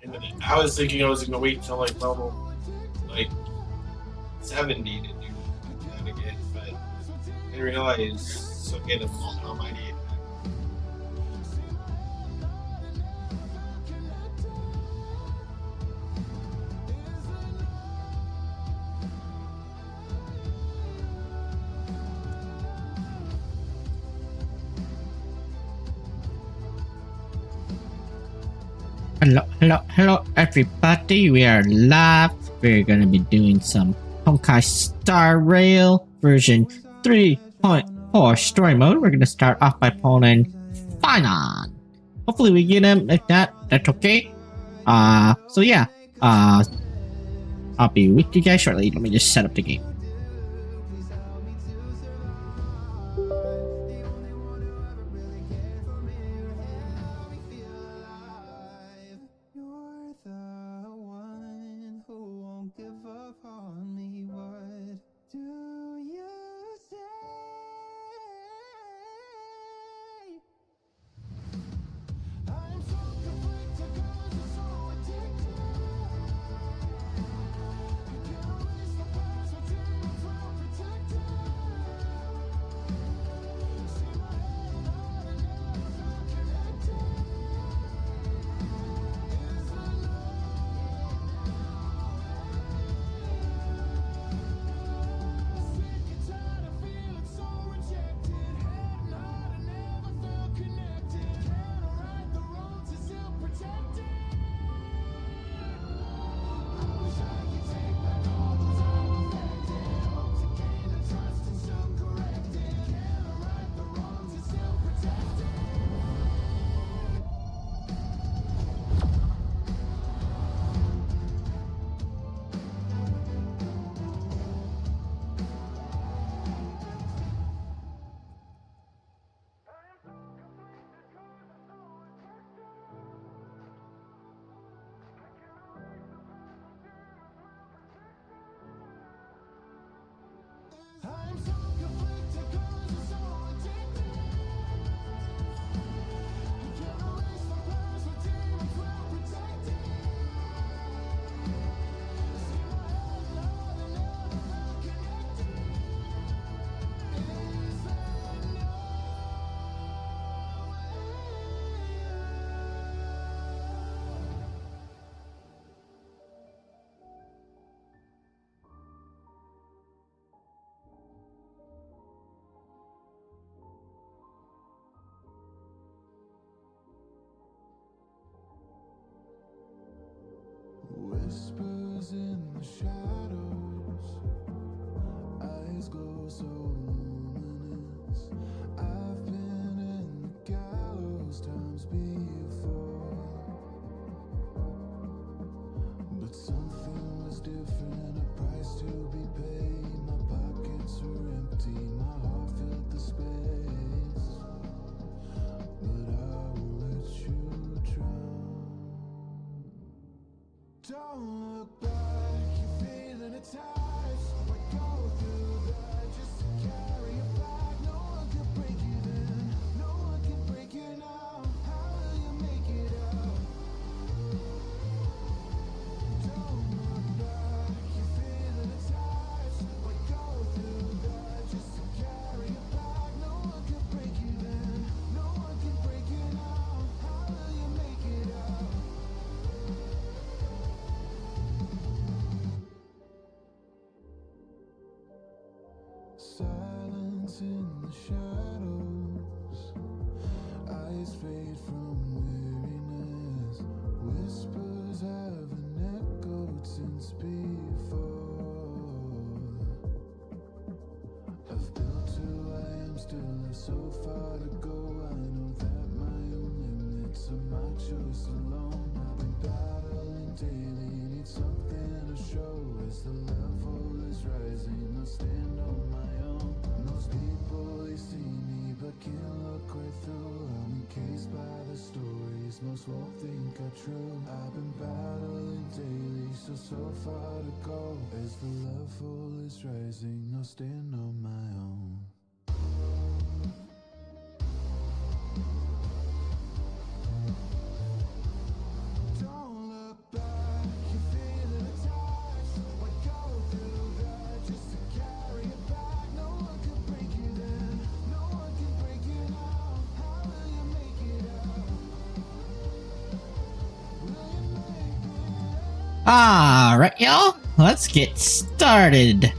And I was thinking I was gonna wait until like level like 70 to do that again, but I didn't realize so get almighty. Hello, everybody. We are live. We're gonna be doing some Honkai StarRail version 3.4 story mode. We're gonna start off by pulling phanion. Hopefully we get him. If not, that's okay. So yeah. I'll be with you guys shortly. Let me just set up the game. Whispers in the shadows, eyes glow so luminous. I've been in the gallows times before, but something was different, a price to be paid. My pockets were empty, my heart filled the space, but I will let you drown. Don't look back, you're feeling attached. I go through that just to carry it back. No one can break you then, no one can break you now. How will you make it out? Don't look back, you're feeling attached. I go through that just to carry it back. No one can break you then, no one can break you now. How will you make it out? Silence in the shadows, eyes fade from weariness. Whispers haven't echoed since before. I've built who I am, still have so far to go. I know that my own limits are my choice alone. I've been battling daily, need something to show. As the level is rising, I'll stand on my own. Most people, they see me but can't look right through. I'm encased by the stories most won't think are true. I've been battling daily, so far to go. As the level is rising, I'll stand on my own. Don't look Alright, y'all. Let's get started.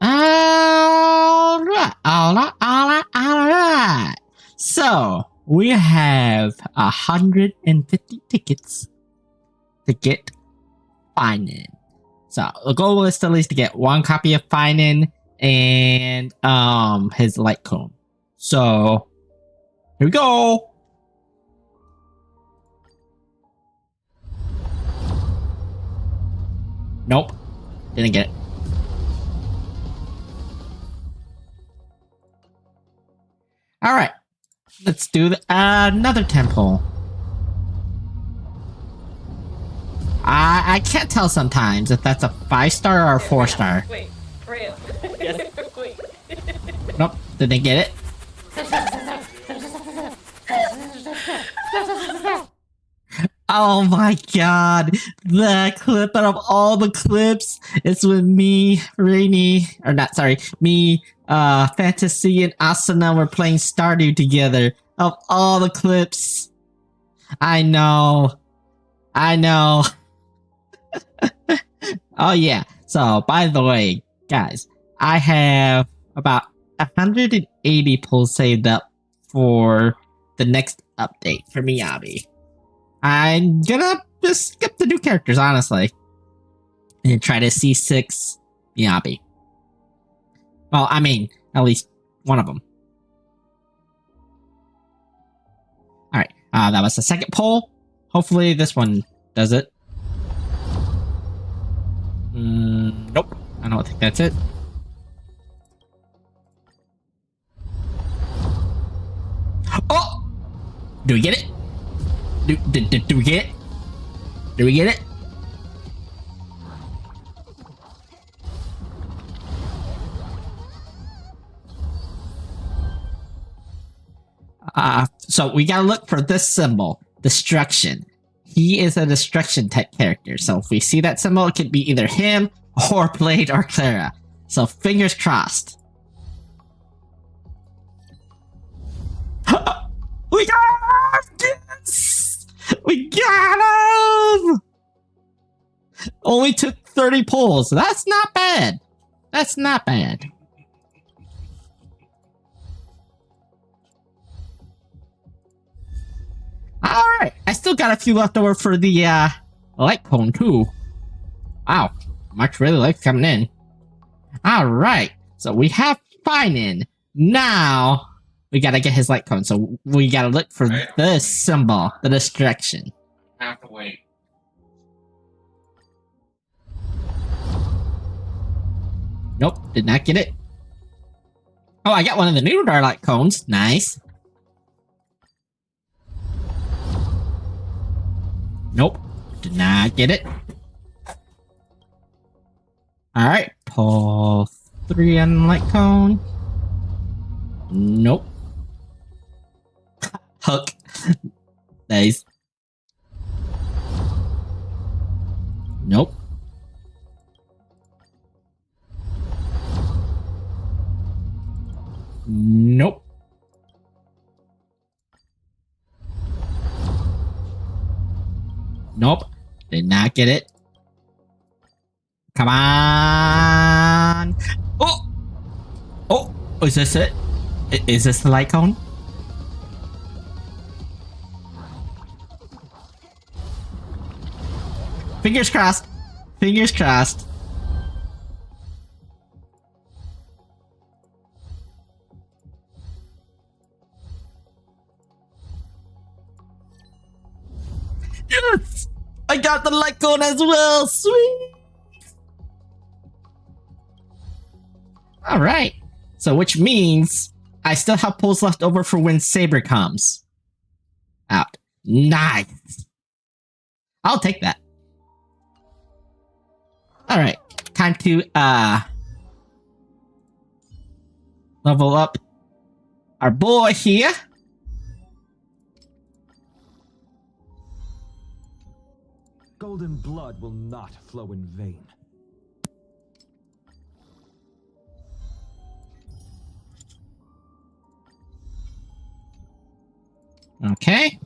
Alright. So, we have 150 tickets to get phanion. So, the goal is to at least get one copy of phanion and his light cone. So, here we go. Nope. Didn't get it. Alright. Let's do another temple. I can't tell sometimes if that's a 5-star or a 4-star. Wait, Rail. Yes. Wait. Nope. Didn't get it. Oh my god, the clip out of all the clips, it's with me, Fantasy and Asuna were playing Stardew together. Of all the clips. I know. Oh yeah, so by the way, guys, I have about 180 pulls saved up for the next update for Miyabi. I'm gonna just skip the new characters, honestly. And try to C6 Miyabi. Well, I mean, at least one of them. Alright, that was the second poll. Hopefully this one does it. Nope. I don't think that's it. Oh! Do we get it? Do we get it? Do we get it? So we gotta look for this symbol, destruction. He is a destruction type character, so if we see that symbol, it could be either him or Blade or Clara. So fingers crossed. We got him! Yes! We got him! Only took 30 pulls. That's not bad. That's not bad. Alright, I still got a few left over for the light cone too. Wow, March really likes coming in. Alright, so we have phanion. Now we gotta get his light cone, so we gotta look for this symbol, the destruction. Have to wait. Nope, did not get it. Oh, I got one of the new light cones. Nice. Nope, did not get it. Alright, pull 3 on light cone. Nope. Hook. Nice. Nope. Nope. Nope. Did not get it. Come on. Oh! Oh! Is this it? Is this the light cone? Fingers crossed. Fingers crossed. Yes! I got the light cone as well! Sweet! Alright. So which means I still have pulls left over for when Saber comes out. Nice! I'll take that. Alright. Time to level up our boy here. Golden blood will not flow in vain. Okay.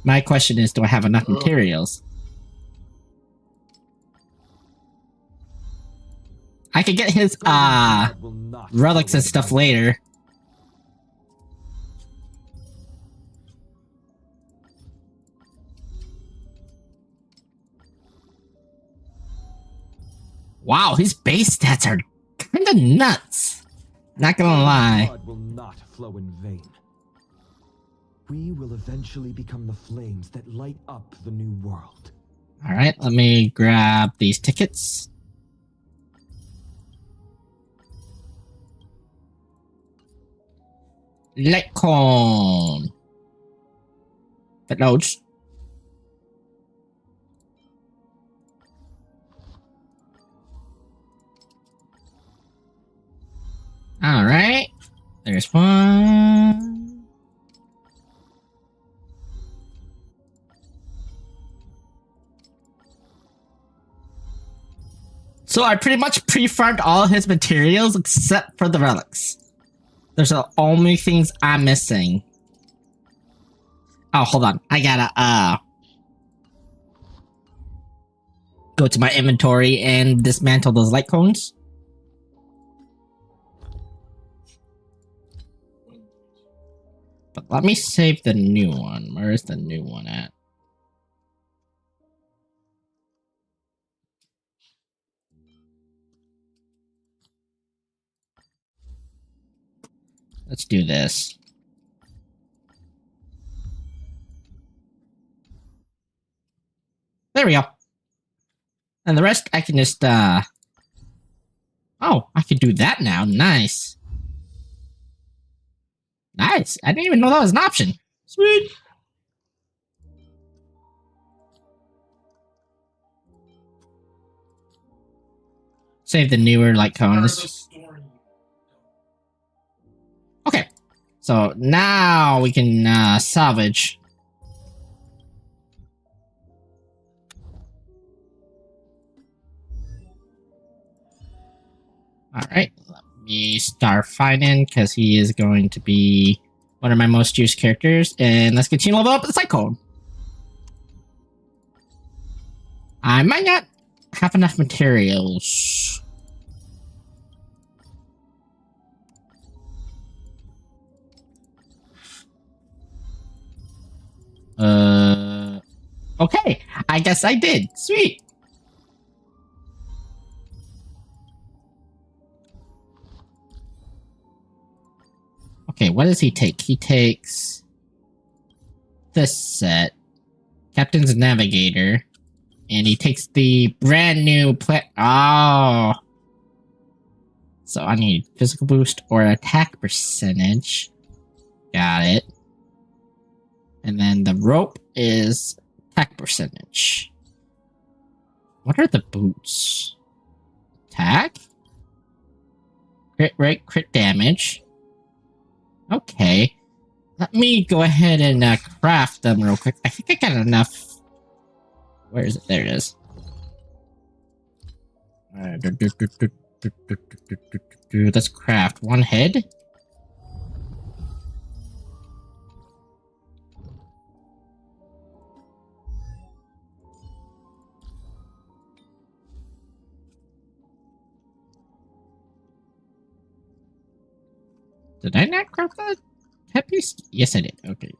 My question is, do I have enough materials? I could get his relics and stuff later. Wow, his base stats are kinda nuts. Not gonna lie. Blood will not flow in vain. We will eventually become the flames that light up the new world. Alright, let me grab these tickets. Light cone. That loads. Alright. There's one. So I pretty much pre-farmed all his materials except for the relics. Those are the only things I'm missing. Oh, hold on. I gotta, go to my inventory and dismantle those light cones. But let me save the new one. Where is the new one at? Let's do this. There we go. And the rest I can just, oh, I can do that now. Nice. Nice. I didn't even know that was an option. Sweet. Save the newer light cones. Okay. So now we can salvage. Alright. Let me start phanion because he is going to be one of my most used characters. And let's continue to level up the cyclone. I might not have enough materials. Okay. I guess I did. Sweet. Okay, what does he take? He takes this set, Captain's Navigator, and he takes the brand new Oh. So I need physical boost or attack percentage. Got it. And then the rope is attack percentage. What are the boots? Attack? Crit rate, crit damage. Okay. Let me go ahead and craft them real quick. I think I got enough. Where is it? There it is. Let's craft one head. Did I not craft that headpiece? Yes, I did. Okay.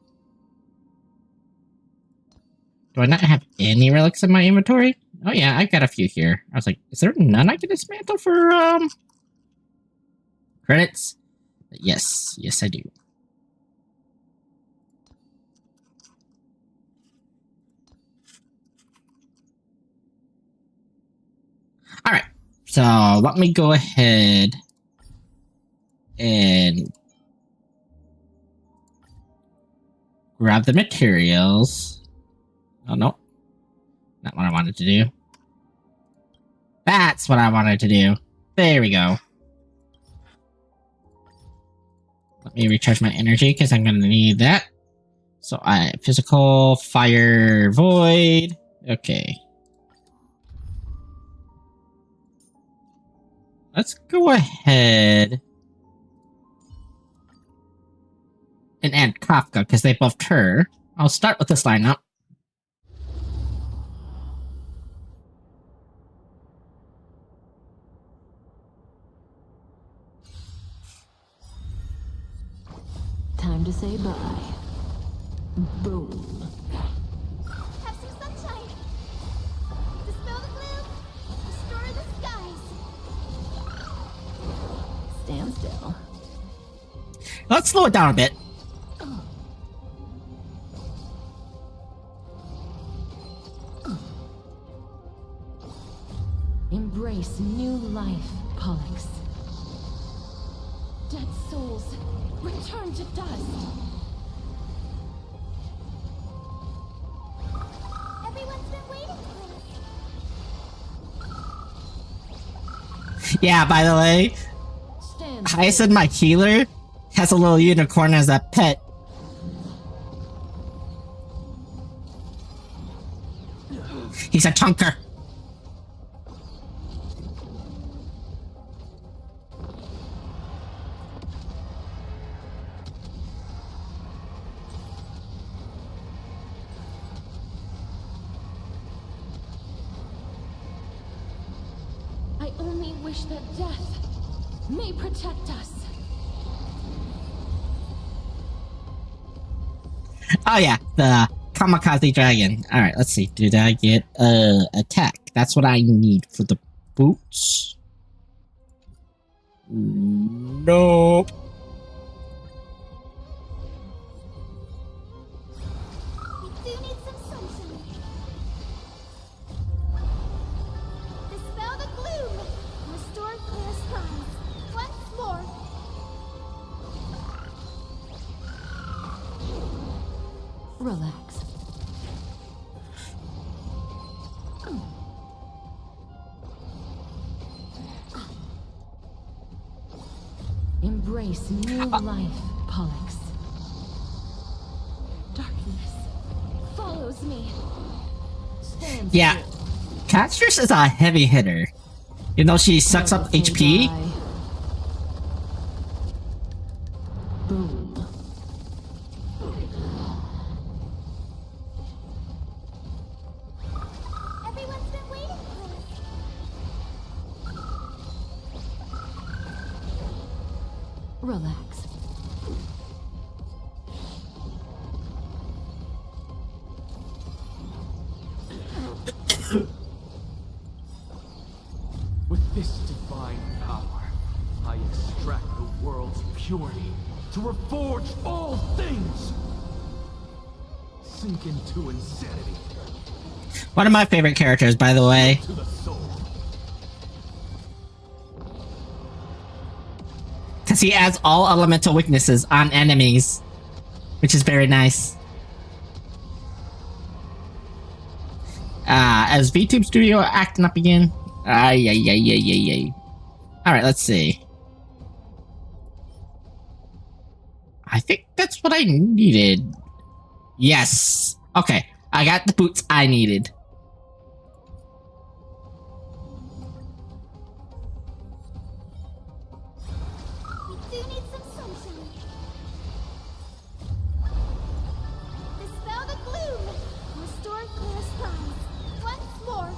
Do I not have any relics in my inventory? Oh yeah, I got a few here. I was like, is there none I can dismantle for, credits? Yes. Yes, I do. Alright. So, let me go ahead and grab the materials. Oh, no. Not what I wanted to do. That's what I wanted to do. There we go. Let me recharge my energy because I'm going to need that. So, physical, fire, void. Okay. Let's go ahead and add Kafka because they buffed her. I'll start with this lineup. Boom. Have some sunshine. Dispel the gloom. Restore the skies. Stand still. Let's slow it down a bit. Embrace new life, Pollux. Dead souls, return to dust. Everyone's been waiting for us. Yeah, by the way, Stand I said my healer has a little unicorn as a pet. He's a chunker. I only wish that death may protect us. Oh yeah, the kamikaze dragon. Alright, let's see. Did I get attack? That's what I need for the boots. Nope. We do need some sunshine. Dispel the gloom. Restore clear skies. Once more. Relax. Embrace new life, Pollux. Darkness follows me. Stand Yeah. still. Catstress is a heavy hitter. You know she sucks up Never say HP. die. Boom. Everyone's been waiting for us. Relax. With this divine power, I extract the world's purity to reforge all things. Sink into insanity, One of my favorite characters, by the way. to the soul. Because he adds all elemental weaknesses on enemies. Which is very nice. As VTube Studio acting up again? Ay, ay, ay, ay, ay, ay. Alright, let's see. I think that's what I needed. Yes. Okay, I got the boots I needed. We do need some sunshine. Dispel the gloom. Restore clear skies. Once more.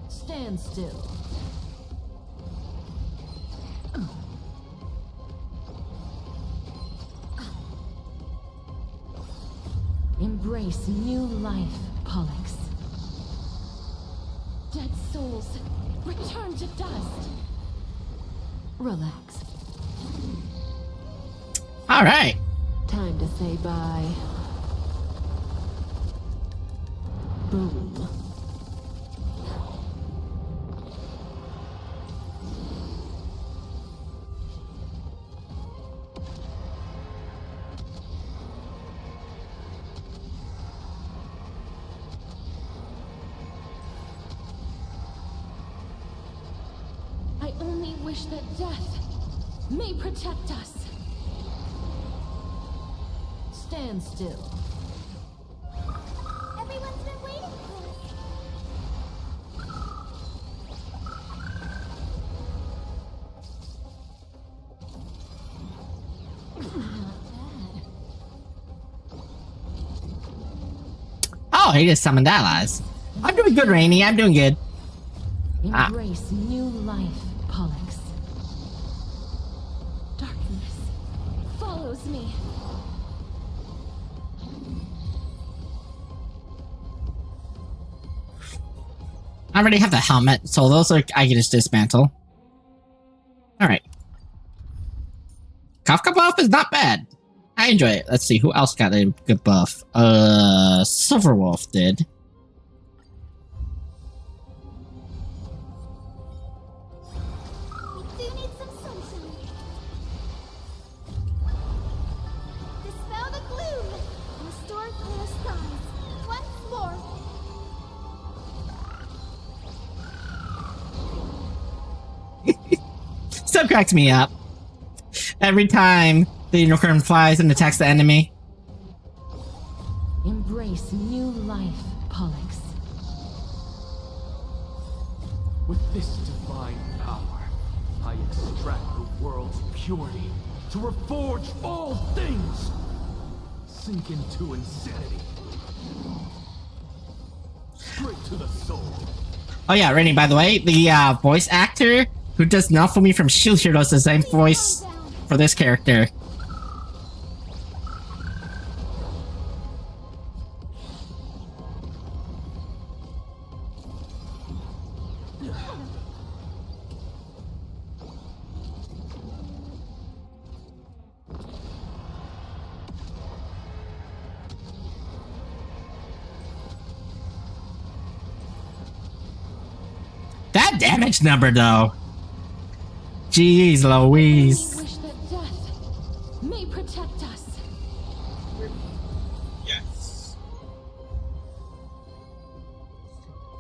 Stand still. Embrace new life, Pollux. Dead souls, return to dust. Relax. Alright. Time to say bye. Boom. I only wish that death may protect us. Stand still. Everyone's been waiting for us. Oh, he just summoned allies. I'm doing good, Rainy. I'm doing good. Embrace new life, Pollux. Darkness follows me. I already have the helmet, so those are I can just dismantle. Alright. Kafka buff is not bad. I enjoy it. Let's see, who else got a good buff? Silverwolf did. We do need some sunshine. Dispel the gloom. Restore clear skies. Once more. Still cracks me up. Every time the unicorn flies and attacks the enemy. Embrace new life, Pollux. With this divine power, I extract the world's purity to reforge all things. Sink into insanity. Straight to the soul. Oh yeah, Rennie, by the way, the voice actor who does Naofumi from Shield Hero is the same voice for this character. That damage number, though. Jeez Louise. I wish that death may protect us. Yes.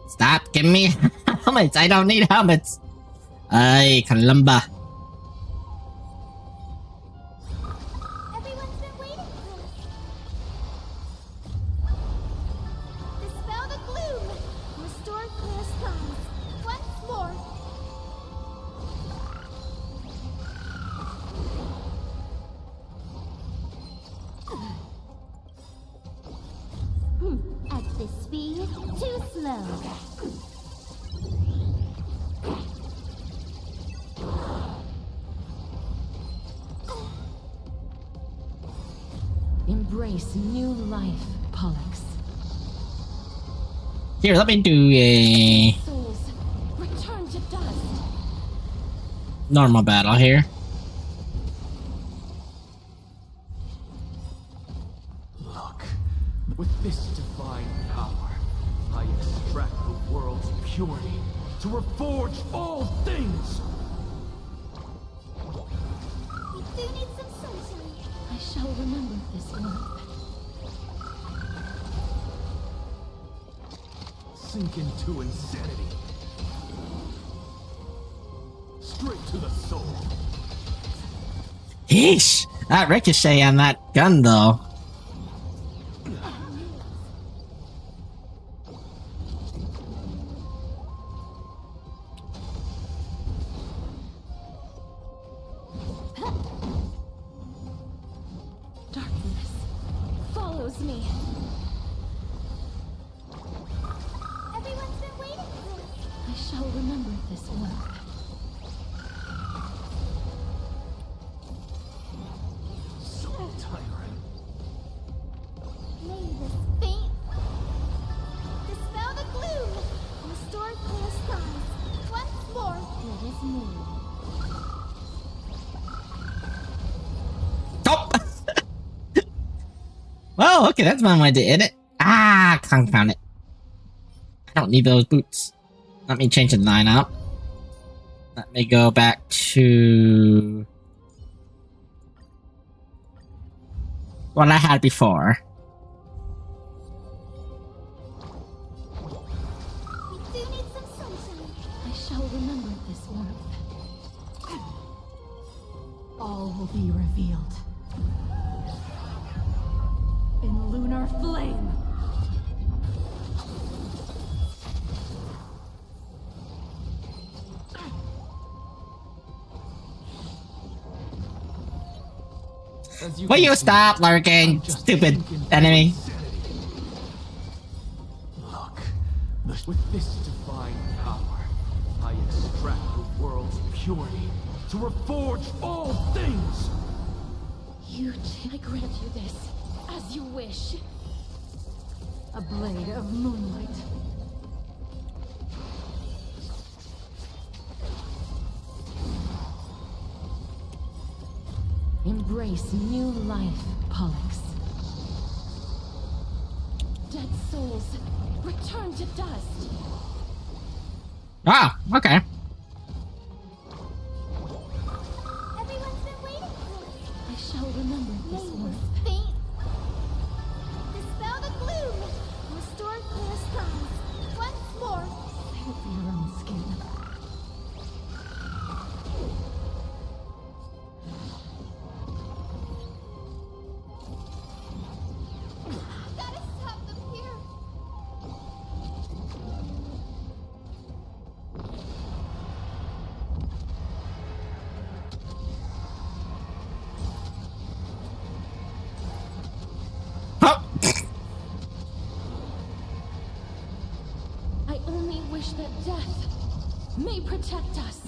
Stop giving me helmets. I don't need helmets. Ay, Kalamba. Everyone's been waiting for us. Dispel the gloom. Restore clear skies. Once more. At this speed, too slow. Embrace new life, Pollux. Here, let me do a Souls, return to dust. normal battle here. Look, with this divine power, I extract the world's purity to reforge all things. We do need some sunshine. I shall remember this warmth. Sink into insanity. Straight to the soul. Yeesh. That ricochet on that gun, though. Darkness follows me. Everyone's been waiting for us. I shall remember this warmth. So tiring. May this faint. Dispel the gloom. Restore clear skies. Once more. Let us move. Stop! Well, okay, that's one way to end it. Ah, confound it. I don't need those boots. Let me change the line up. Let me go back to what I had before. We do need some sunshine. I shall remember this warmth. All will be revealed. In lunar flame. Will you stop lurking, stupid enemy? Look, with this divine power, I extract the world's purity to reforge all things. You blade of moonlight. Embrace new life, Pollux. Dead souls, return to dust. Ah, okay. Everyone's been waiting for us. I shall remember this May one. the faint dispel the gloom. Restore clear skies. Once more. Save it for your own skin. Gotta stop them here. Oh. I only wish that death may protect us.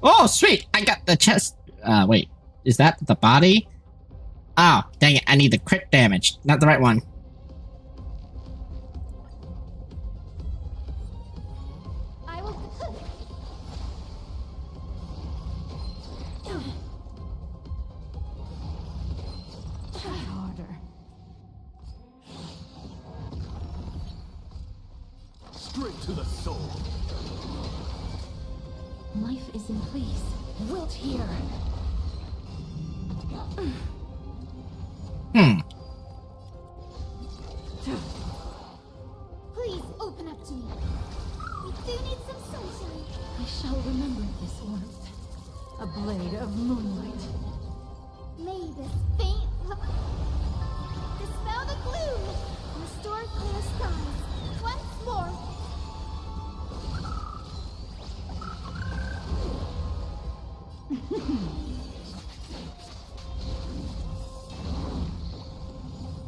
Oh, sweet! I got the chest. Wait. Is that the body? Oh, dang it. I need the crit damage. Not the right one. I will. Try harder. Straight to the soul. Life is in place. Wilt here. Hmm. Please open up to me. We do need some sunshine. I shall remember this warmth. A blade of moonlight. May this faint dispel the gloom. Restore clear skies. Once more.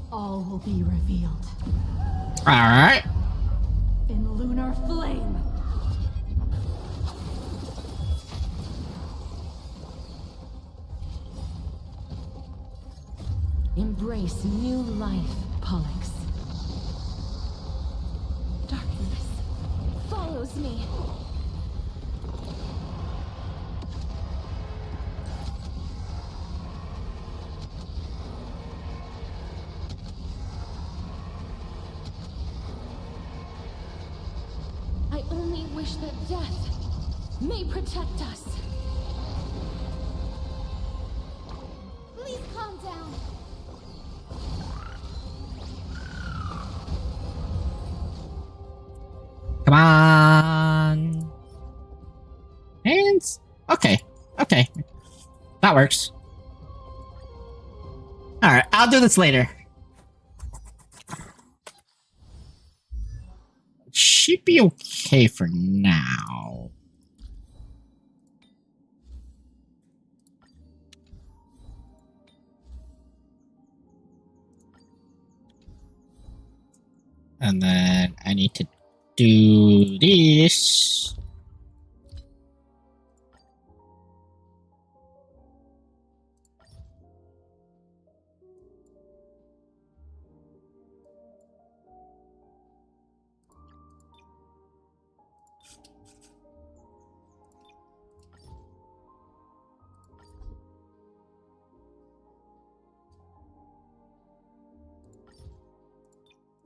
All will be revealed. Alright. In lunar flame. Embrace new life, Pollux. Darkness follows me. I only wish that death may protect us. Please calm down. Come on. Hands? Okay. Okay. That works. Alright, I'll do this later. Should be okay for now. And then I need to do this.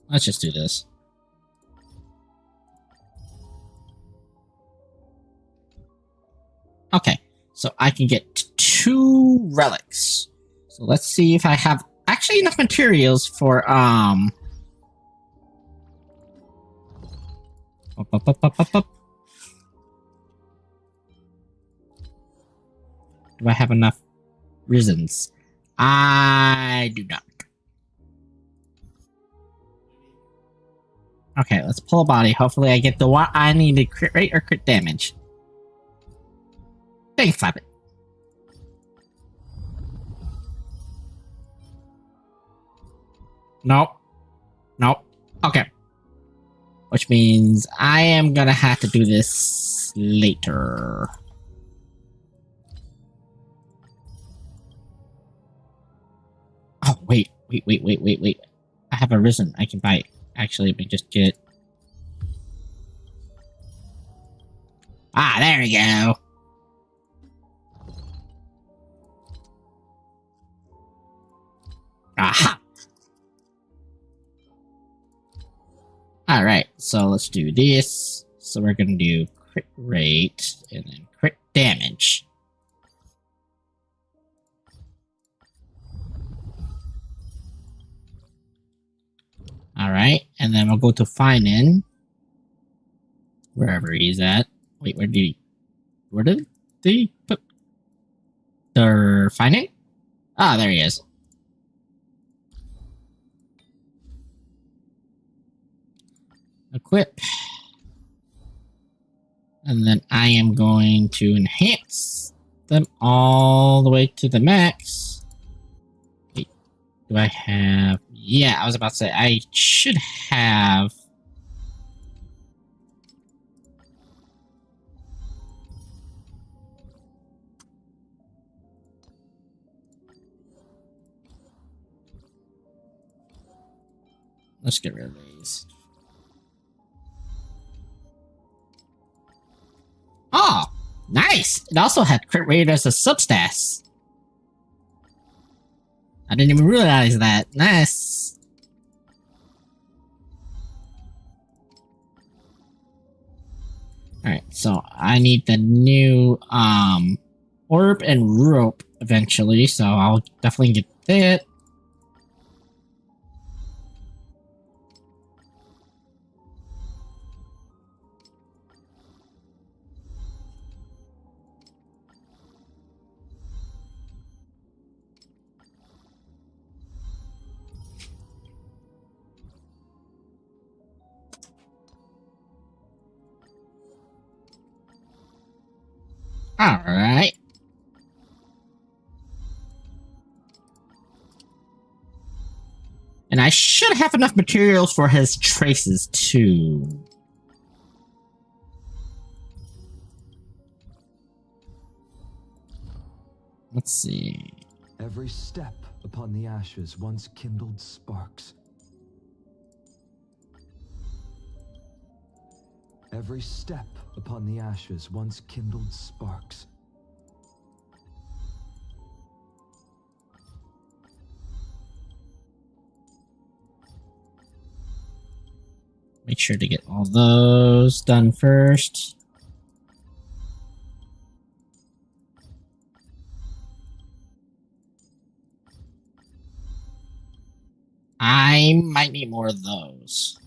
Let's just do this. Okay, so I can get 2 relics. So let's see if I have actually enough materials for up. Do I have enough reasons? I do not. Okay, let's pull a body. Hopefully I get the one I need to crit rate or crit damage. Thanks, slap it. Nope. Nope. Okay. Which means I am gonna have to do this later. Oh, wait. I have a risen. I can buy it. Actually, let me just get it. Ah, there we go. Aha! Alright, so let's do this. So we're gonna do crit rate and then crit damage. Alright, and then we'll go to phanion. Wherever he's at. Wait, where did he put the phanion? Ah, there he is. Equip. And then I am going to enhance them all the way to the max. Wait, do I have... Yeah, I was about to say, I should have... Let's get rid of these. Oh, nice! It also had crit rate as a substats. I didn't even realize that. Nice. Alright, so I need the new orb and rope eventually, so I'll definitely get that. Alright. And I should have enough materials for his traces, too. Let's see. Every step upon the ashes once kindled sparks. Every step upon the ashes once kindled sparks. Make sure to get all those done first. I might need more of those.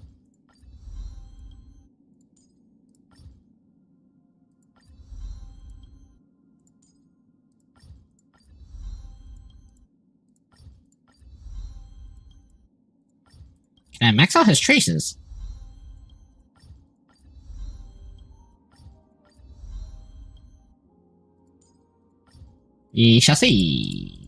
Can I max out his traces? We shall see.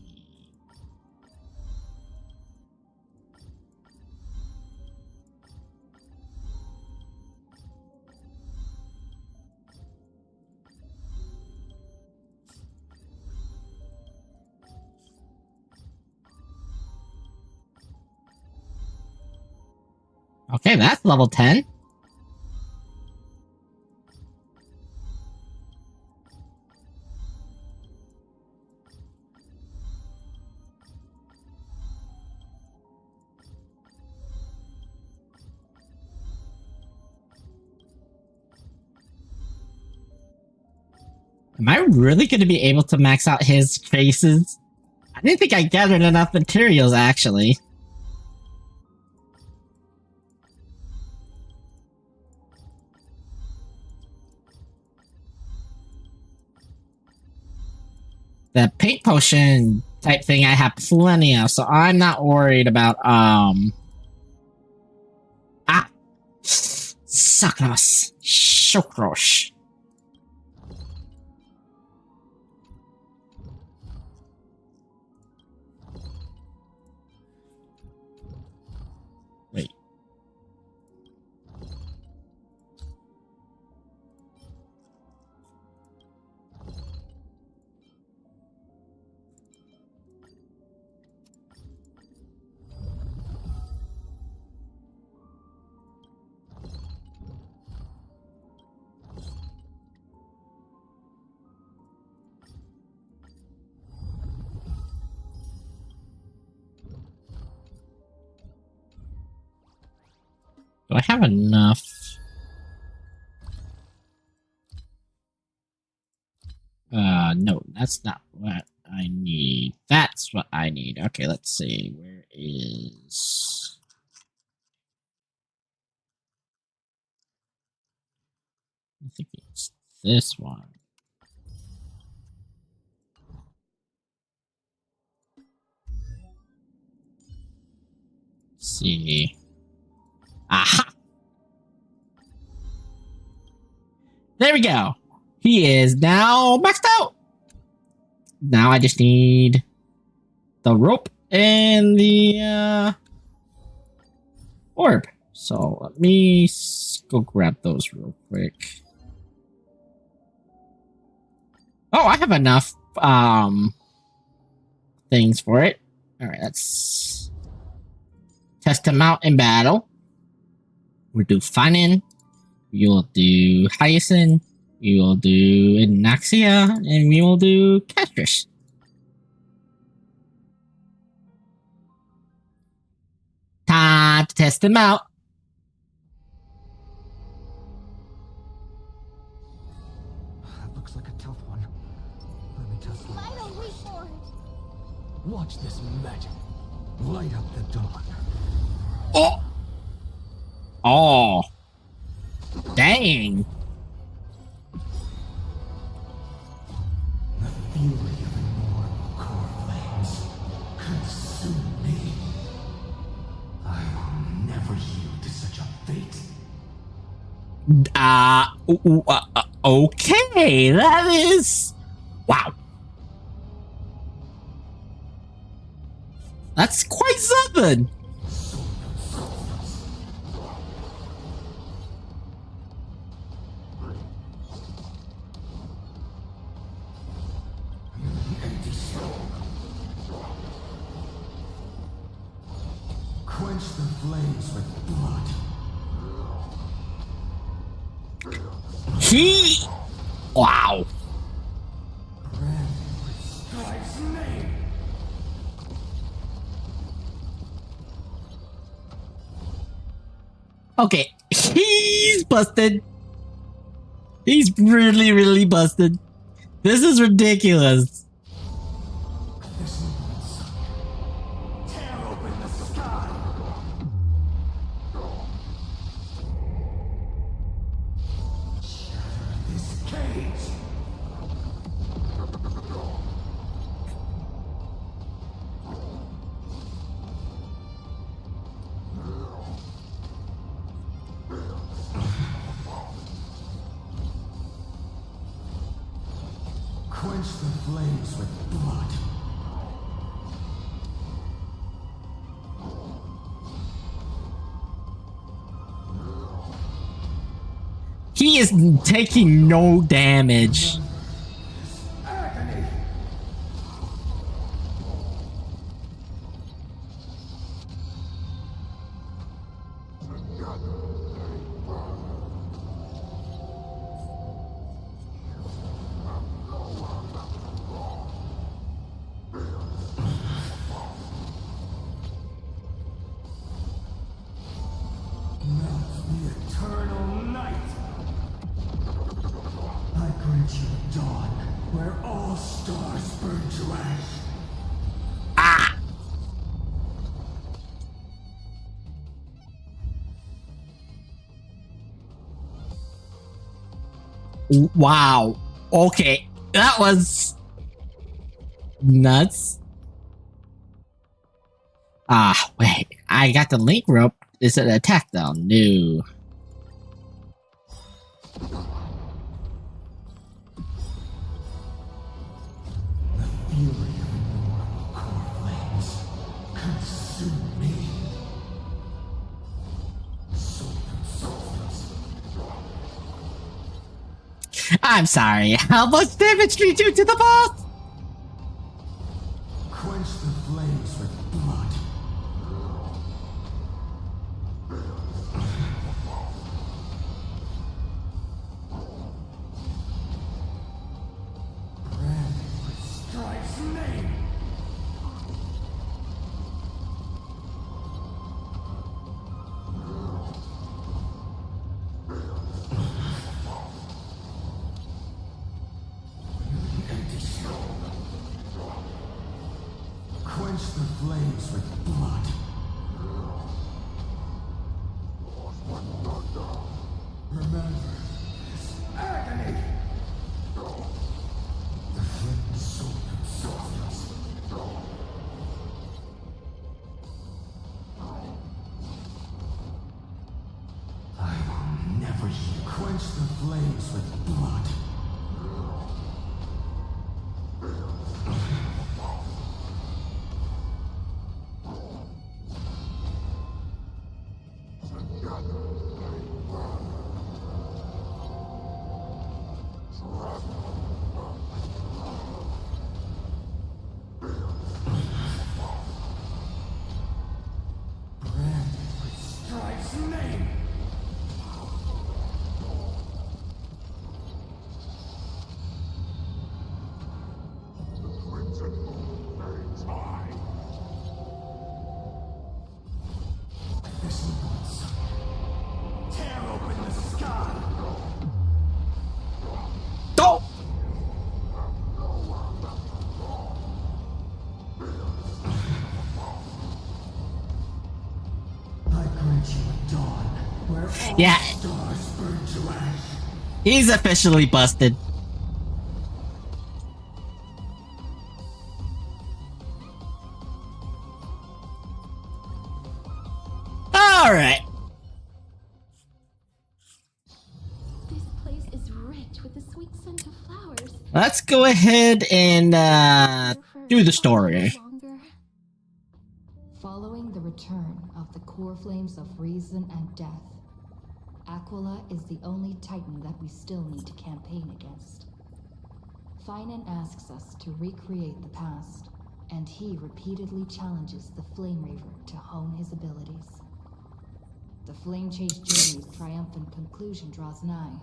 Okay, that's level 10. Am I really going to be able to max out his traces? I didn't think I gathered enough materials, actually. The pink potion type thing I have plenty of, so I'm not worried about, Sakros. Shokrosh. Wait. I have enough? No, that's not what I need. That's what I need. Okay, let's see. Where is... I think it's this one. Let's see. Aha! There we go. He is now maxed out. Now I just need the rope and the orb. So let me go grab those real quick. Oh, I have enough things for it. All right, let's test him out in battle. We'll do phanion. We will do hyacinth. We will do Inaxia, and we will do Castris. Time to test them out. That looks like a tough one. Let me test I it. don't reach for it. Watch this magic. Light up the dawn. Oh! Oh! Dang! The fury of immortal core flames consume me. I will never yield to such a fate. Okay, that is... Wow. That's quite something. Quench the flames with blood. He... Wow. Brand with strike's name. Okay, he's busted. He's really, really busted. This is ridiculous. This one's tear open the sky. Shatter this cage. Quench the flames with blood. He is taking no damage. Agony. Melt the eternal night. I grant you a dawn where all stars burn to ash. Wow. Okay, that was nuts. Ah, wait. I got the link rope. Is it an attack though? No. Fury of immortal core flames consume me. I'm sorry. How much damage did you do to the boss? Quench the flames with blood. Branded with Strike's name. flames with blood. Remember this agony. The flames soul themselves. I will never quench the flames with blood. Go! I grant you a dawn where all Yeah. stars burn to ash. He's officially busted. Alright. This place is rich with the sweet scent of flowers. Let's go ahead and do the story. Longer. Following the return of the core flames of reason and death, Aquila is the only Titan that we still need to campaign against. Phanion asks us to recreate the past, and he repeatedly challenges the Flame Reaver to hone his abilities. The Flame Chase journey's triumphant conclusion draws nigh,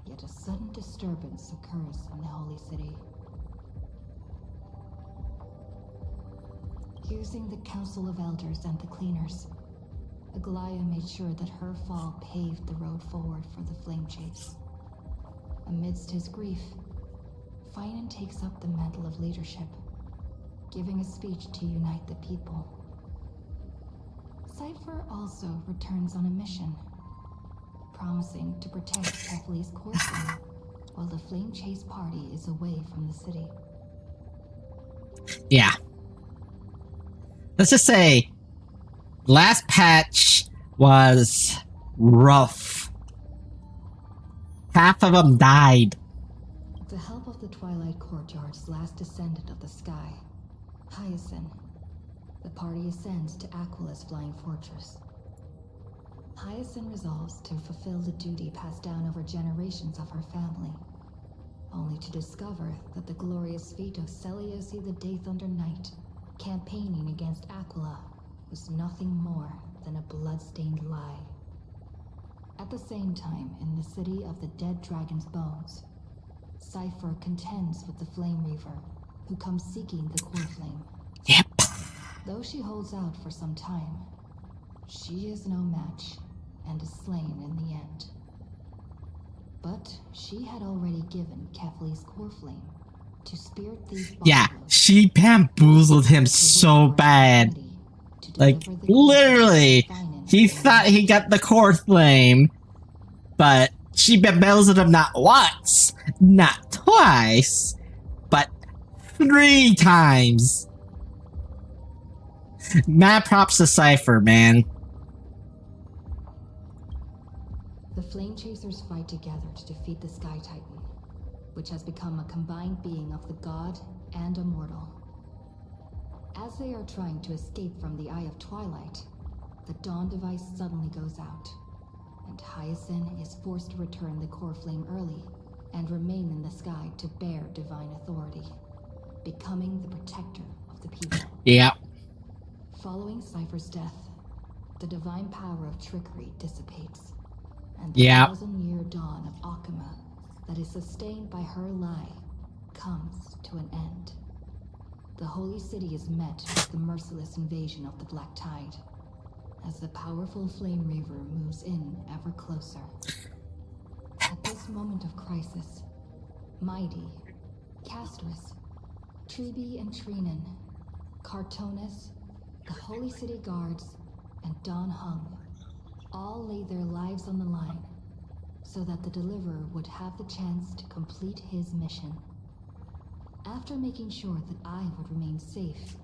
yet a sudden disturbance occurs in the Holy City. Using the Council of Elders and the Cleaners, Aglaia made sure that her fall paved the road forward for the Flame Chase. Amidst his grief, Phanion takes up the mantle of leadership, giving a speech to unite the people. Cypher also returns on a mission, promising to protect Kefli's Corson while the Flame Chase party is away from the city. Yeah. Let's just say, last patch was rough. Half of them died. With the help of the Twilight Courtyard's last descendant of the sky, Hyacinth, the party ascends to Aquila's flying fortress. Hyacinth resolves to fulfill the duty passed down over generations of her family, only to discover that the glorious feat of Seliosi the Day-Thunder Knight campaigning against Aquila was nothing more than a blood-stained lie. At the same time, in the city of the dead dragon's bones, Cypher contends with the Flame Reaver, who comes seeking the core flame. Yep. Though she holds out for some time, she is no match and is slain in the end. But she had already given Kefli's core flame to spirit these Yeah, buffaloes she bamboozled him so bad. Like, literally, he thought he got the core flame, but she bamboozled him not once, not twice, but 3 times. Mad props to Cypher, man. The Flame Chasers fight together to defeat the Sky Titan, which has become a combined being of the god and a mortal. As they are trying to escape from the Eye of Twilight, the Dawn device suddenly goes out, and Hyacinth is forced to return the core flame early and remain in the sky to bear divine authority, becoming the protector of the people. Yeah. Following Cypher's death, the divine power of trickery dissipates, and the 1,000-year dawn of Akuma that is sustained by her lie comes to an end. The Holy City is met with the merciless invasion of the Black Tide, as the powerful Flame Reaver moves in ever closer. At this moment of crisis, Mighty, Castris, Tribi, and Trinan Cartonis, the Holy City Guards, and Don Hung all laid their lives on the line so that the Deliverer would have the chance to complete his mission. After making sure that I would remain safe,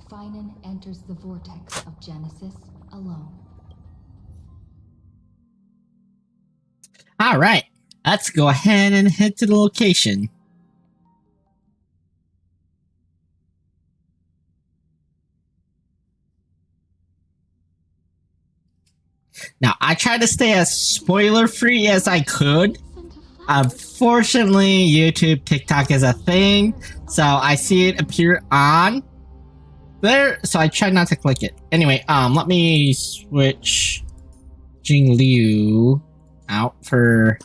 phanion enters the vortex of Genesis alone. All right, let's go ahead and head to the location. Now, I tried to stay as spoiler-free as I could. Unfortunately, YouTube, TikTok is a thing, so I see it appear on there, so I try not to click it. Anyway, let me switch Jing Liu out for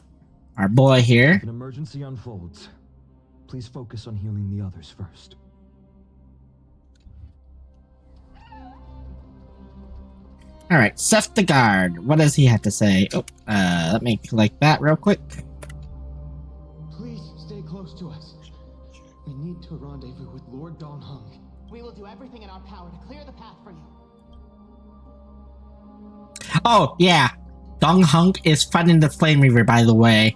our boy here. If an emergency unfolds, please focus on healing the others first. Alright, Seth the guard. What does he have to say? Oh, let me collect that real quick. Please stay close to us. We need to rendezvous with Lord Don Hung. We will do everything in our power to clear the path for you. Oh, yeah. Dong Hung is fighting the Flame Reaver, by the way.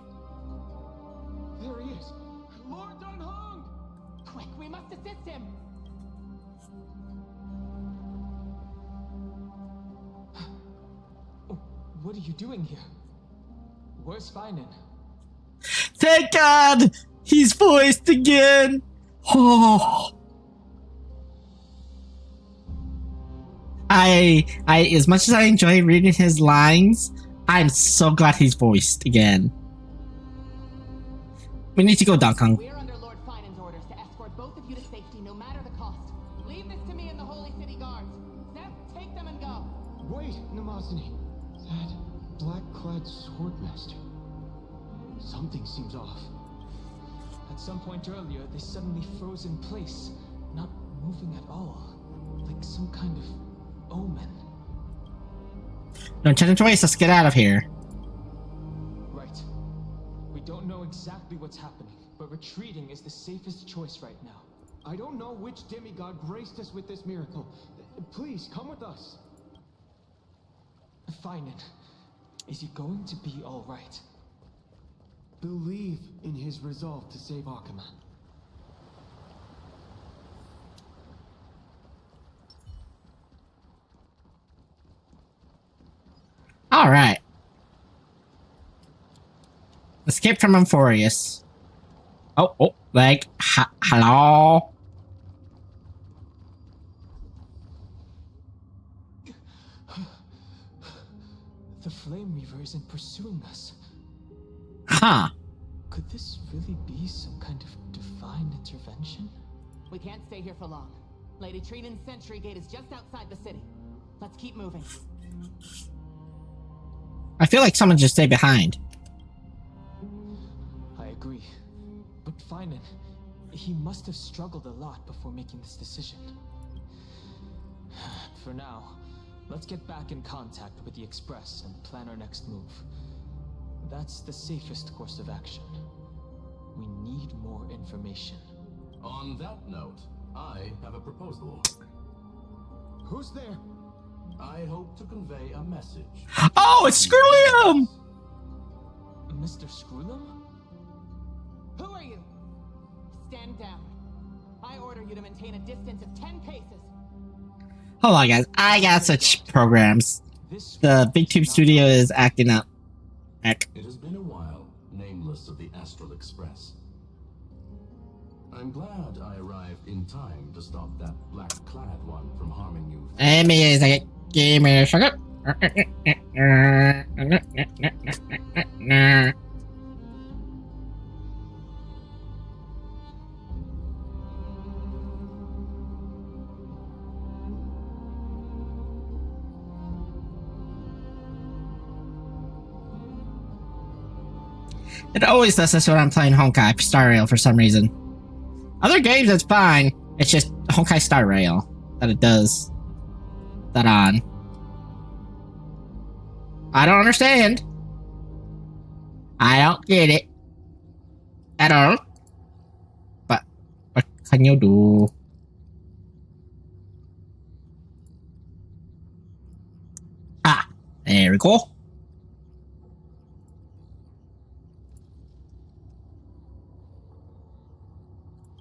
There he is. Lord Don Hung! Quick, we must assist him. What are you doing here? Where's phanion? Thank God! He's voiced again! Oh. As much as I enjoy reading his lines, I'm so glad he's voiced again. We need to go, Dong Hung. We're under Lord Phanian's orders to escort both of you to safety, no matter the cost. Leave this to me and the Holy City Guards. Seth, take them and go. Wait, Namazani. That black-clad swordmaster. Something seems off. At some point earlier, they suddenly froze in place, not moving at all. Like some kind of omen. Don't tend to waste, let's get out of here. Right. We don't know exactly what's happening, but retreating is the safest choice right now. I don't know which demigod graced us with this miracle. Please, come with us. Phanion, is he going to be alright? Believe in his resolve to save Akama. Alright. Escape from Amphorius. Oh, like, hello? The Flame Reaver isn't pursuing us. Huh. Could this really be some kind of divine intervention? We can't stay here for long. Lady Trinan's sentry gate is just outside the city. Let's keep moving. I feel like someone should stay behind. I agree. But phanion, he must have struggled a lot before making this decision. For now, let's get back in contact with the Express and plan our next move. That's the safest course of action. We need more information. On that note, I have a proposal. Who's there? I hope to convey a message. Oh, it's Skrulium! Mr. Skrulium? Who are you? Stand down. I order you to maintain a distance of 10 paces. Hold on, guys. I got such programs. The Big Tube Studio is acting up. Heck. It has been a while, nameless of the Astral Express. I'm glad I arrived in time to stop that black-clad one from harming you. Give me a second. Give me a second. It always does this when I'm playing Honkai StarRail for some reason. Other games, it's fine. It's just Honkai StarRail that it does that on. I don't understand. I don't get it. At all. But what can you do? There we go.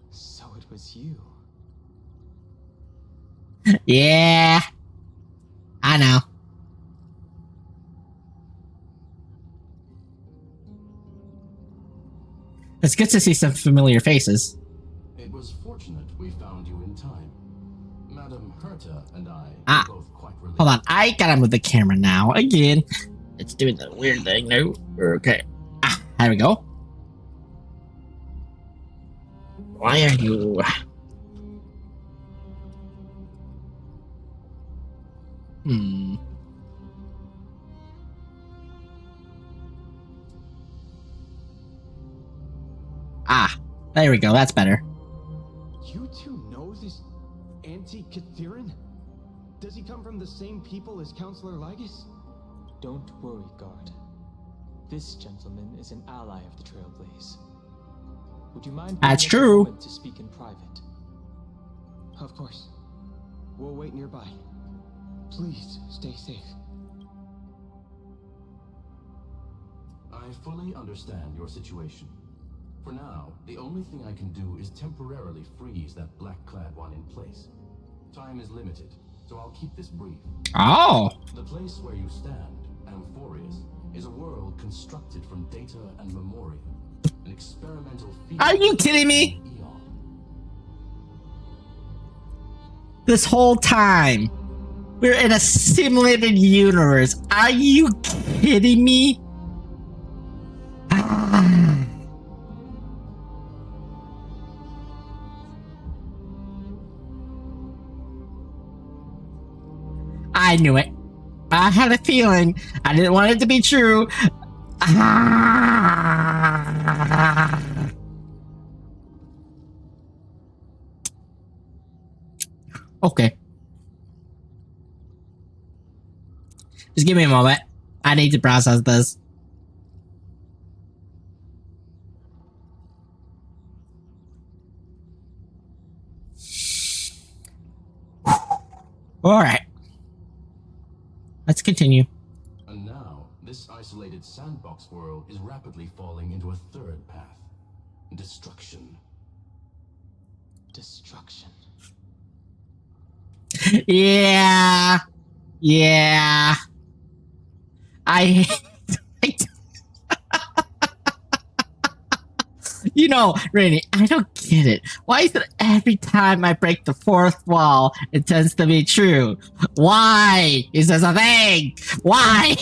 So it was you. Yeah. I know. It's good to see some familiar faces. It was fortunate we found you in time. Madam Herta and I Ah. were both quite relieved. Hold on, I gotta move the camera now. Again. It's doing the weird thing. No. Okay. Ah, there we go. Why are you... Ah, there we go. That's better. You two know this anti-Catharin? Does he come from the same people as Counselor Lygus? Don't worry, guard. This gentleman is an ally of the Trailblaze. Would you mind That's giving us a true. moment to speak in private? Of course. We'll wait nearby. Please stay safe. I fully understand your situation. For now, the only thing I can do is temporarily freeze that black-clad one in place. Time is limited, so I'll keep this brief. Oh. The place where you stand, Amphorius, is a world constructed from data and memorial. An experimental field. Are you kidding me? Eon. This whole time, we're in a simulated universe. Are you kidding me? I knew it. I had a feeling. I didn't want it to be true. Okay. Just give me a moment. I need to process this. All right. Let's continue. And now, this isolated sandbox world is rapidly falling into a third path. Destruction. Destruction. Yeah. Yeah. You know, Rainy, I don't get it. Why is it every time I break the fourth wall, it tends to be true? Why is this a thing? Why?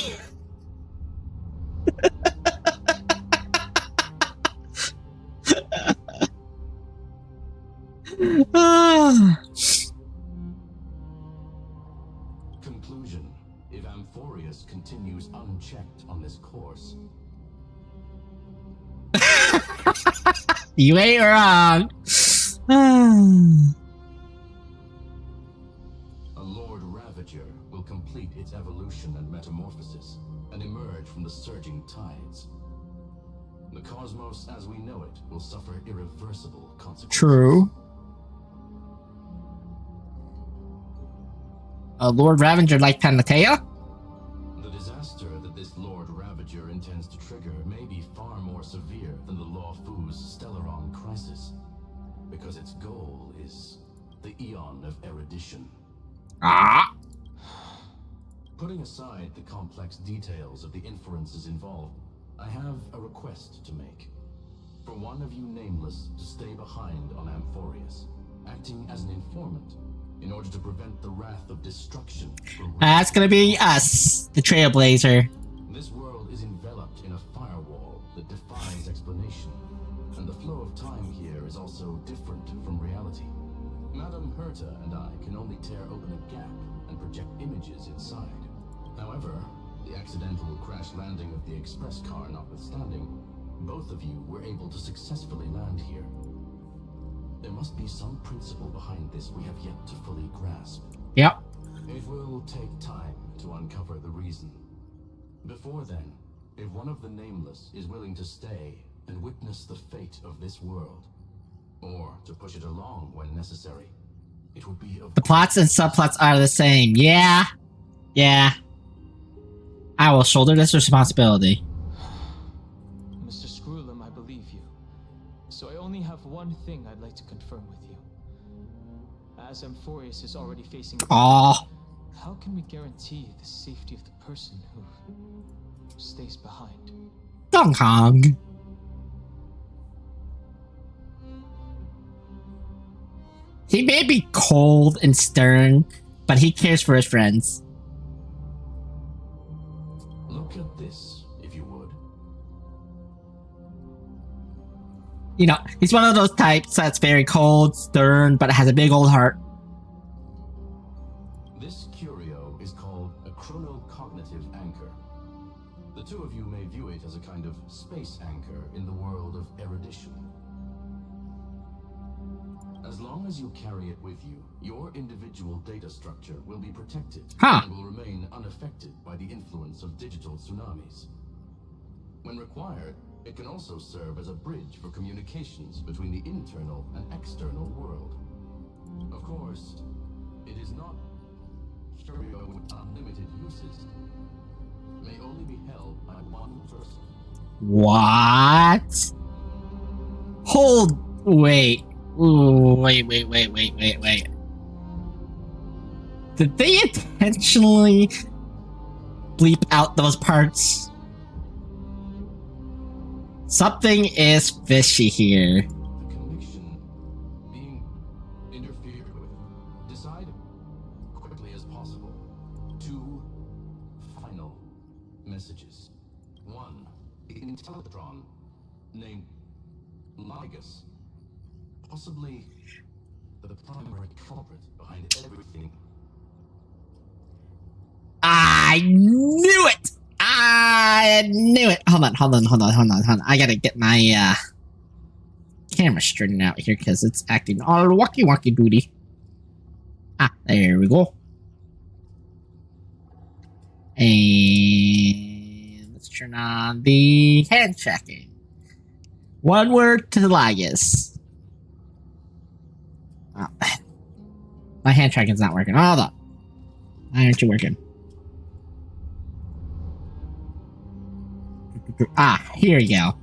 Conclusion. If Amphorius continues unchecked on this course, You ain't wrong. a Lord Ravager will complete its evolution and metamorphosis and emerge from the surging tides. The cosmos as we know it will suffer irreversible consequences. True. Lord Ravager like Panacea? The disaster that this Lord Ravager intends to trigger may be far more severe than the Law Fu's Stellaron crisis, because its goal is the Eon of Erudition. Ah. Putting aside the complex details of the inferences involved, I have a request to make. For one of you nameless to stay behind on Amphorius, acting as an informant, in order to prevent the wrath of destruction from... That's gonna be us, the Trailblazer. This world is enveloped in a firewall that defies explanation, and the flow of time here is also different from reality. Madam Herta and I can only tear open a gap and project images inside. However, the accidental crash landing of the express car notwithstanding, both of you were able to successfully land here. There must be some principle behind this we have yet to fully grasp. Yep. It will take time to uncover the reason. Before then, if one of the nameless is willing to stay and witness the fate of this world, or to push it along when necessary, it would be of... The plots and subplots are the same. Yeah. Yeah. I will shoulder this responsibility. Mr. Screwlum, I believe you. So I only have one thing I'd like to confirm with you. As Amphorius is already facing a Aw. how can we guarantee the safety of the person who stays behind? Dong Hong. He may be cold and stern, but he cares for his friends. Look at this, if you would. You know, he's one of those types that's very cold, stern, but has a big old heart. This curio is called a chronocognitive anchor. The two of you may view it as a kind of space anchor in the world of erudition. As long as you carry it with you, your individual data structure will be protected and will remain unaffected by the influence of digital tsunamis. When required, it can also serve as a bridge for communications between the internal and external world. Of course, it is not curio with unlimited uses. May only be held by one person. What? Wait. Ooh, wait. Did they intentionally bleep out those parts? Something is fishy here. The connection being interfered with. Decide quickly as possible. 2 final messages. 1. Intellatron named Ligus. Possibly the primary culprit behind everything. I knew it! Hold on. I gotta get my camera straightened out here because it's acting all wonky doody. There we go. And let's turn on the hand tracking. One word to Ligus. Oh, my hand tracking's not working. Hold on. Why aren't you working? Here you go.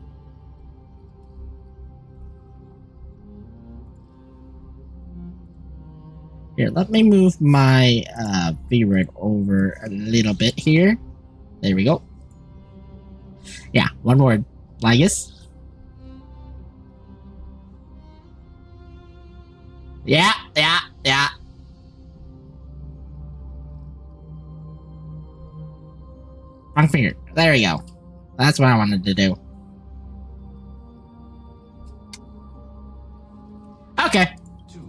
Here, let me move my V-Rig over a little bit here. There we go. Yeah, one word. Ligus. Yeah. Wrong finger. There we go. That's what I wanted to do. Okay. 2.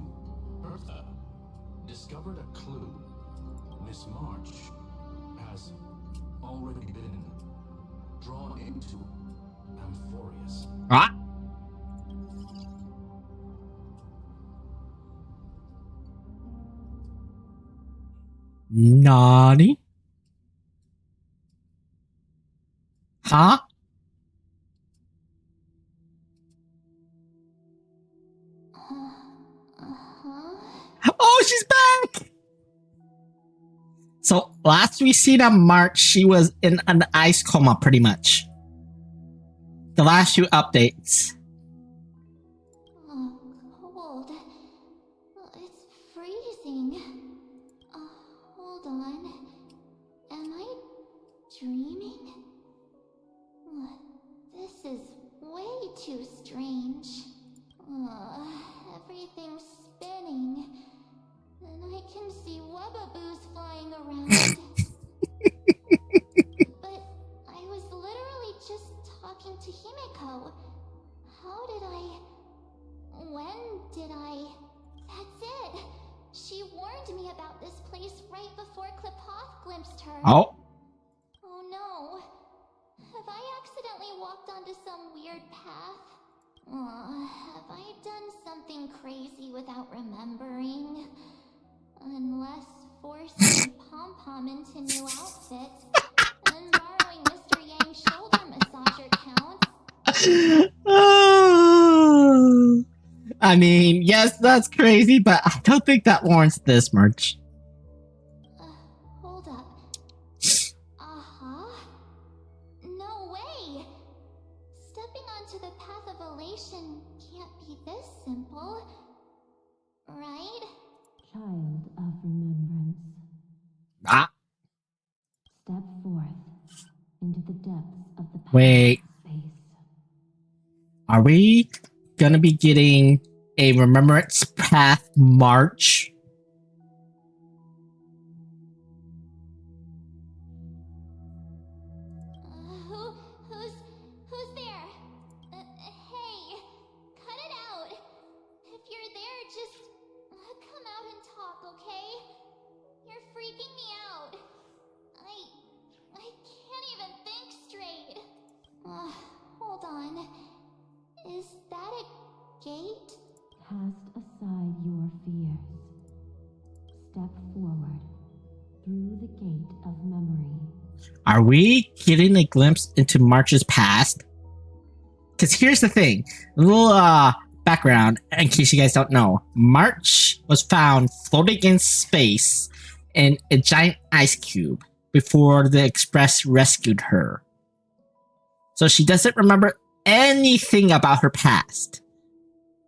Bertha discovered a clue. Miss March has already been drawn into Amphorius. What? Nani? Huh? Oh, she's back! So, last we seen on March, she was in an ice coma, pretty much. The last 2 updates. Oh, cold. It's freezing. Hold on. Am I dreaming? This is way too strange. Everything's spinning. And I can see webbaboos flying around. But I was literally just talking to Himiko. How did I... When did I... That's it! She warned me about this place right before Klipoth glimpsed her. Oh. Oh no. Have I accidentally walked onto some weird path? Have I done something crazy without remembering? Unless forcing Pom-Pom into new outfits and borrowing Mr. Yang's shoulder massager counts. I mean, yes, that's crazy, but I don't think that warrants this much. Hold up. Uh-huh. explanation can't be this simple, right? Child of remembrance, Ah, step forth into the depths of the past wait. space. Are we gonna be getting a Remembrance Path march? Who's there? Hey, cut it out. If you're there, just come out and talk, okay? You're freaking me out. I can't even think straight. Hold on. Is that a gate? Cast aside your fears. Step forward through the gate of memory. Are we getting a glimpse into March's past? Because here's the thing. A little background, in case you guys don't know. March was found floating in space in a giant ice cube before the Express rescued her. So she doesn't remember anything about her past.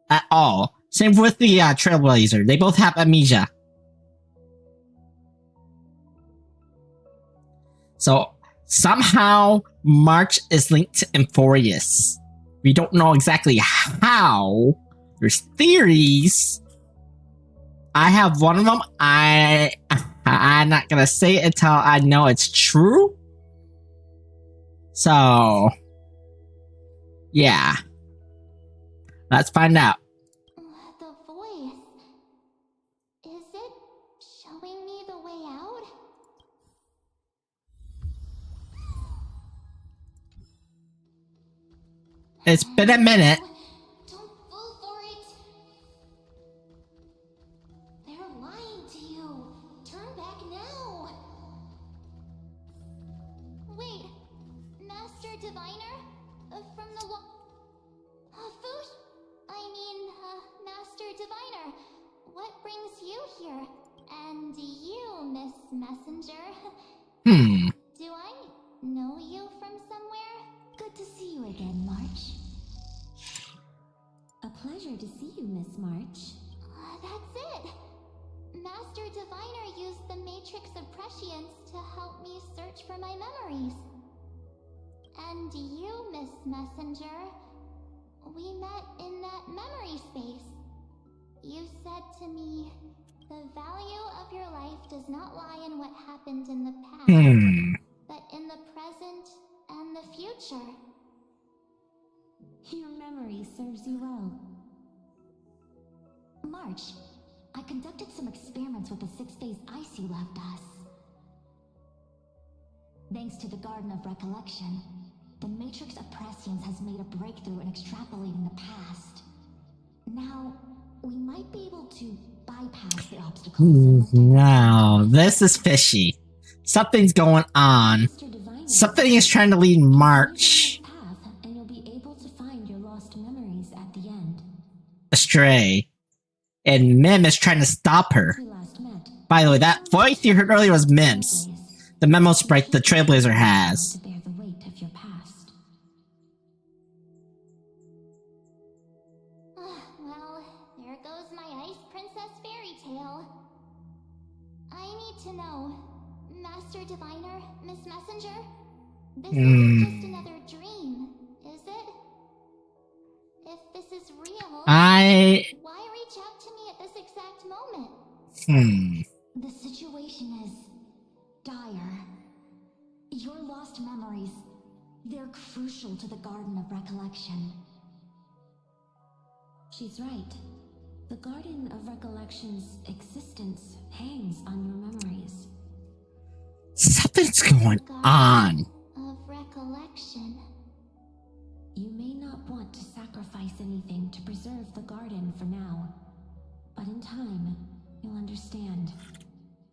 At all. Same with the Trailblazer. They both have amnesia. So somehow March is linked to Emphorius. We don't know exactly how. There's theories. I have one of them. I'm not gonna say it until I know it's true. So yeah. Let's find out. The voice. Is it showing me the way out? It's been a minute. Don't fall for it. They're lying to you. Turn back now. Wait, Master Diviner? From the Fush? Master Diviner. What brings you here? And you, Miss Messenger. Do I know you from somewhere? Good to see you again, March. A pleasure to see you, Miss March. That's it. Master Diviner used the Matrix of Prescience to help me search for my memories. And you, Miss Messenger, we met in that memory space. You said to me, the value of your life does not lie in what happened in the past, but in the present and the future. Your memory serves you well. March, I conducted some experiments with the 6 days ice you left us. Thanks to the Garden of Recollection, the Matrix of Prescience has made a breakthrough in extrapolating the past. Now, we might be able to bypass the obstacles. Now, this is fishy. Something's going on. Something is trying to lead March And you'll be able to find your lost memories at the end. astray. And Mim is trying to stop her. We last met. By the way, that voice you heard earlier was Mim's. The memo sprite the Trailblazer has. To bear the weight of your past. Well, there goes my Ice Princess fairy tale. I need to know, Master Diviner, Miss Messenger, this isn't just another dream, is it? If this is real, why reach out to me at this exact moment? The situation is dire. Your lost memories, they're crucial to the Garden of Recollection. She's right. The Garden of Recollection's existence hangs on your memories. Something's going on. Of recollection. You may not want to sacrifice anything to preserve the garden for now, but in time, you'll understand.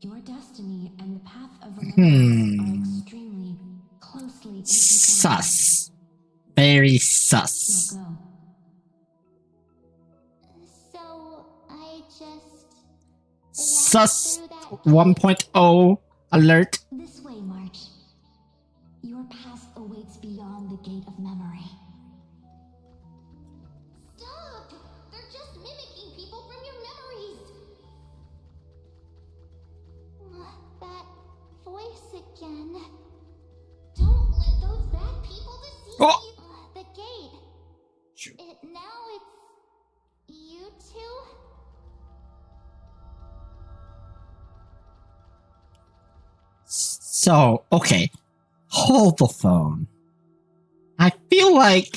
Your destiny and the path of remembrance are extremely closely intertwined. Sus. Very sus. Now go. So, I just... Sus 1.0 alert. This way, March. Your path awaits beyond the gate of memory. Oh! The gate. Shoot. Now it's you two? So, okay. Hold the phone. I feel like...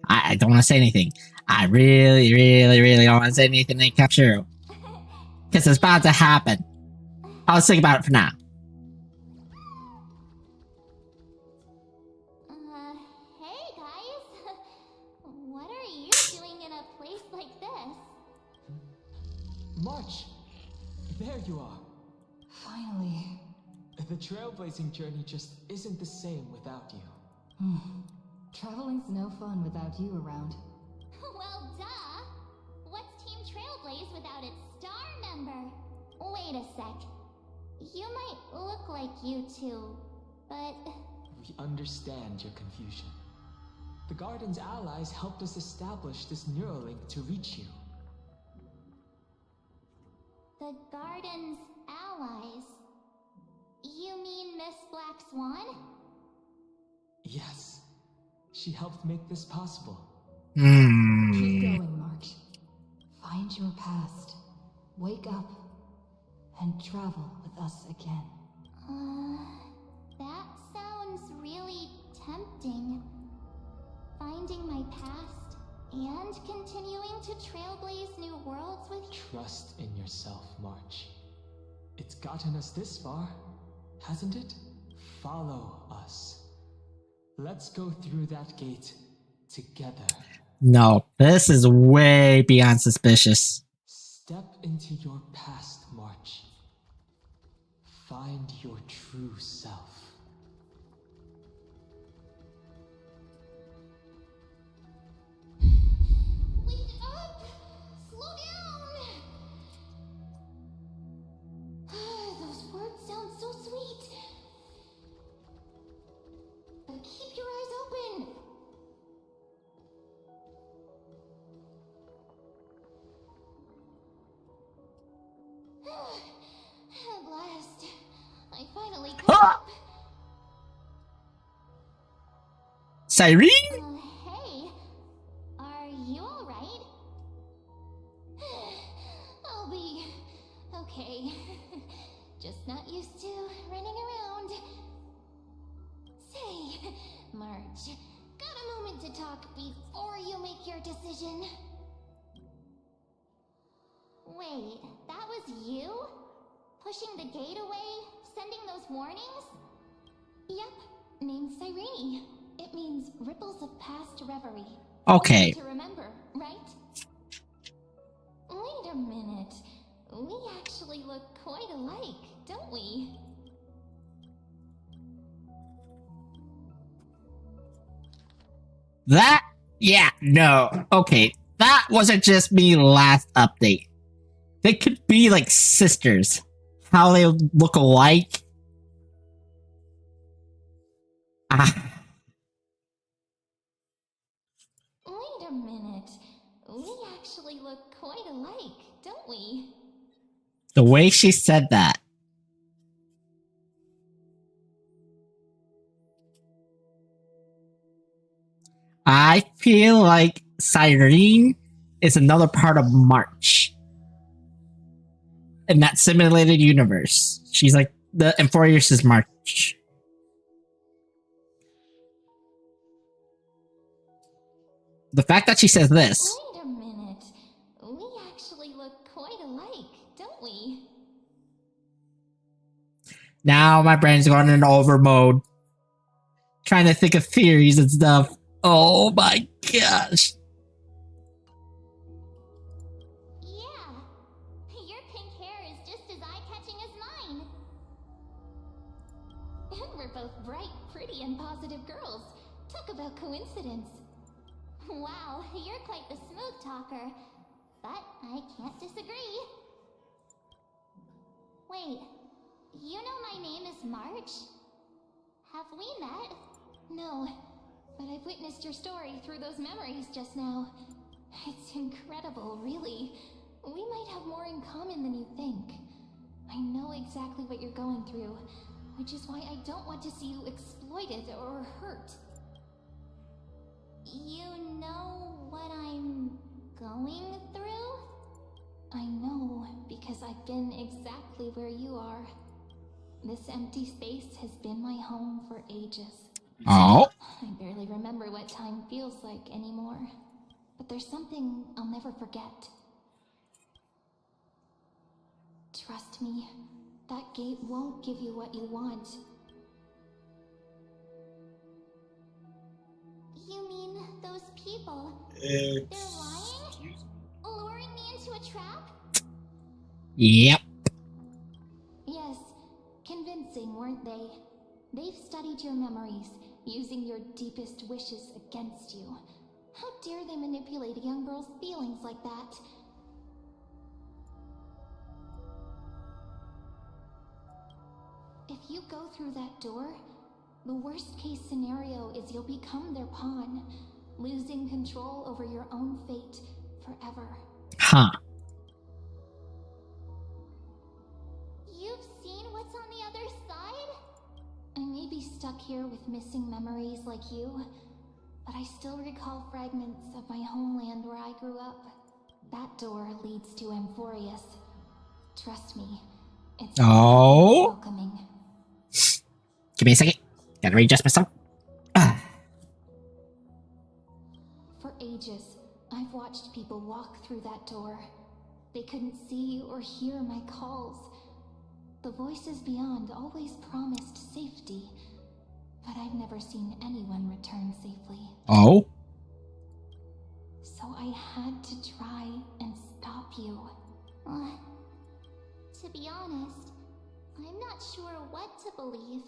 I don't want to say anything. I really, really, really don't want to say anything that comes true. Because it's about to happen. I'll think about it for now. Hey guys. What are you doing in a place like this? March! There you are. Finally. The trailblazing journey just isn't the same without you. Traveling's no fun without you around. Well, duh. What's Team Trailblaze without its star member? Wait a sec. You might look like you two, but... We understand your confusion. The Garden's allies helped us establish this Neuralink to reach you. The Garden's allies? You mean Miss Black Swan? Yes. She helped make this possible. Keep going, March. Find your past. Wake up. And travel with us again. That sounds really tempting. Finding my past and continuing to trailblaze new worlds with... Trust in yourself, March. It's gotten us this far, hasn't it? Follow us. Let's go through that gate together. No, this is way beyond suspicious. Step into your past, March. Find your true self. Wake up! Slow down! Those words sound so sweet. But keep your eyes open. At last, I finally caught up. Cyrene? Hey, are you alright? I'll be okay. Just not used to running around. Say, March, got a moment to talk before you make your decision? Wait, that was you? Pushing the gate away? Sending those warnings? Yep, name's Cyrene. It means ripples of past reverie. Okay. To remember, right? Wait a minute. We actually look quite alike, don't we? That? Yeah, no. Okay, that wasn't just me last update. They could be like sisters. How they look alike. Wait a minute. We actually look quite alike, don't we? The way she said that. I feel like Cyrene is another part of March. In that simulated universe. She's like the Euphorious is March. The fact that she says this. Wait a minute. We actually look quite alike, don't we? Now my brain's going in over mode. Trying to think of theories and stuff. Oh my gosh. Yeah. Your pink hair is just as eye-catching as mine. And we're both bright, pretty, and positive girls. Talk about coincidence. Wow, you're quite the smooth talker. But I can't disagree. Wait, you know my name is March? Have we met? No, but I've witnessed your story through those memories just now. It's incredible, really. We might have more in common than you think. I know exactly what you're going through. which is why I don't want to see you exploited or hurt. You know what I'm going through? I know because I've been exactly where you are. This empty space has been my home for ages. Oh. I barely remember what time feels like anymore. But there's something I'll never forget. Trust me, that gate won't give you what you want. You mean those people? They're lying? Excuse me. Luring me into a trap? Yep. Yes, convincing, weren't they? They've studied your memories, using your deepest wishes against you. How dare they manipulate a young girl's feelings like that? If you go through that door, the worst case scenario is you'll become their pawn, losing control over your own fate forever. Huh. You've seen what's on the other side? I may be stuck here with missing memories like you, but I still recall fragments of my homeland where I grew up. That door leads to Amphorius. Trust me, it's Oh. welcoming. Give me a second. Gotta readjust myself. For ages, I've watched people walk through that door. They couldn't see or hear my calls. The voices beyond always promised safety, but I've never seen anyone return safely. Oh. So I had to try and stop you. To be honest, I'm not sure what to believe.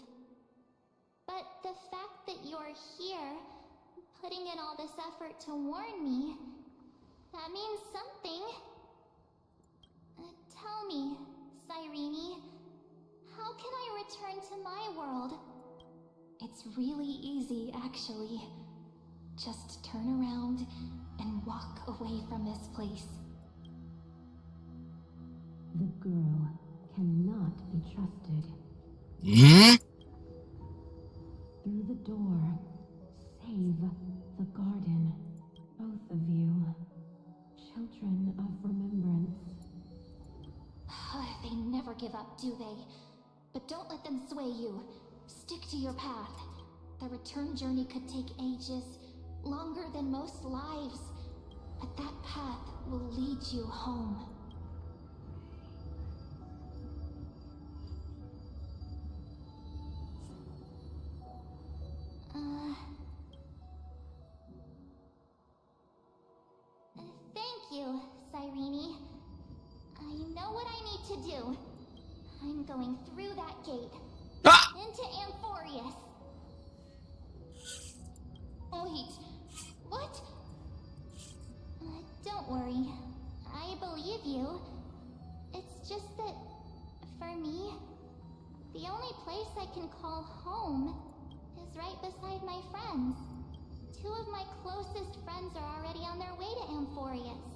But the fact that you're here, putting in all this effort to warn me, that means something. Tell me, Cyrene, how can I return to my world? It's really easy, actually. Just turn around and walk away from this place. The girl cannot be trusted. Hmm? Through the door, save the garden. Both of you, children of remembrance. They never give up, do they? But don't let them sway you. Stick to your path. The return journey could take ages, longer than most lives. But that path will lead you home. Thank you, Cyrene. I know what I need to do. I'm going through that gate. Ah! Into Amphorius. Wait, what? Don't worry. I believe you. It's just that, for me, the only place I can call home is right beside my friends. Two of my closest friends are already on their way to Amphorius.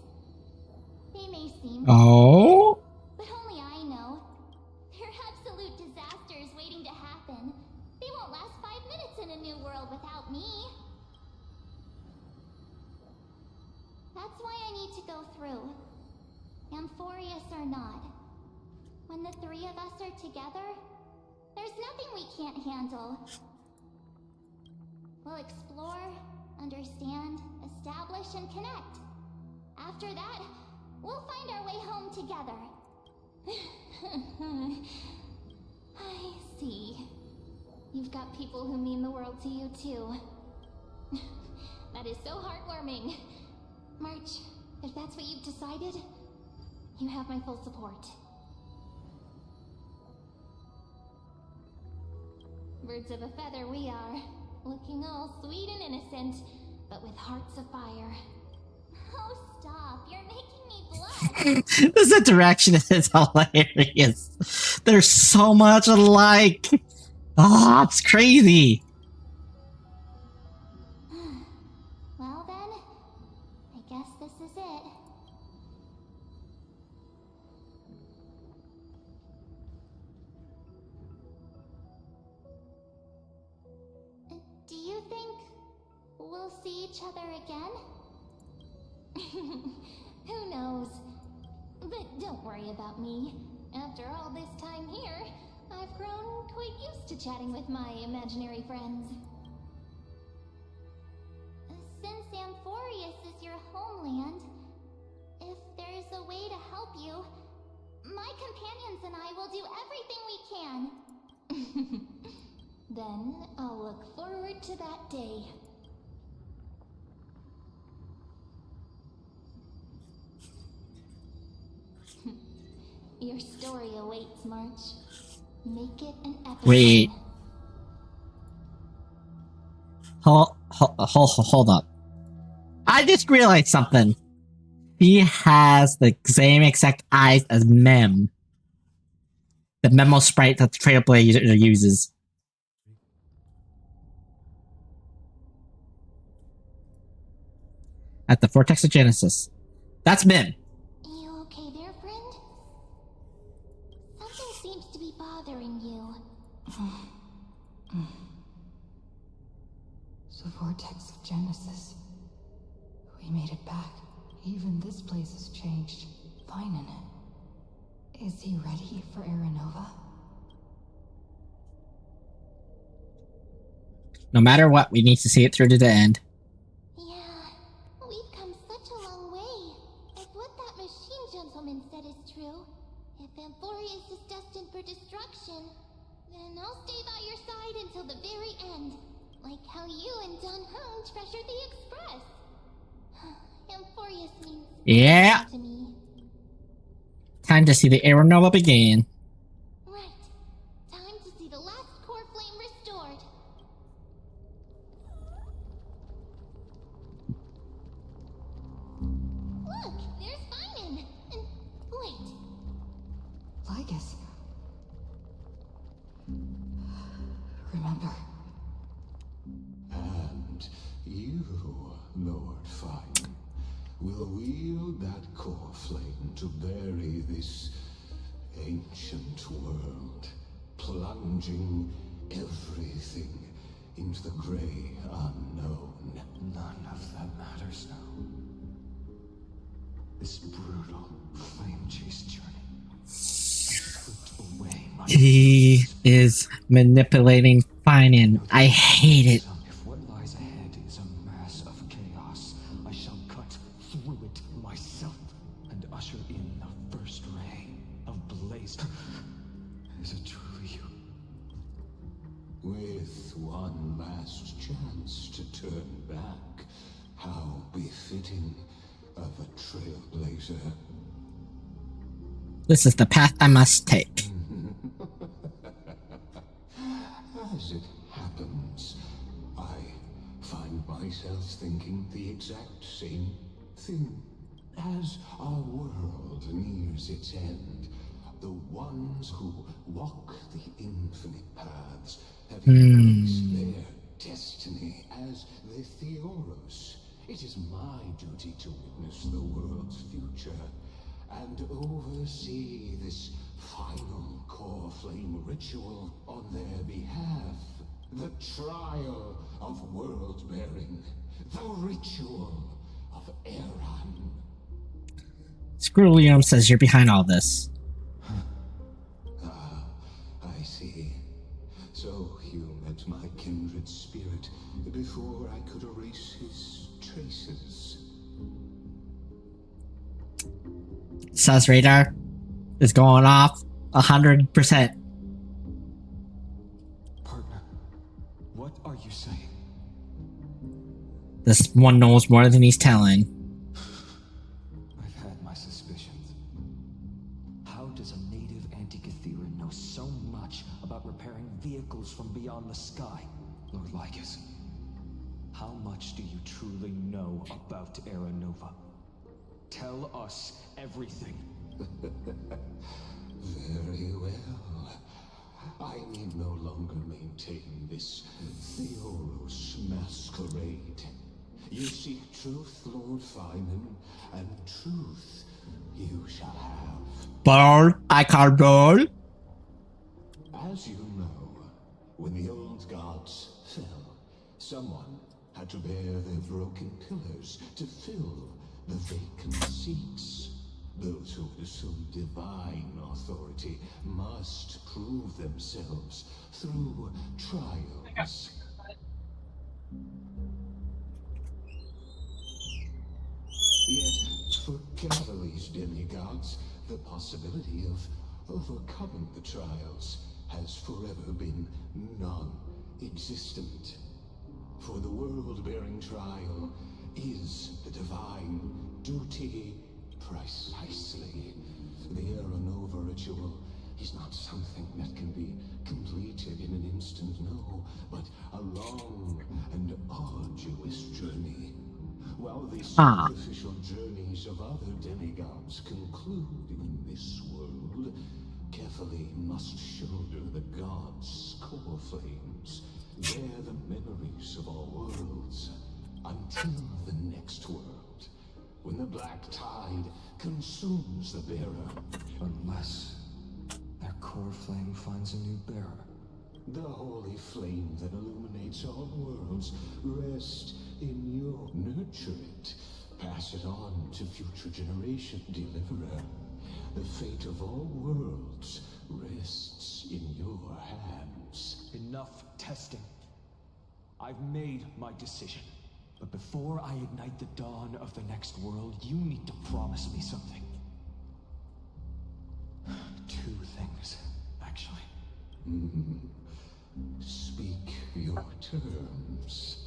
They may seem Oh. but only I know. They're absolute disasters waiting to happen. They won't last 5 minutes in a new world without me. That's why I need to go through. Amphorius or not. When the three of us are together, there's nothing we can't handle. We'll explore, understand, establish, and connect. After that, we'll find our way home together. I see. You've got people who mean the world to you, too. That is so heartwarming. March, if that's what you've decided, you have my full support. Birds of a feather we are, looking all sweet and innocent, but with hearts of fire. Oh, stop. You're making me blush. This interaction is hilarious. There's so much alike. Oh, it's crazy. Well then, I guess this is it. see each other again? Who knows? But don't worry about me. After all this time here, I've grown quite used to chatting with my imaginary friends. Since Amphorius is your homeland, if there's a way to help you, my companions and I will do everything we can. Then I'll look forward to that day. Your story awaits, March. Make it an epic Wait. one. Hold up. I just realized something. He has the same exact eyes as Mem. The memo sprite that the Trailblazer uses. At the Vortex of Genesis. That's Mem. You okay there, friend? Something seems to be bothering you. The Vortex of Genesis. We made it back. Even this place has changed. Phanion. Is he ready for Aranova? No matter what, we need to see it through to the end. Yeah, we've come such a long way. If what that machine gentleman said is true, if Amphorius is destined for destruction, then I'll stay by your side until the very end. Like how you and Dun Hung treasured the Express. Amphorius means Yeah. everything to me. Time to see the Aeronova begin. Right. Time to see the last core flame restored. Look, there's Phanion. And wait. Lygus. Remember. And you, Lord Phanion, will wield that core flame to bury this ancient world, plunging everything into the gray unknown. None of that matters now. This brutal flame chase journey stripped away my He is manipulating Phanion. I hate it. If what lies ahead is a mass of chaos, I shall cut through it myself and usher in the first ray of blaze. Is it truly you? With one last chance to turn back, how befitting of a trailblazer. This is the path I must take. As it happens, I find myself thinking the exact same thing. As our world nears its end, the ones who walk the infinite paths have embraced their destiny as the Theoros. It is my duty to witness the world's future and oversee this final core flame ritual on their behalf. The trial of world-bearing. The ritual of Eran. Screwlium says you're behind all this. Ah, I see. So you met my kindred spirit before I could erase his traces. Sus radar is going off 100%. Partner, what are you saying? This one knows more than he's telling. I've had my suspicions. How does a native Antikytheran know so much about repairing vehicles from beyond the sky? Lord Lycus, how much do you truly know about Aranova? Tell us everything. Very well. I need no longer maintain this Theoros masquerade. You seek truth, Lord Phanion, and truth you shall have. Ball, I can't roll. As you know, when the old gods fell, someone had to bear their broken pillars to fill the vacant seats. Those who would assume divine authority must prove themselves through trials. Yet, for Galilee's demigods, the possibility of overcoming the trials has forever been non-existent. For the world-bearing trial is the divine duty precisely. The Era Nova ritual is not something that can be completed in an instant, no, but a long and arduous journey. While the sacrificial journeys of other demigods conclude in this world, carefully must shoulder the gods' core flames, bear the memories of all worlds, until the next world, when the black tide consumes the bearer. Unless their core flame finds a new bearer. The holy flame that illuminates all worlds rests in you. Nurture it. Pass it on to future generation, deliverer. The fate of all worlds rests in your hands. Enough testing. I've made my decision. But before I ignite the dawn of the next world, you need to promise me something. 2 things, actually. Speak your terms.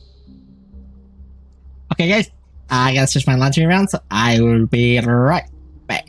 Okay, guys, I gotta switch my laundry around, so I will be right back.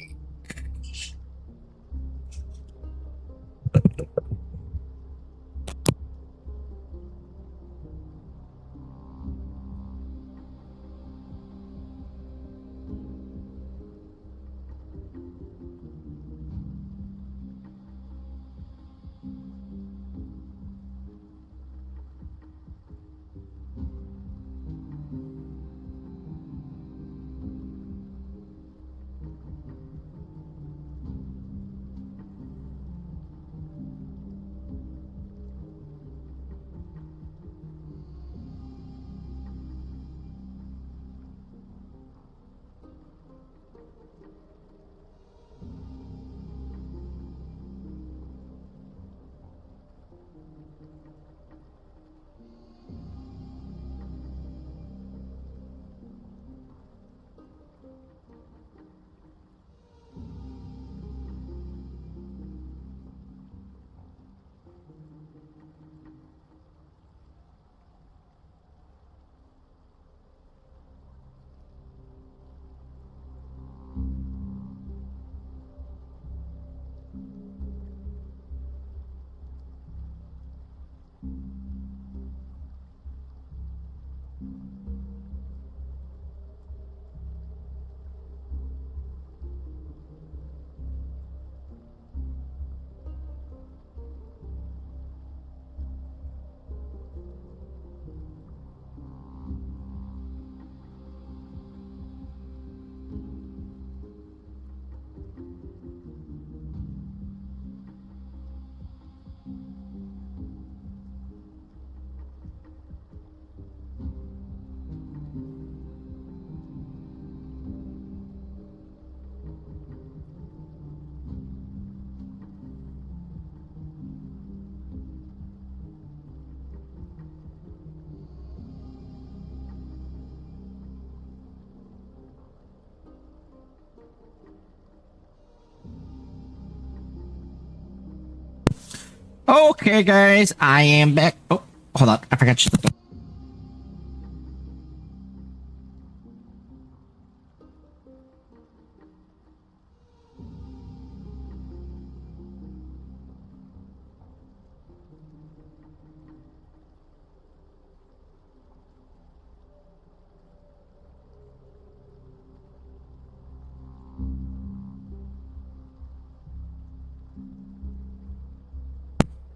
Okay, guys, I am back. Oh, hold on, I forgot to shut the door.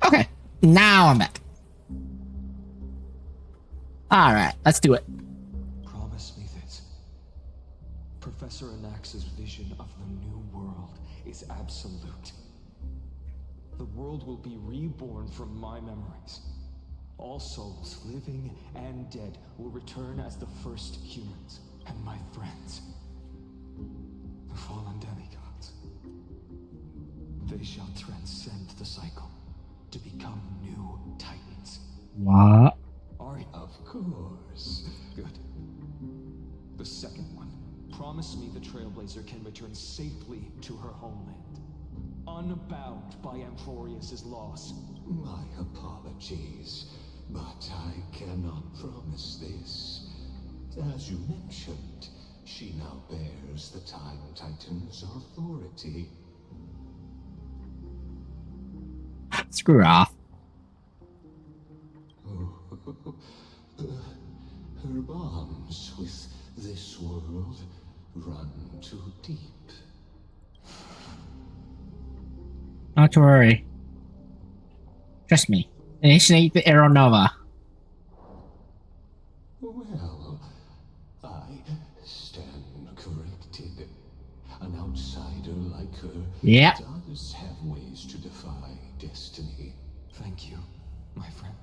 Okay, now I'm back. All right, let's do it. Promise me this. Professor Anax's vision of the new world is absolute. The world will be reborn from my memories. All souls, living and dead, will return as the first humans. And my friends, the fallen demigods, they shall transcend the cycle to become new titans. What? Of course. Good. The second one. Promise me the Trailblazer can return safely to her homeland, unbound by Amphorius' loss. My apologies, but I cannot promise this. As you mentioned, she now bears the Time Titan's authority. Screw off. Her bonds with this world run too deep. Not to worry. Trust me. Initiate the Aeronova. Well, I stand corrected. An outsider like her Yep. does have ways to defy destiny. Thank you, my friend,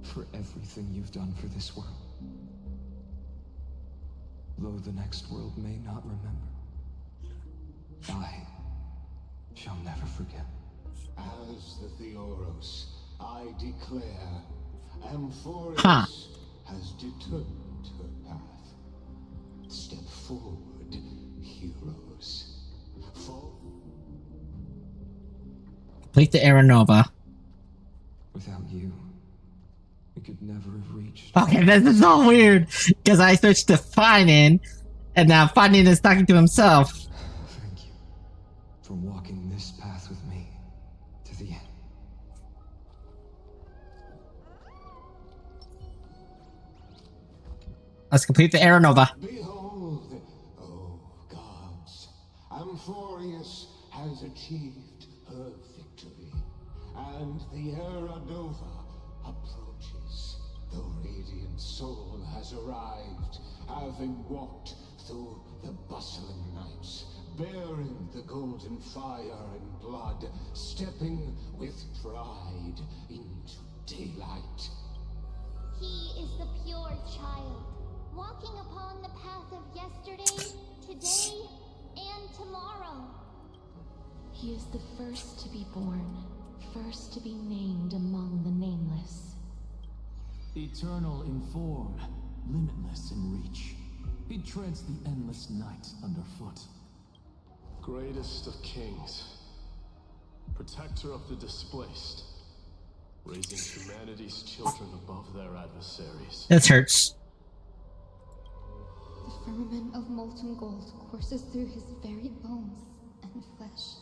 for everything you've done for this world. Though the next world may not remember, I shall never forget. As the Theoros, I declare, Amphorius has determined her path. Step forward, heroes. Complete the Aeronova. Without you, we could never have reached. Okay, this is so weird. Because I switched to phanion, and now phanion is talking to himself. Thank you for walking this path with me to the end. Let's complete the Aeronova. Behold, oh gods, Amphorius has achieved her victory, and the Aeronova approaches. The radiant soul has arrived, having walked through the bustling nights, bearing the golden fire and blood, stepping with pride into daylight. He is the pure child, walking upon the path of yesterday, today, and tomorrow. He is the first to be born, first to be named among the nameless. Eternal in form, limitless in reach. He treads the endless night underfoot. Greatest of kings, protector of the displaced, raising humanity's children above their adversaries. This hurts. The firmament of molten gold courses through his very bones and flesh.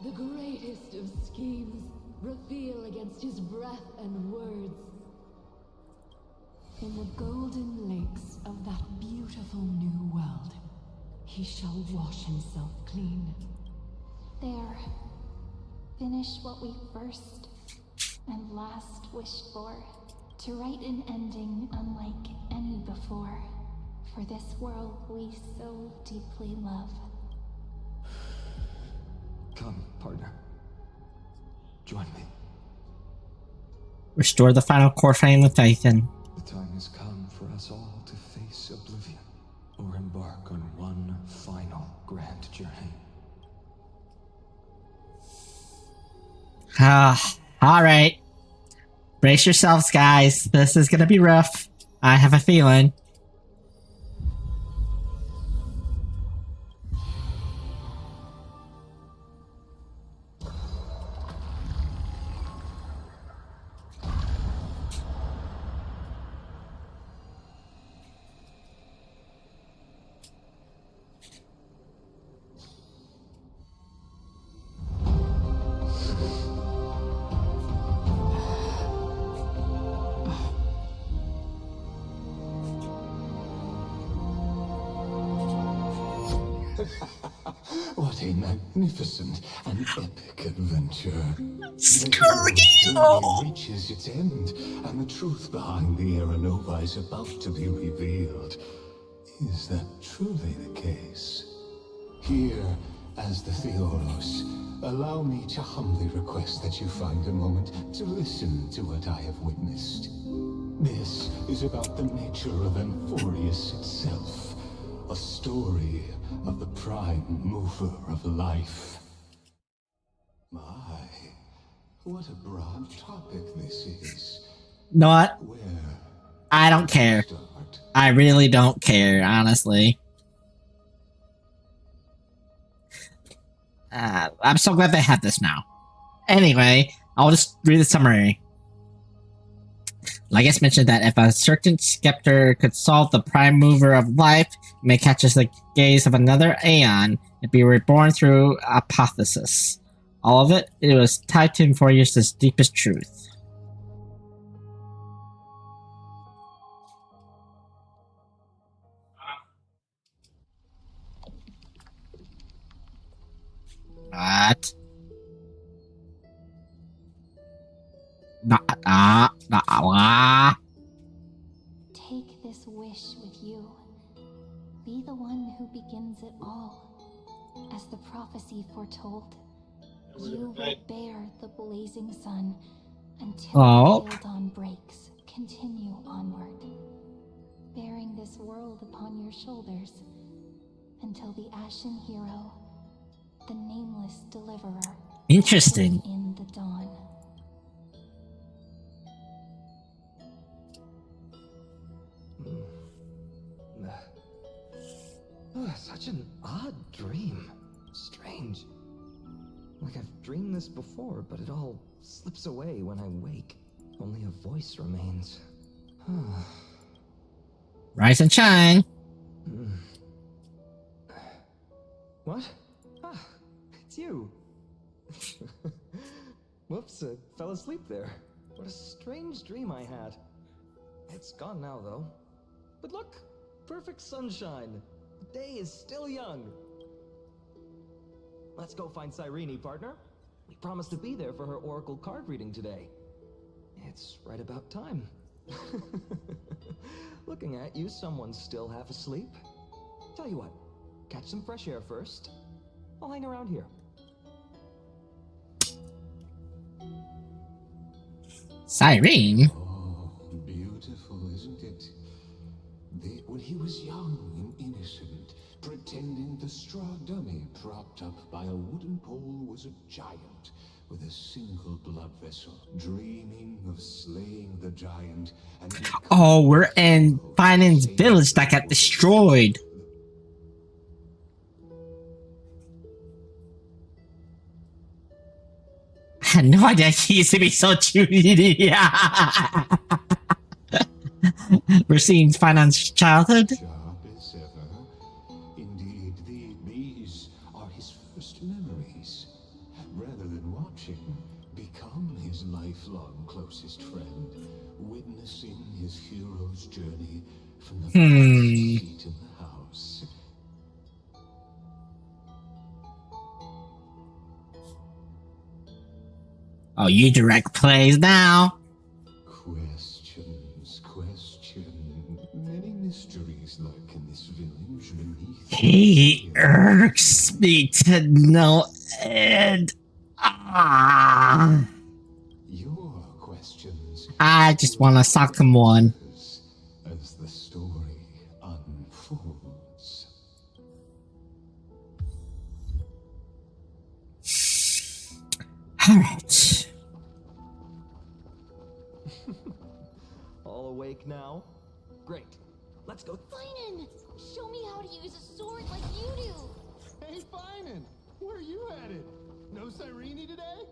The greatest of schemes reveal against his breath and words. In the golden lakes of that beautiful new world, he shall wash himself clean. There. Finish what we first and last wished for. To write an ending unlike any before. For this world we so deeply love. Come, partner. Join me. Restore the final core frame with Titan. The time has come for us all to face oblivion, or embark on one final grand journey. Alright. Brace yourselves, guys. This is gonna be rough. I have a feeling. What a magnificent and epic adventure. Screw you! The journey reaches its end, and the truth behind the Aeronova is about to be revealed. Is that truly the case? Here, As the Theoros, allow me to humbly request that you find a moment to listen to what I have witnessed. This is about the nature of Amphorius itself, a story of the prime mover of life. My, what a broad topic this is. Know what? Where I don't care. start? I really don't care, honestly. I'm so glad they have this now. Anyway, I'll just read the summary. Lygus mentioned that if a certain scepter could solve the prime mover of life, it may catch us the gaze of another Aeon and be reborn through apotheosis. All of it, it was tied to Amphorius' deepest truth. What? Take this wish with you. Be the one who begins it all. As the prophecy foretold, you will bear the blazing sun until the pale dawn breaks. Continue onward, bearing this world upon your shoulders until the ashen hero, the nameless deliverer, Interesting. in the dawn. Such an odd dream. Strange. Like I've dreamed this before, but it all slips away when I wake. Only a voice remains. Rise and shine. What? Ah, it's you. Whoops, I fell asleep there. What a strange dream I had. It's gone now, though. But look, perfect sunshine. The day is still young. Let's go find Cyrene, partner. We promised to be there for her oracle card reading today. It's right about time. Looking at you, someone's still half asleep. Tell you what, catch some fresh air first. I'll hang around here. Cyrene? Oh, beautiful, isn't it? When he was young and innocent, pretending the straw dummy propped up by a wooden pole was a giant with a single blood vessel, dreaming of slaying the giant and Oh, we're in Phanion's village that got destroyed. I had no idea he used to be so judy. We're seeing Phanion's childhood. sharp as ever. Indeed, these are his first memories. Rather than watching, become his lifelong closest friend, witnessing his hero's journey from the seat in the house. Oh, you direct plays now. Many mysteries lurk in this village beneath. He irks me to no end. Your questions. I just want to suck him one. As the story unfolds. Alright. All awake now? Great. Let's go. Phanion, show me how to use a sword like you do. Hey, Phanion, where are you headed? No Cyrene today?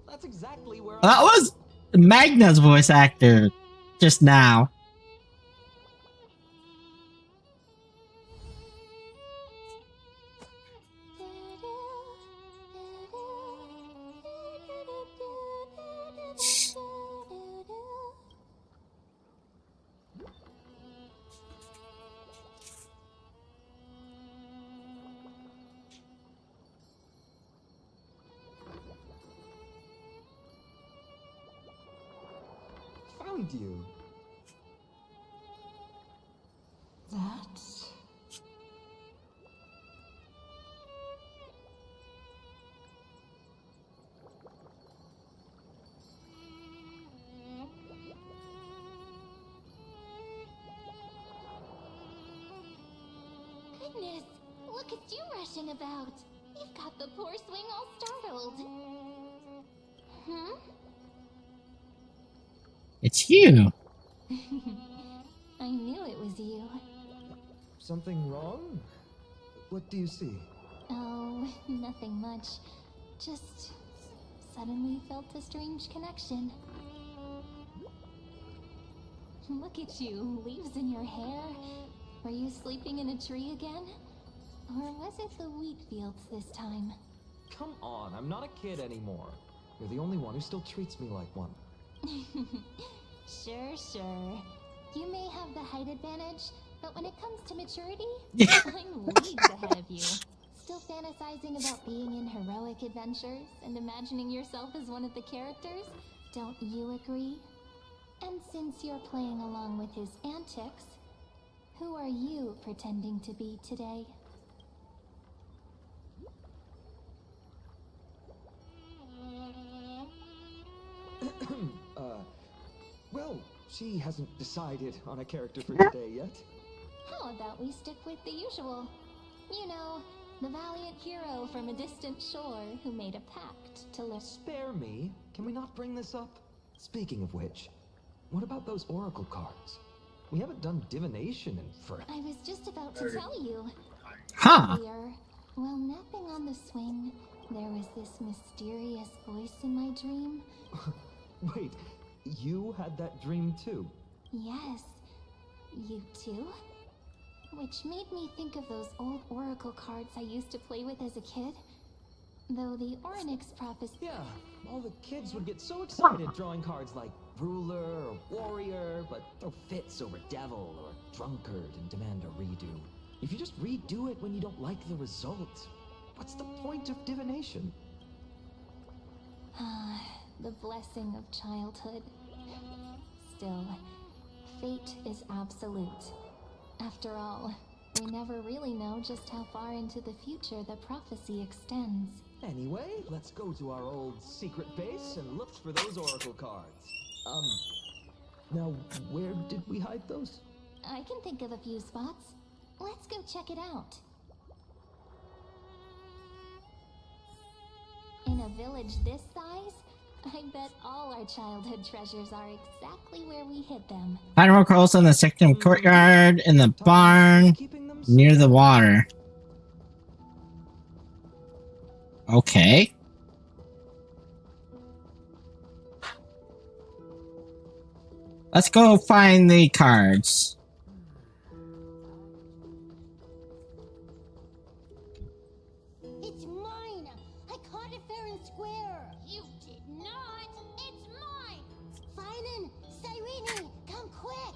That's exactly where That was Magna's voice actor just now. Found you. That's... goodness! Look at you rushing about. You've got the poor swing all startled. Hmm? It's you. I knew it was you. Something wrong? What do you see? Oh, nothing much. Just suddenly felt a strange connection. Look at you, leaves in your hair. Were you sleeping in a tree again? Or was it the wheat fields this time? Come on, I'm not a kid anymore. You're the only one who still treats me like one. Sure. You may have the height advantage, but when it comes to maturity, Yeah. I'm leagues ahead of you. Still fantasizing about being in heroic adventures and imagining yourself as one of the characters? Don't you agree? And since you're playing along with his antics, who are you pretending to be today? Well, she hasn't decided on a character for today yet. How about we stick with the usual? You know, the valiant hero from a distant shore who made a pact to live. Spare me. Can we not bring this up? Speaking of which, what about those oracle cards? We haven't done divination in forever. I was just about to tell you. Huh. Earlier, while napping on the swing, there was this mysterious voice in my dream. Wait, you had that dream too? Yes, you too? Which made me think of those old oracle cards I used to play with as a kid. Though the Oryx prophecy... Yeah, all the kids would get so excited drawing cards like ruler or warrior, but throw fits over devil or drunkard and demand a redo. If you just redo it when you don't like the result, what's the point of divination? The blessing of childhood. Still, fate is absolute. After all, we never really know just how far into the future the prophecy extends. Anyway, let's go to our old secret base and look for those oracle cards. Now, where did we hide those? I can think of a few spots. Let's go check it out. In a village this size, I bet all our childhood treasures are exactly where we hid them. Find oracles in the second courtyard, in the barn, near the water. Okay. Let's go find the cards. It's mine! I caught it fair and square! You did not! It's mine! Phanion! Cyrene! Come quick!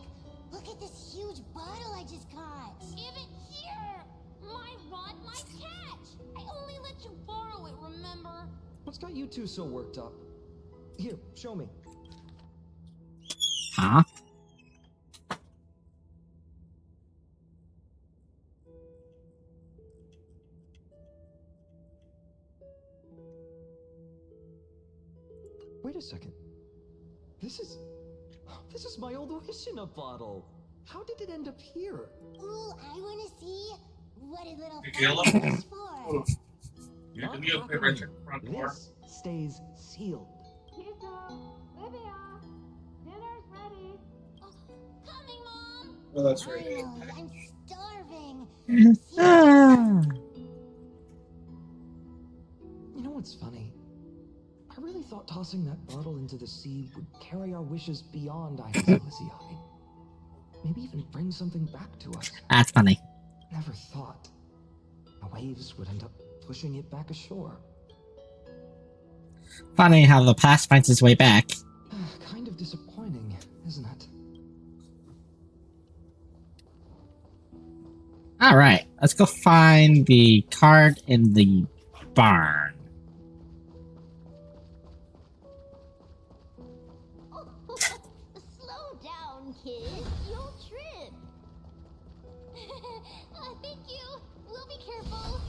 Look at this huge bottle I just caught! Give it here! My rod, my catch! I only let you borrow it, remember? What's got you two so worked up? Here, show me. Huh? Wait a second. This is my old wish in a bottle. How did it end up here? Ooh, I wanna see what a little Tequila? phanion is for. You're gonna be okay right at the front door. This stays sealed. Livia! Dinner's ready! Oh, coming, Mom! Oh, that's right. Finally, I'm starving. You know what's funny? I really thought tossing that bottle into the sea would carry our wishes beyond Eye. Maybe even bring something back to us. That's funny. Never thought the waves would end up pushing it back ashore. Funny how the past finds its way back. Kind of disappointing, isn't it? Alright, let's go find the card in the barn. Slow down, kid. You'll trip. Thank you! We'll be careful!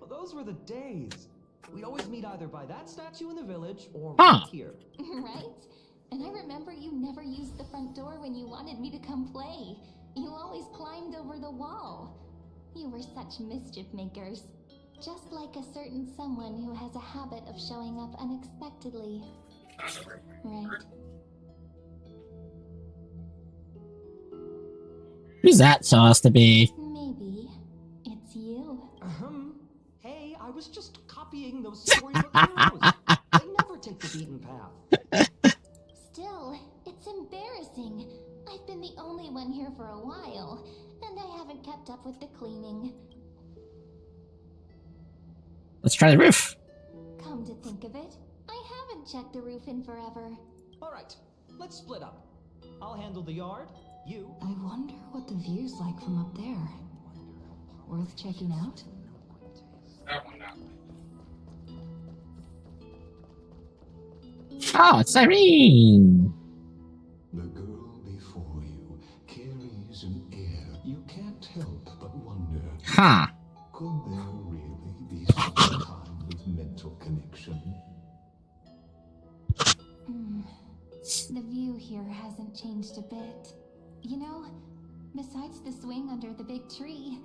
Well, those were the days. We'd always meet either by that statue in the village or Huh. right here. Right? And I remember you never used the front door when you wanted me to come play. You always climbed over the wall. You were such mischief makers. Just like a certain someone who has a habit of showing up unexpectedly. Right? Who's that supposed to be? Maybe it's you. Hey, I was just copying those storybook heroes. They never take the beaten path. Still, it's embarrassing. I've been the only one here for a while, and I haven't kept up with the cleaning. Let's try the roof. Come to think of it, I haven't checked the roof in forever. Alright, let's split up. I'll handle the yard, you. I wonder what the view's like from up there. Worth checking out? That one out. Oh, it's Irene! The girl before you carries an air you can't help but wonder. Huh. Could there really be some kind of mental connection? The view here hasn't changed a bit. You know, besides the swing under the big tree,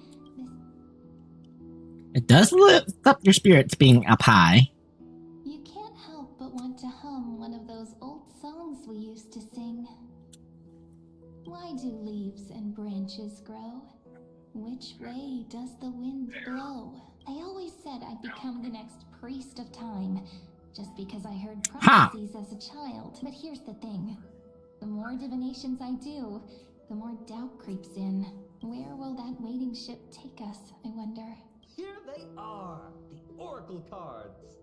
It does lift up your spirits being up high. you can't help but want to hum one of those old songs we used to sing. Why do leaves and branches grow? Which way does the wind blow? I always said I'd become the next priest of time, just because I heard prophecies as a child. But here's the thing. The more divinations I do, the more doubt creeps in. Where will that waiting ship take us, I wonder? Here they are, the oracle cards.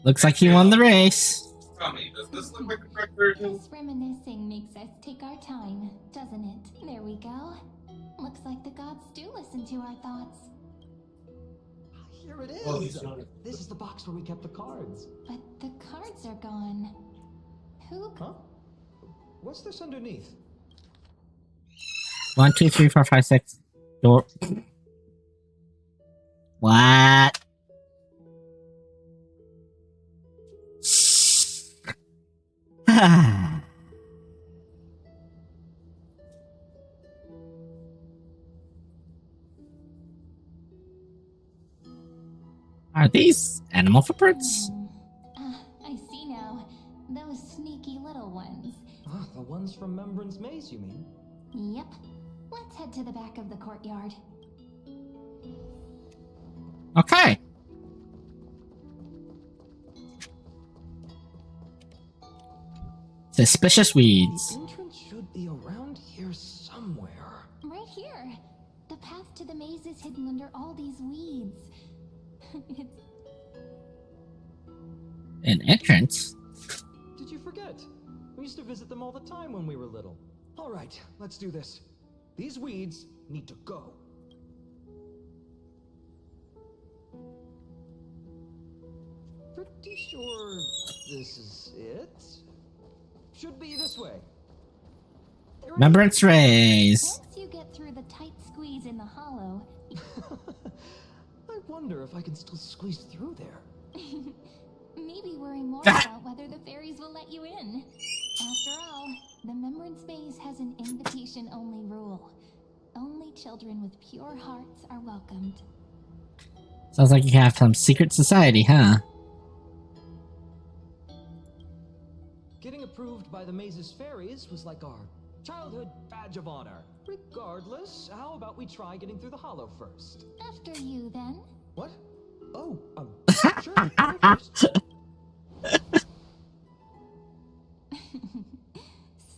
Looks like he won the race. Tell me, does this look like the correct version? This reminiscing makes us take our time, doesn't it? There we go. Looks like the gods do listen to our thoughts. Here it is. Oh, This is the box where we kept the cards. But the cards are gone. Who? Huh? What's this underneath? 1, 2, 3, 4, 5, 6. Door. What? Are these animal footprints? I see now. Those sneaky little ones. Ah, the ones from Membran's Maze, you mean? Yep. Let's head to the back of the courtyard. Okay. Suspicious weeds. The entrance should be around here somewhere. Right here. The path to the maze is hidden under all these weeds. It's... An entrance? Did you forget? We used to visit them all the time when we were little. All right, let's do this. These weeds need to go. Pretty sure this is it. Should be this way. Remembrance rays. Once you get through the tight squeeze in the hollow... I wonder if I can still squeeze through there. Maybe worry more about whether the fairies will let you in. After all, the Remembrance Maze has an invitation-only rule. Only children with pure hearts are welcomed. Sounds like you have some secret society, huh? Getting approved by the Maze's fairies was like our childhood badge of honor. Regardless, how about we try getting through the hollow first? After you, then. What? Oh, sure. Go first.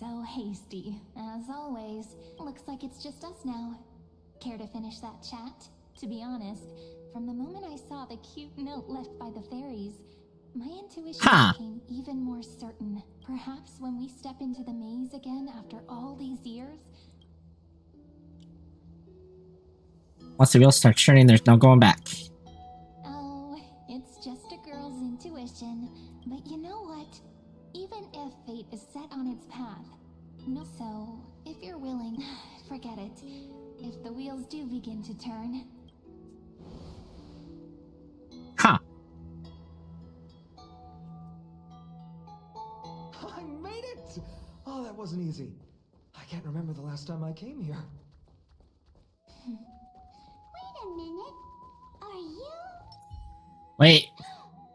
So hasty, as always. Looks like it's just us now. Care to finish that chat? To be honest, from the moment I saw the cute note left by the fairies, my intuition became even more certain. Perhaps when we step into the maze again after all these years... Once the wheels start turning, there's no going back. Oh, it's just a girl's intuition. But you know what? Even if fate is set on its path, no. So, if you're willing, forget it. If the wheels do begin to turn... Huh. Oh, that wasn't easy. I can't remember the last time I came here. Wait a minute. Are you? Wait,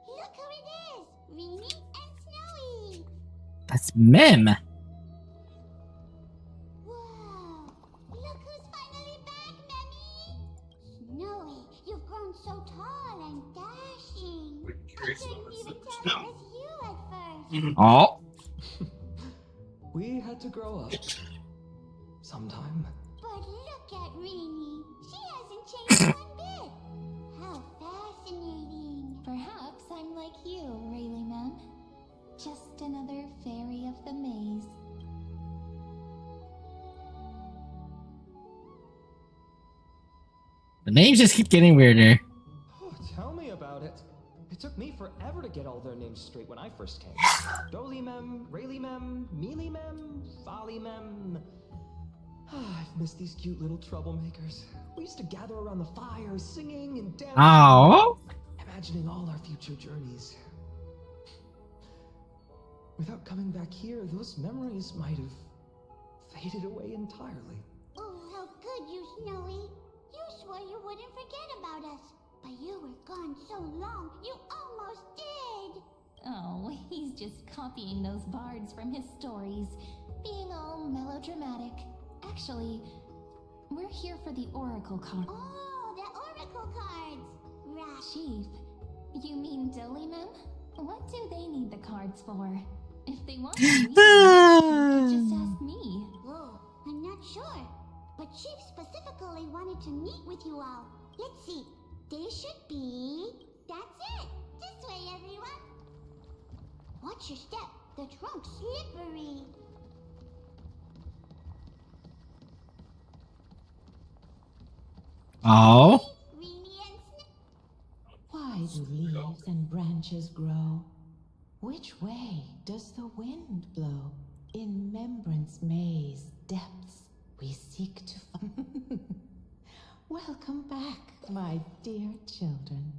Look who it is! Rini and Snowy! that's Mim. Whoa! Look who's finally back, Memmy! Snowy, you've grown so tall and dashing. I couldn't even tell it was you at first. Oh, We had to grow up. Sometime. But look at Rini. She hasn't changed one bit. How fascinating. Perhaps I'm like you, Rayleigh Ma'am. Just another fairy of the maze. the names just keep getting weirder. Oh, tell me about it. It took me forever to get all their names straight when I first came. Dolly Mem, Rayleigh Mem, Mealy Mem, Folly Mem. I've missed these cute little troublemakers. We used to gather around the fire, singing and dancing. Oh, Imagining all our future journeys. Without coming back here, those memories might have faded away entirely. Oh, how good you, Snowy. You swore you wouldn't forget about us. But you were gone so long, you almost did. Oh, he's just copying those bards from his stories, being all melodramatic. Actually, we're here for the Oracle card. Oh, the Oracle cards. Right. Chief, you mean Dolly Mem? What do they need the cards for? If they want to read them, they could just ask me. Whoa, I'm not sure. But Chief specifically wanted to meet with you all. Let's see. They should be... That's it. This way, everyone. Watch your step. The trunk's slippery. oh, Rini and Why do leaves and branches grow? Which way does the wind blow? In Membrance Maze depths we seek to find. Welcome back, my dear children.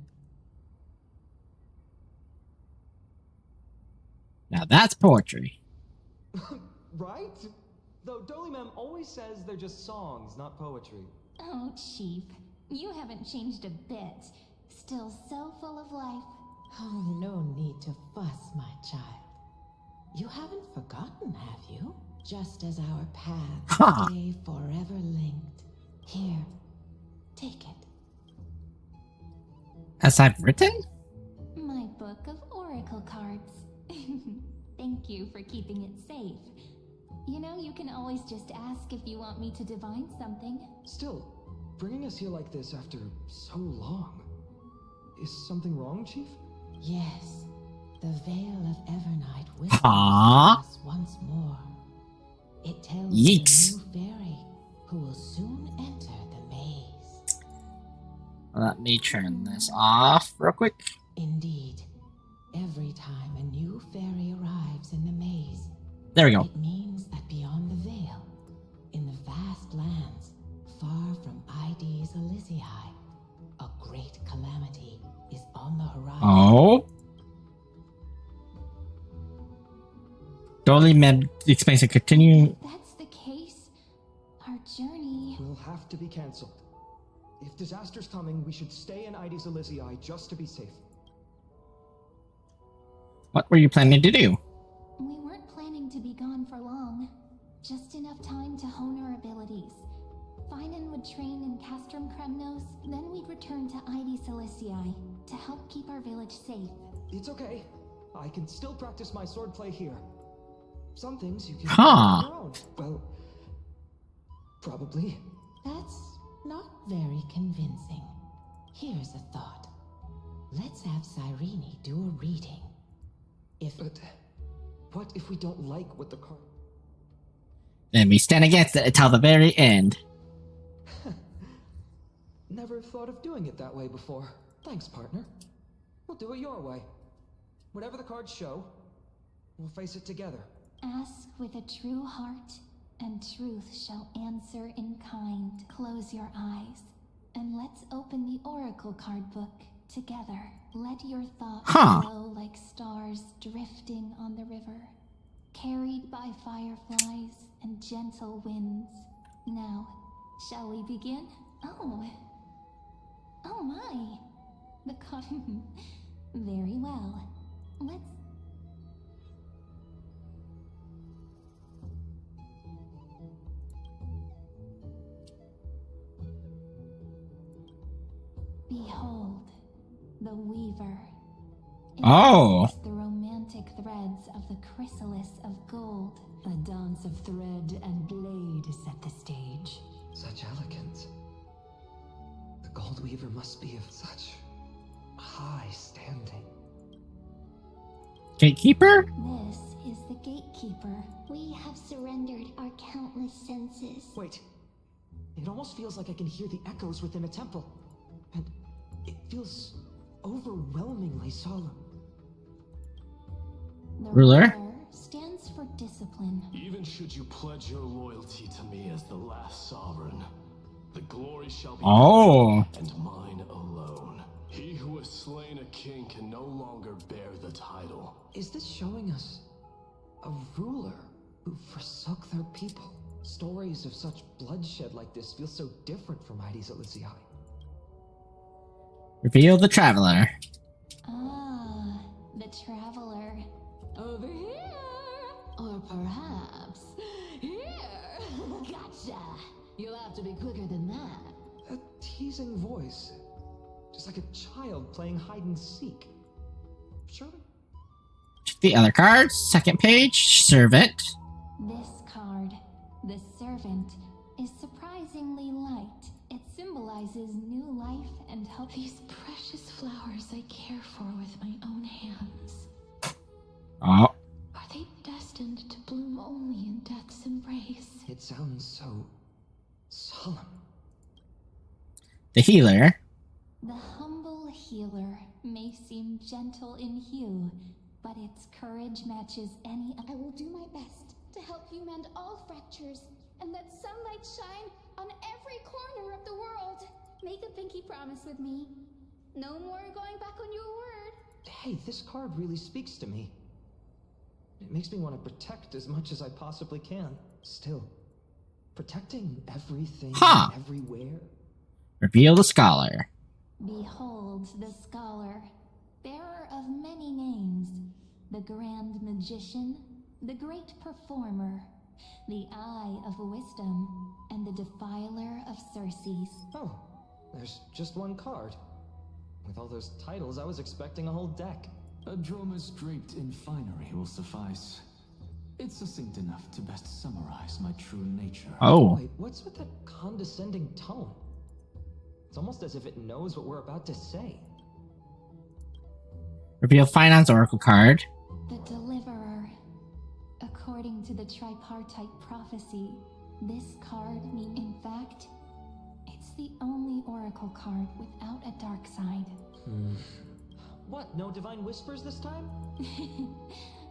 now that's poetry. Right? Though Dolly Mem always says they're just songs, not poetry. Oh, Chief, you haven't changed a bit. Still so full of life. Oh, no need to fuss, my child. You haven't forgotten, have you? Just as our paths stay forever linked. Here, take it. As I've written? My book of oracle cards. Thank you for keeping it safe. You know, you can always just ask if you want me to divine something. Still, bringing us here like this after so long. Is something wrong, Chief? Yes, the Veil of Evernight whispers Aww. to us once more. It tells Yeeks. the new fairy who will soon enter the maze. Let me turn this off real quick. Indeed, every time a new fairy arrives in the maze, There we go. it means that beyond the veil, in the vast lands far from ID's Elysiae, a great calamity is on the horizon. Oh. Dolly Mem explains to continue. If that's the case, our journey... Will have to be cancelled. If disaster's coming, we should stay in ID's Elysiae just to be safe. What were you planning to do? We weren't planning to be gone for long. Just enough time to hone our abilities. Finan would train in Castrum Kremnos, then we'd return to ID Ciliciae to help keep our village safe. It's okay. I can still practice my swordplay here. Some things you can do Huh. on your own. Well, probably. That's not very convincing. Here's a thought. Let's have Cyrene do a reading. But what if we don't like what the card... Then we stand against it until the very end. Never thought of doing it that way before. Thanks, partner. We'll do it your way. Whatever the cards show, we'll face it together. Ask with a true heart, and truth shall answer in kind. Close your eyes, and let's open the oracle card book together. Let your thoughts flow like stars drifting on the river. carried by fireflies and gentle winds. Now, shall we begin? Oh my. The cotton. Very well. Let's... Behold, the weaver. Oh. The romantic threads of the chrysalis of gold. A dance of thread and blade set the stage. Such elegance. The Gold Weaver must be of such high standing. Gatekeeper? This is the gatekeeper. We have surrendered our countless senses. Wait. It almost feels like I can hear the echoes within a temple. And it feels overwhelmingly solemn. The Ruler? stands for discipline. Even should you pledge your loyalty to me as the last sovereign, the glory shall be Oh. and mine alone. He who has slain a king can no longer bear the title. Is this showing us a ruler who forsook their people? Stories of such bloodshed like this feel so different from Heidi's Elysiae. Reveal the traveler. Ah, the traveler. Over here! Or perhaps here! Gotcha! You'll have to be quicker than that. A teasing voice. Just like a child playing hide and seek. Sure. Check the other cards. Second page. Servant. This card, the servant, is surprisingly light. It symbolizes new life and hope. These precious flowers I care for with my own hands. Oh. Are they destined to bloom only in death's embrace? It sounds so solemn. The healer. The humble healer may seem gentle in hue, but its courage matches any. I will do my best to help you mend all fractures and let sunlight shine on every corner of the world. Make a pinky promise with me. No more going back on your word. Hey, this card really speaks to me. It makes me want to protect as much as I possibly can. Still, protecting everything, everywhere. Reveal the scholar. Behold the scholar, bearer of many names, the grand magician, the great performer, the eye of wisdom, and the defiler of Circes. Oh, there's just one card. With all those titles, I was expecting a whole deck. A dromos draped in finery will suffice. It's succinct enough to best summarize my true nature. Oh. Wait, what's with that condescending tone? It's almost as if it knows what we're about to say. Reveal Finance Oracle card. The Deliverer. According to the tripartite prophecy, this card means, in fact, it's the only oracle card without a dark side. What, no divine whispers this time?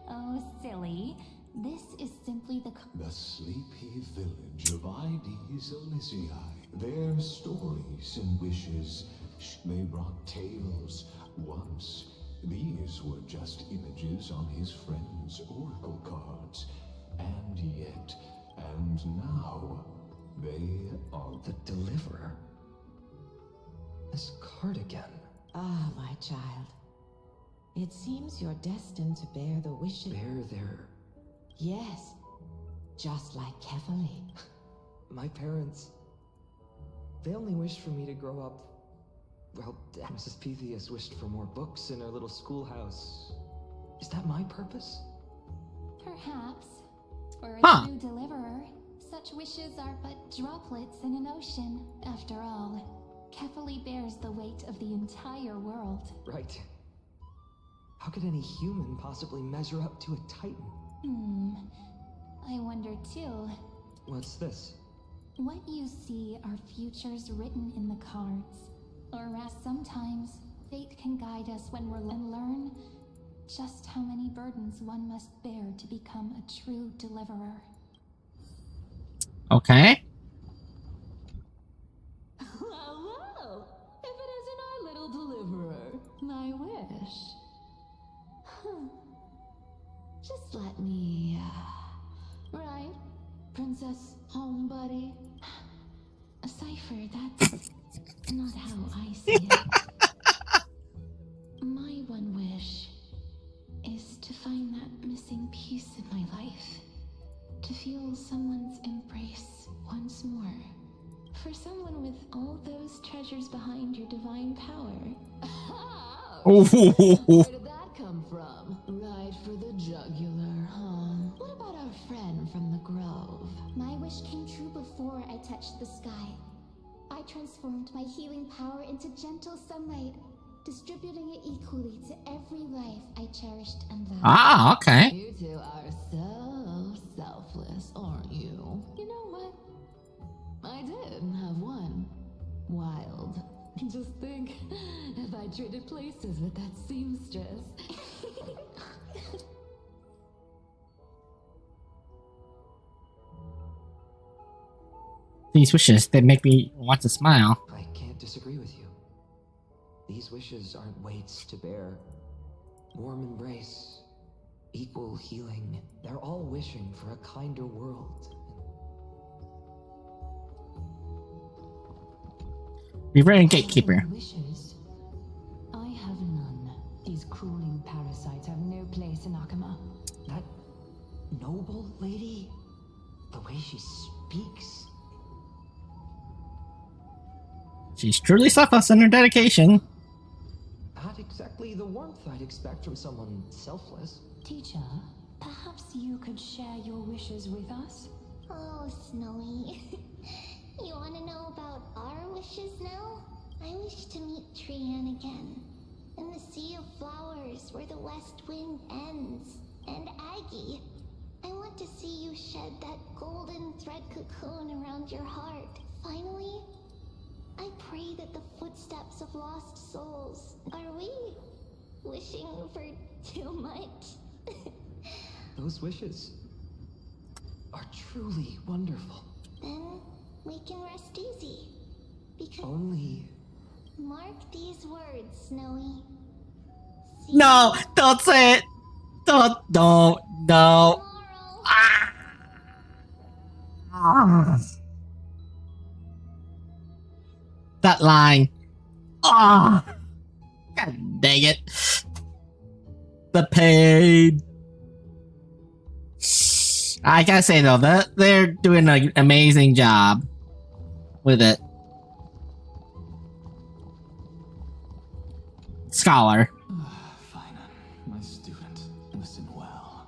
Oh, silly. This is simply the sleepy village of Heidi's Elysiae. Their stories and wishes, they brought tales. Once, these were just images on his friend's oracle cards. And yet, and now, they are the Deliverer. This card again. Ah, my child. It seems you're destined to bear the wishes. Bear their... Yes. Just like Kefali. My parents... They only wished for me to grow up... Well, Mrs. Pythias wished for more books in her little schoolhouse. Is that my purpose? Perhaps. For a true deliverer, such wishes are but droplets in an ocean. After all, Kefali bears the weight of the entire world. Right. How could any human possibly measure up to a titan? I wonder too. What's this? What you see are futures written in the cards. Or as sometimes, fate can guide us when we're and learn just how many burdens one must bear to become a true deliverer. Okay. Well, if it isn't our little deliverer, my wish. Just let me sends us home, buddy. Cypher, that's not how I see it. My one wish is to find that missing piece in my life. To feel someone's embrace once more. For someone with all those treasures behind your divine power. Where did that come from? Right for the jugular, huh? What about our friend from the Grove? My wish came true before I touched the sky. I transformed my healing power into gentle sunlight, distributing it equally to every life I cherished and loved. Ah, okay. You two are so selfless, aren't you? You know what? I did have one. Wild. Just think, if I traded places with that seamstress. These wishes, they make me want to smile. I can't disagree with you. These wishes aren't weights to bear. Warm embrace, equal healing. They're all wishing for a kinder world. Reaver and Gatekeeper. Wishes. I have none. These crawling parasites have no place in Akama. That noble lady, the way she speaks. She's truly selfless in her dedication. Not exactly the warmth I'd expect from someone selfless. Teacher, perhaps you could share your wishes with us? Oh, Snowy. You want to know about our wishes now? I wish to meet Trian again. In the sea of flowers where the west wind ends. And Aggie, I want to see you shed that golden thread cocoon around your heart. Finally, I pray that the footsteps of lost souls. Are we wishing for too much? Those wishes are truly wonderful. Then we can rest easy. Because Only... mark these words, Snowy. No, don't say it. Don't, no. Ah. That line. Ah. God dang it. The pain. I gotta say though, they're doing an amazing job with it. Scholar. Phanion, my student, listen well.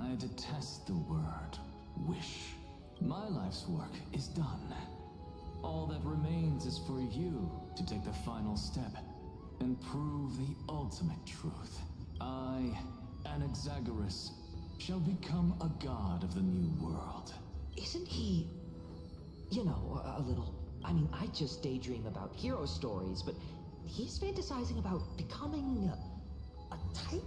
I detest the word wish. My life's work is done. All that remains is for you to take the final step and prove the ultimate truth. I, Anaxagoras, shall become a god of the new world. Isn't he... you know, a little... I mean, I just daydream about hero stories, but he's fantasizing about becoming a titan?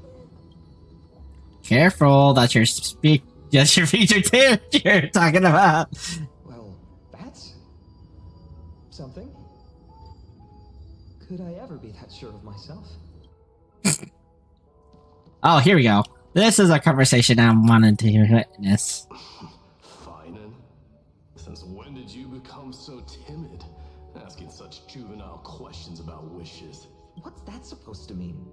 Careful, that's your future too you're talking about. Well, that's... something. Could I ever be that sure of myself? Oh, here we go. This is a conversation I'm wanting to witness. Phanion, since when did you become so timid? Asking such juvenile questions about wishes. What's that supposed to mean?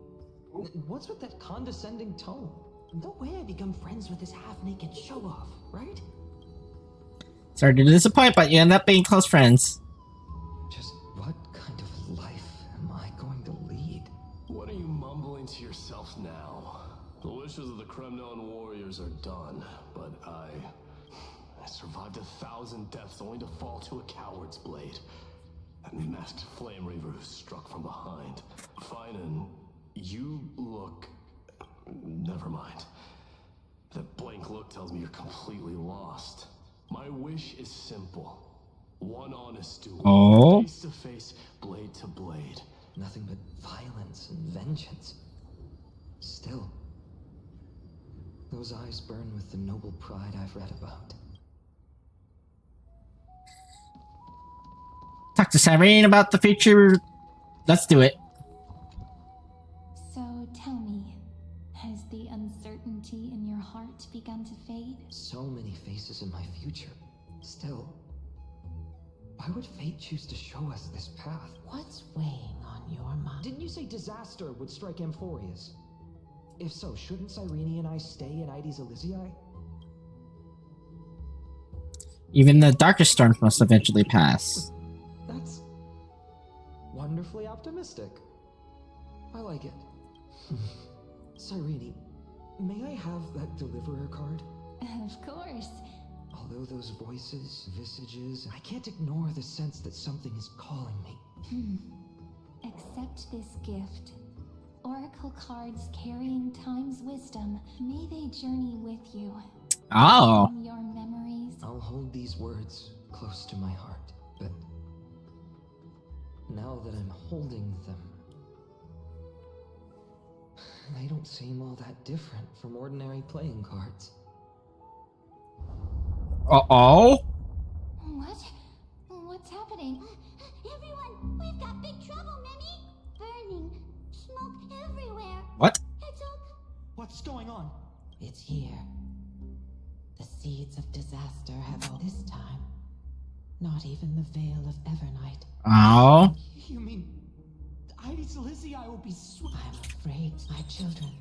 What's with that condescending tone? No way I become friends with this half-naked show-off, right? Sorry to disappoint, but you end up being close friends. Just what kind of life am I going to lead? What are you mumbling to yourself now? The wishes of the Kremnon warriors are done, but I survived 1,000 deaths only to fall to a coward's blade. That masked flame reaver who struck from behind. Phanion, you look... never mind. That blank look tells me you're completely lost. My wish is simple. One honest duel. Oh? Face to face, blade to blade. Nothing but violence and vengeance. Still, those eyes burn with the noble pride I've read about. Talk to Cyrene about the future. Let's do it. So tell me, has the uncertainty in your heart begun to fade? So many faces in my future. would fate choose to show us this path? What's weighing on your mind? Didn't you say disaster would strike Amphorius? If so, shouldn't Cyrene and I stay in Ides Elysiae? Even the darkest storms must eventually pass. That's wonderfully optimistic. I like it. Cyrene, may I have that deliverer card? Of course. Although those voices, visages, I can't ignore the sense that something is calling me. Accept this gift. Oracle cards carrying time's wisdom. May they journey with you. Oh. From your memories. I'll hold these words close to my heart, but now that I'm holding them, they don't seem all that different from ordinary playing cards. Uh-oh. What? What's happening? Everyone, we've got big trouble, Mimi! Burning, smoke everywhere. What? What's going on? It's here. The seeds of disaster have all this time. Not even the veil of Evernight. Oh. You mean Ides Elysiae will be I'm afraid, my children.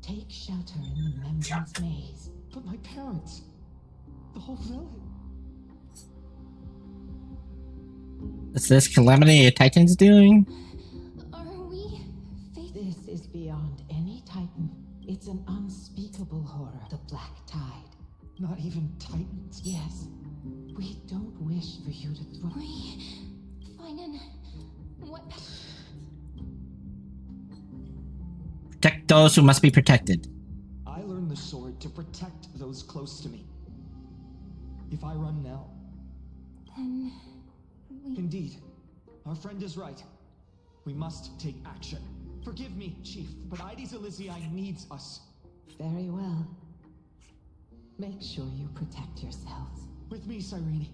Take shelter in the Remembrance Maze. But my parents, the whole village. Is this calamity a Titan's doing? Are we This is beyond any Titan. It's an unspeakable horror. The Black Tide. Not even Titans? Yes. We don't wish for you to throw. Phanion, what? Protect those who must be protected. I learned the sword to protect those close to me. If I run now... Then Indeed, our friend is right. We must take action. Forgive me, Chief, but Ides Elysiae needs us. Very well. Make sure you protect yourselves. With me, Cyrene.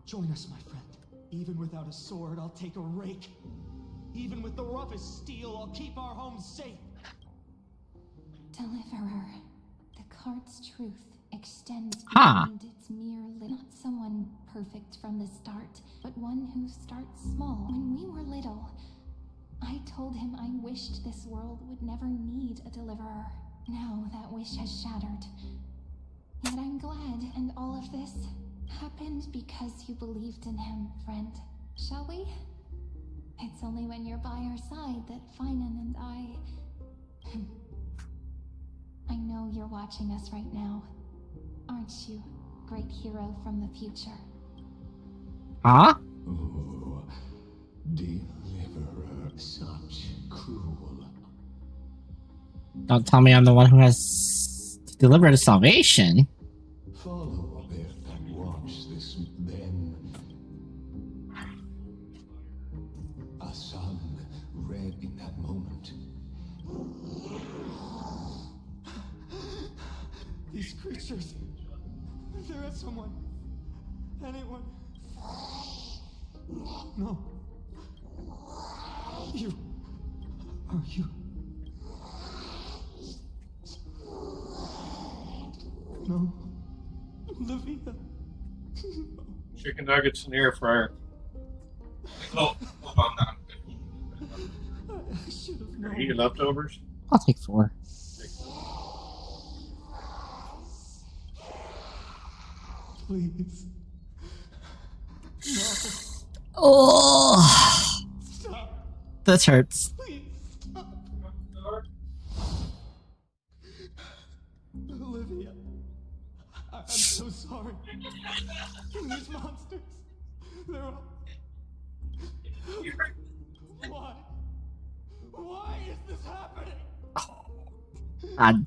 Join us, my friend. Even without a sword, I'll take a rake. Even with the roughest steel, I'll keep our homes safe. Deliverer, the card's truth extends Huh. beyond its mere not someone perfect from the start, but one who starts small. When we were little, I told him I wished this world would never need a deliverer. Now that wish has shattered. Yet I'm glad, and all of this happened because you believed in him, friend. Shall we? It's only when you're by our side that Phanion and I know you're watching us right now. Aren't you, great hero from the future? Huh? Oh, deliverer, such cruel. Don't tell me I'm the one who has delivered salvation. Follow it and watch this then. A sun red in that moment. These creatures... There is someone. Anyone. No. You. Are you? No. Olivia. Chicken nuggets in the air fryer. Oh, hold on now. I should have known. Are you eating leftovers? I'll take 4. Please. No. Oh, Stop. this hurts. Please stop. Olivia. I'm so sorry. These monsters. They're all... Why? Why is this happening? God.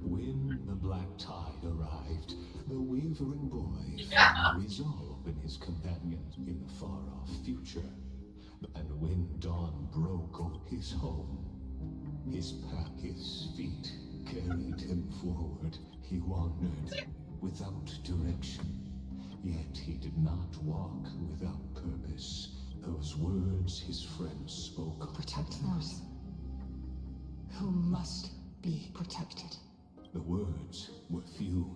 When the black tide arrived, the wavering boy found resolve in his companions in the far-off future. And when dawn broke on his home, his pack, his feet carried him forward. He wandered without direction, yet he did not walk without purpose. Those words his friends spoke. Protect those who must Be protected. The words were few,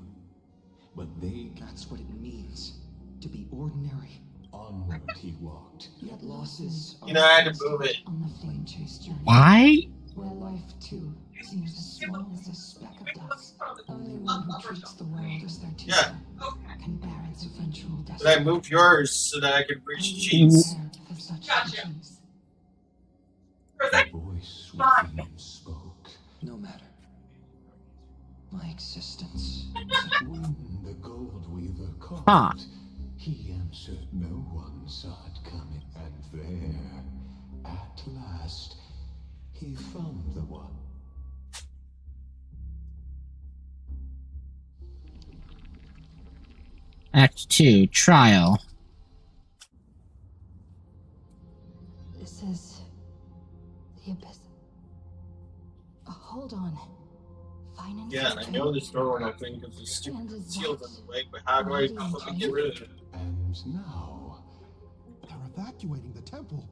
but they... That's what it means. To be ordinary. Onward he walked. Yet losses are You know, I had to move it. On the flame chase journey. Why? Where life, too, seems as small as a speck of dust. Only one who treats the world as their teacher can bear its eventual But I destiny. moved yours so that I could reach cheese. For such teachings. The voice within spoke. No matter. My existence. When the gold weaver called, Huh. he answered no one saw it coming. And there, at last, he found the one. Act 2, Trial. This is the abyss. Hold on. Finance. Yeah, I know this door won't open because the stupid seal's in the way, but how do I fucking get rid of it? And now, They're evacuating the temple.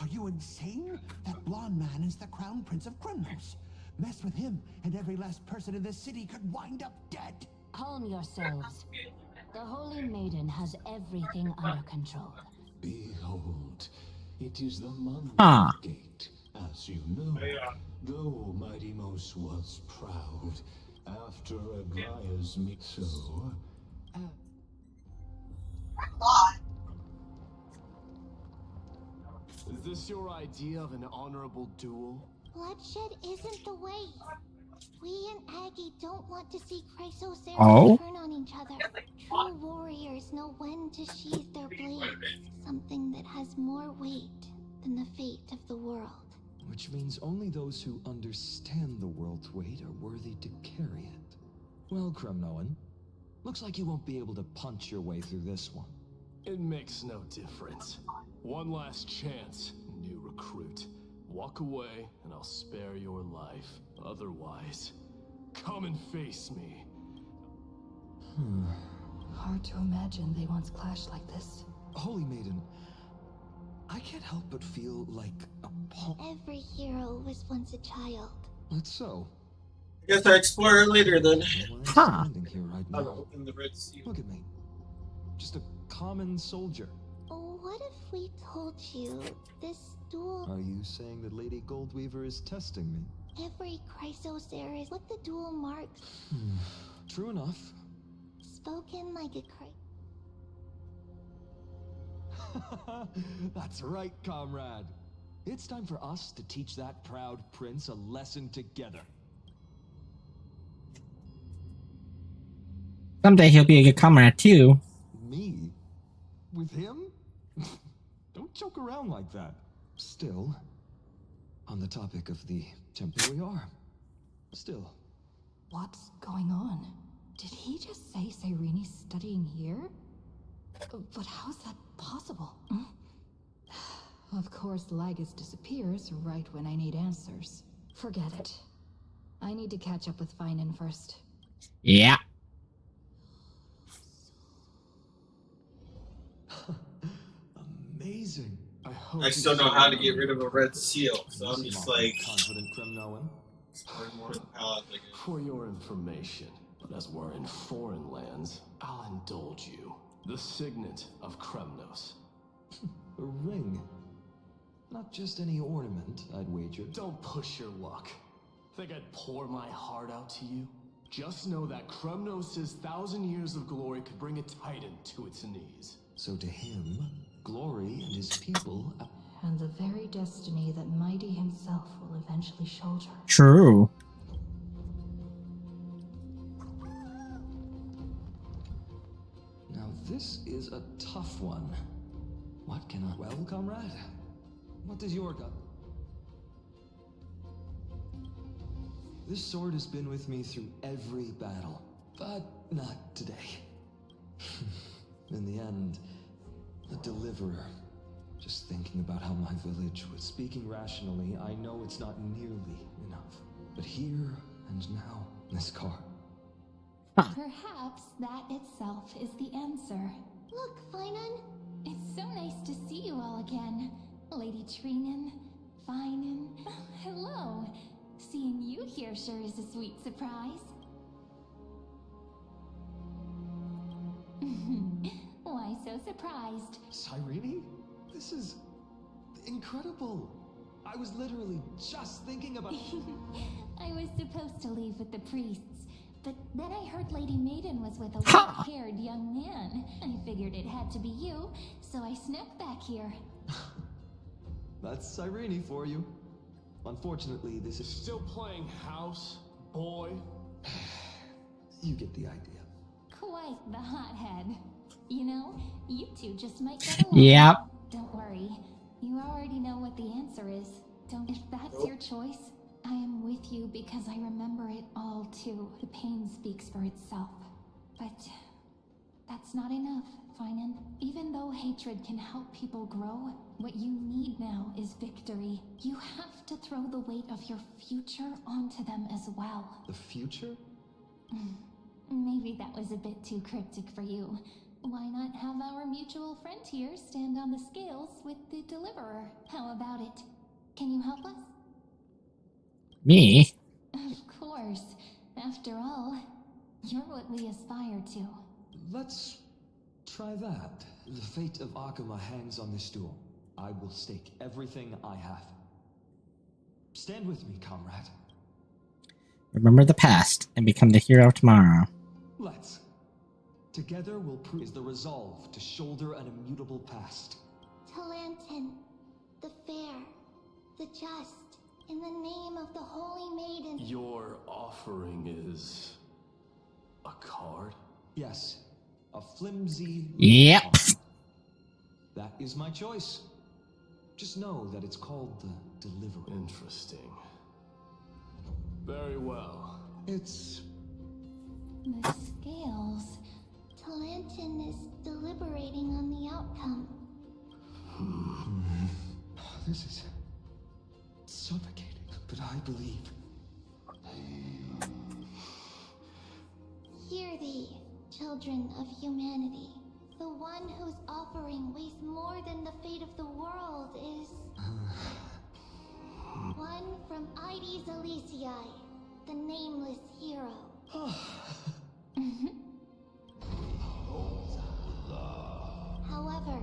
Are you insane? That blonde man is the crown prince of criminals. Mess with him, and every last person in this city could wind up dead. Calm yourselves. The Holy Maiden has everything under control. behold, it is the Huh. Monday Gate. As you know, though Mighty Mos was proud after Aglaya's meet, so... Is this your idea of an honorable duel? Bloodshed isn't the way. We and Aggie don't want to see Chrysoceres Oh? turn on each other. True warriors know when to sheathe their blades. Something that has more weight than the fate of the world. Which means only those who understand the world's weight are worthy to carry it. Well, Kremnoan, looks like you won't be able to punch your way through this one. It makes no difference. One last chance, new recruit. Walk away, and I'll spare your life. Otherwise, come and face me. Hard to imagine they once clashed like this. Holy Maiden, I can't help but feel like a Every hero was once a child. That's so. I guess I explore it later then. Huh. Standing here right I'll now. open the Red Sea. Look at me. Just a common soldier. What if we told you this duel? Are you saying that Lady Goldweaver is testing me? Every Chrysoceres with the dual marks True enough. spoken like a That's right, comrade. It's time for us to teach that proud prince a lesson together. Someday he'll be a good comrade too. Me? With him? Don't joke around like that. Still, on the topic of the temple we are. Still. What's going on? Did he just say Cyreni's studying here? But how's that possible? Of course, Lagus disappears right when I need answers. Forget it. I need to catch up with Phanion first. Yeah. Amazing. I still know how to get rid of a red seal, so I'm just like confident Kremnoan. exploring more of the palace, I guess. For your information, as we're in foreign lands, I'll indulge you. The signet of Kremnos. A ring. Not just any ornament, I'd wager. Don't push your luck. Think I'd pour my heart out to you? Just know that Kremnos' 1,000 years of glory could bring a titan to its knees. So to him, glory and his people... And the very destiny that Mighty himself will eventually shoulder. True. Now this is a tough one. What can I... Well, comrade, what does your gut... This sword has been with me through every battle, but not today. In the end, a deliverer. Just thinking about how my village was speaking rationally, I know it's not nearly enough. But here and now, this car. Perhaps that itself is the answer. Look, Phanion. It's so nice to see you all again. Lady Trinan, Phanion. Hello. Seeing you here sure is a sweet surprise. Why so surprised? Cyrene? This is incredible. I was literally just thinking about... I was supposed to leave with the priests, but then I heard Lady Maiden was with a white-haired young man. I figured it had to be you, so I snuck back here. That's Cyrene for you. Unfortunately, this is... Still playing house, boy? You get the idea. Quite the hothead. You know, you two just might get along. Yep. Don't worry. You already know what the answer is. If that's your choice, I am with you because I remember it all too. The pain speaks for itself. But that's not enough, phanion. Even though hatred can help people grow, what you need now is victory. You have to throw the weight of your future onto them as well. The future? Maybe that was a bit too cryptic for you. Why not have our mutual friend here stand on the scales with the deliverer? How about it? Can you help us? Me? Of course. After all, you're what we aspire to. Let's try that. The fate of Akuma hangs on this duel. I will stake everything I have. Stand with me, comrade. Remember the past and become the hero of tomorrow. Let's. Together we'll prove the resolve to shoulder an immutable past. Talantin, the fair, the just, in the name of the Holy Maiden. Your offering is... a card? Yes, a flimsy... Yep. That is my choice. Just know that it's called the Deliverer. Interesting. Very well. It's... The scales. Talantin is deliberating on the outcome. This is suffocating, but I believe. Hear thee, children of humanity. The one whose offering weighs more than the fate of the world is... one from Ides Elysiae, the nameless hero. However,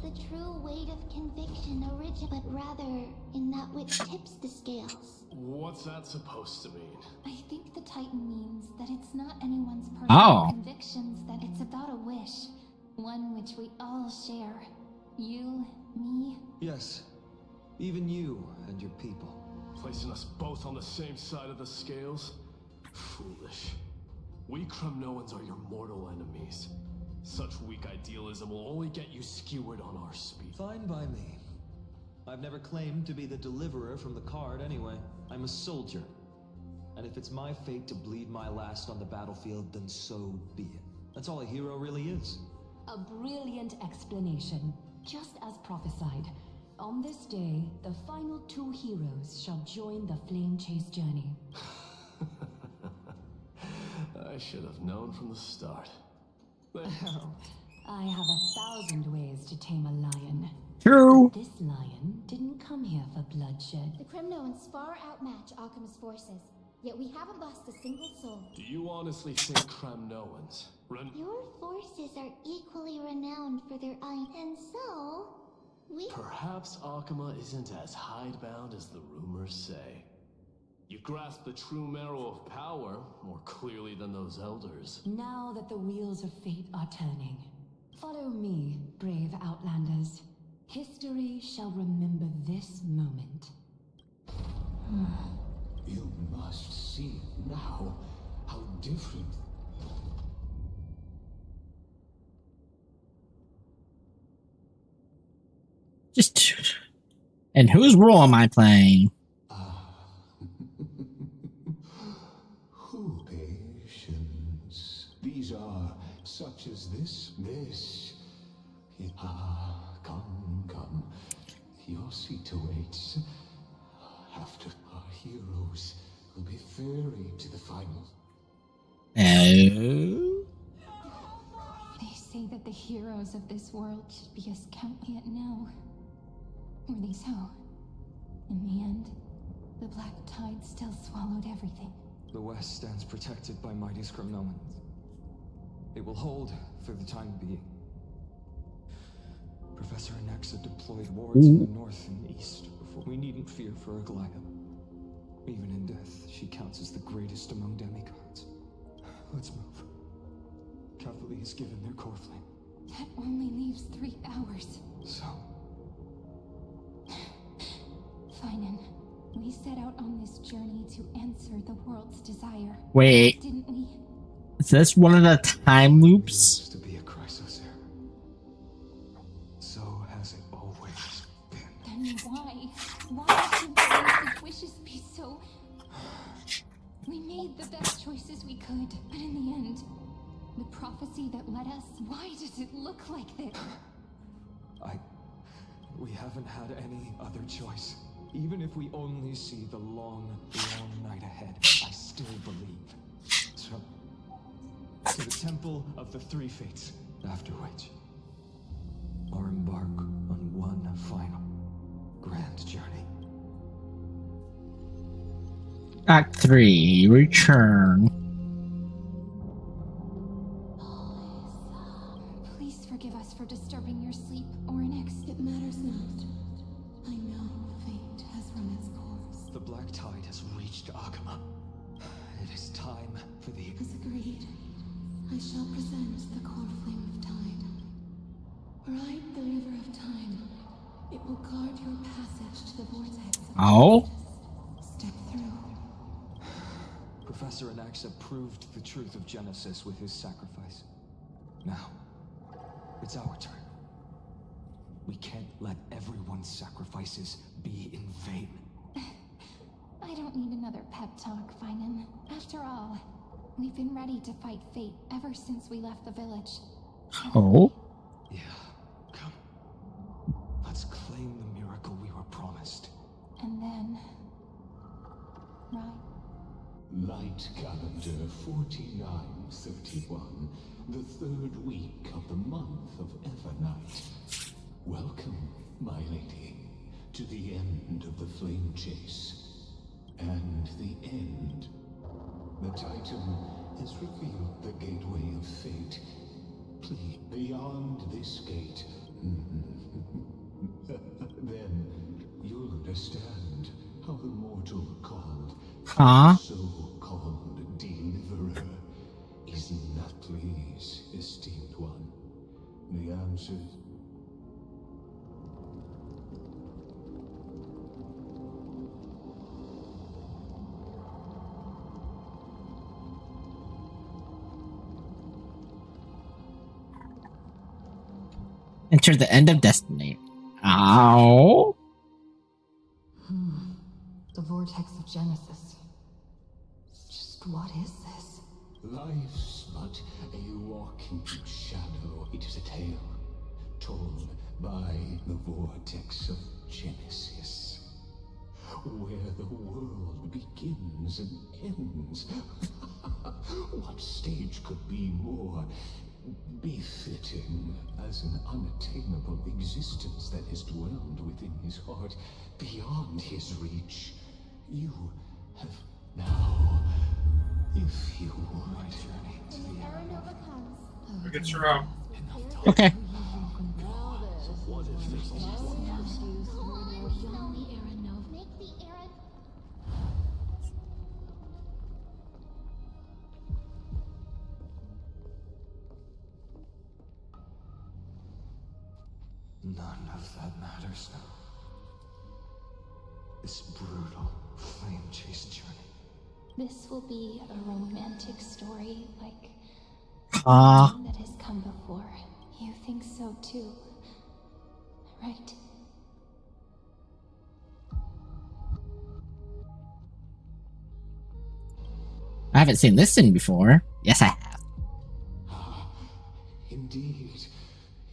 the true weight of conviction but rather in that which tips the scales. What's that supposed to mean? I think the Titan means that it's not anyone's personal convictions, that it's about a wish. One which we all share. You, me. Yes, even you and your people. Placing us both on the same side of the scales? Foolish. We Kremnoans are your mortal enemies. Such weak idealism will only get you skewered on our speed. Fine by me. I've never claimed to be the deliverer from the card anyway. I'm a soldier. And if it's my fate to bleed my last on the battlefield, then so be it. That's all a hero really is. A brilliant explanation. Just as prophesied, on this day, the final two heroes shall join the flame chase journey. I should have known from the start. Oh, I have 1,000 ways to tame a lion. True. But this lion didn't come here for bloodshed. The Kremnoans far outmatch Alchemist's forces, yet we haven't lost a single soul. Do you honestly think Kremnoans? Your forces are equally renowned for their iron, and so we... Perhaps Akuma isn't as hidebound as the rumors say. You grasp the true marrow of power more clearly than those elders. Now that the wheels of fate are turning, follow me, brave outlanders. History shall remember this moment. You must see now how different. Just... And whose role am I playing? Patience. These are such as this. Come. Your seat awaits. After our heroes will be ferried to the final. Oh. They say that the heroes of this world should be as count yet know. Were they so? In the end, The black tide still swallowed everything. The West stands protected by mighty Skrymnomans. It will hold for the time being. Professor Anaxa deployed wards in the north and east before. We needn't fear for Aglaya. Even in death, she counts as the greatest among demigods. Let's move. Cavalry has given their core flame. That only leaves 3 hours. So? Phanion, we set out on this journey to answer the world's desire. Wait. Didn't we? Is this one of the time loops? To be a crisis here. So has it always been. Then why? Why should the wishes be so... We made the best choices we could, but in the end, the prophecy that led us, why does it look like this? We haven't had any other choice. Even if we only see the long, long night ahead, I still believe. So, to the Temple of the Three Fates, after which, or embark on one final, grand journey. Act 3, return. Please forgive us for disturbing your sleep, Oryx. It matters not. I know fate has run its course. The black tide has reached Agama. It is time for the... As agreed, I shall present the core flame of tide. Ride the river of time. It will guard your passage to the vortex. Oh? Step through. Professor Anaxa proved the truth of Genesis with his sacrifice. Now, it's our turn. We can't let everyone's sacrifices be in vain. I don't need another pep talk, Phanion. After all, we've been ready to fight fate ever since we left the village. Oh? Yeah, come. Let's claim the miracle we were promised. And then... right? Light calendar 4931, the 3rd week of the month of Evernight. Welcome, my lady, to the end of the flame chase. And the end. The Titan has revealed the gateway of fate. Please, beyond this gate, then you'll understand how the mortal called so-called deliverer is not pleased, esteemed one. The answers. Enter the end of destiny. Ow. The vortex of Genesis. Just what is this? Life's but a walking shadow. It is a tale told by the vortex of Genesis, where the world begins and ends. What stage could be more befitting as an unattainable existence that has dwelled within his heart beyond his reach? You have now, if you would, journey to the Aranova comes. Look at Shiro. Okay. What if this is Make the Aran... None of that matters now. This brutal flame chase journey. This will be a romantic story like that has come before. You think so too, right? I haven't seen this scene before. Yes, I have. Indeed,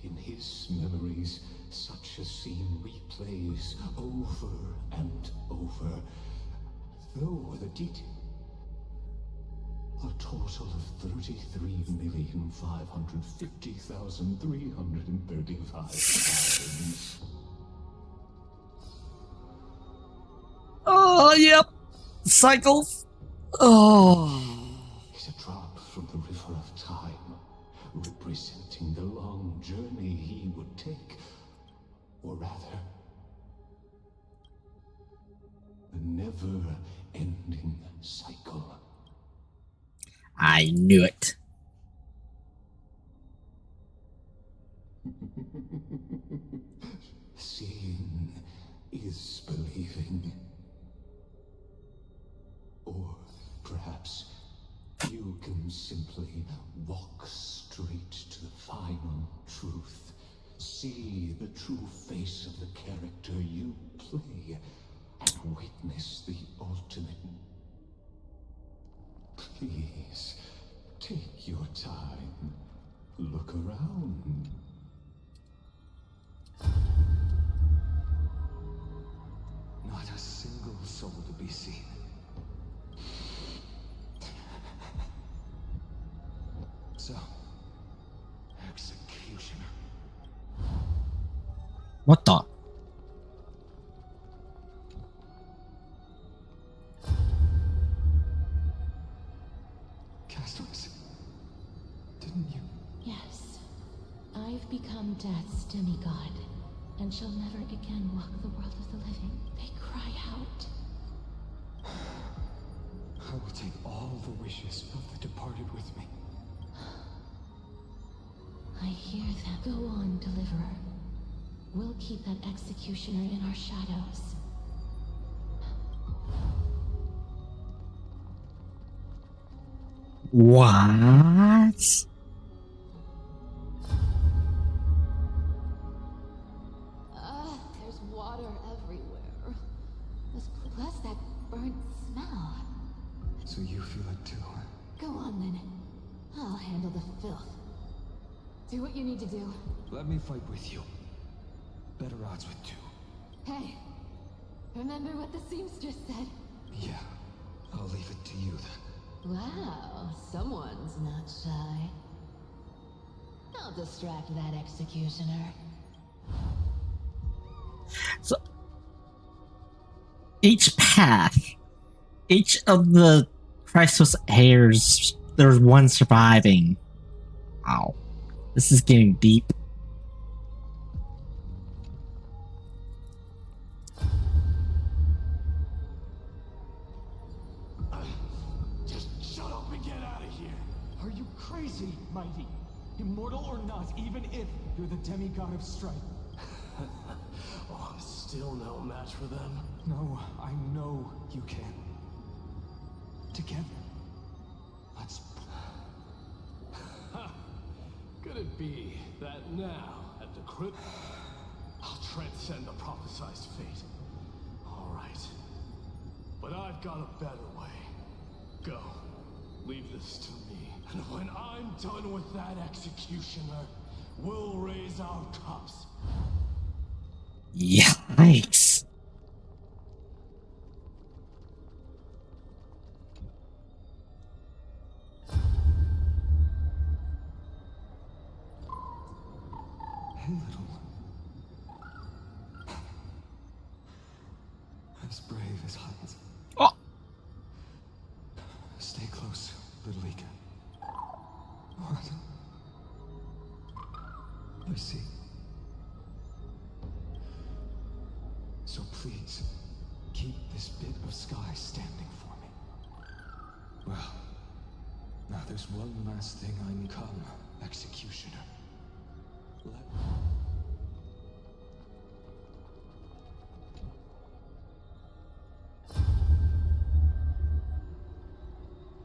in his memories, such a scene replays over and over. Though the detail... A total of 33,550,335 times. Oh, yep. Cycles. Oh. Is a drop from the river of time, representing the long journey he would take, or rather, the never-ending cycle. I knew it. Seeing is believing. Or perhaps you can simply walk straight to the final truth. See the true face of the character you play and witness the ultimate. Please, take your time. Look around. Not a single soul to be seen. So, executioner. What the? Castles, didn't you? Yes. I've become Death's demigod, and shall never again walk the world of the living. They cry out. I will take all the wishes of the departed with me. I hear them. Go on, Deliverer. We'll keep that executioner in our shadows. What? There's water everywhere. Plus that burnt smell. So you feel it too? Go on then. I'll handle the filth. Do what you need to do. Let me fight with you. Better odds with two. Hey, remember what the seamstress said? Yeah, I'll leave it to you then. Wow, someone's not shy. I'll distract that executioner. So each path, each of the Christos heirs, there's one surviving. Wow, this is getting deep. Just shut up and get out of here. Are you crazy, Mighty? Immortal or not, even if you're the demigod of strife. Oh, I'm still no match for them. No, I know you can. Together, let's... Could it be that now, at the crypt, I'll transcend the prophesized fate? All right. But I've got a better way. Go. Leave this to me. And when I'm done with that executioner, we'll raise our cups. Yikes. Hey, little one. As brave as Hans. Oh. Stay close, little Ika. What? I see. So please, keep this bit of sky standing for me. Well, now there's one last thing I need. Come, executioner. Let...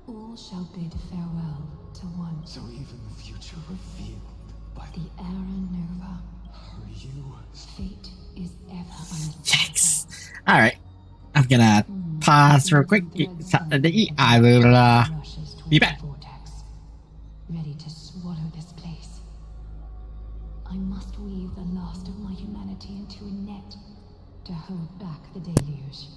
All shall bid farewell to one. So even the future revealed by The era nova. Are you? Fate is ever uncertain. Yikes. Alright. I'm gonna pause real quick. Get something to eat. I will be back. Vortex, ready to swallow this place. I must weave the last of my humanity into a net to hold back the deluge.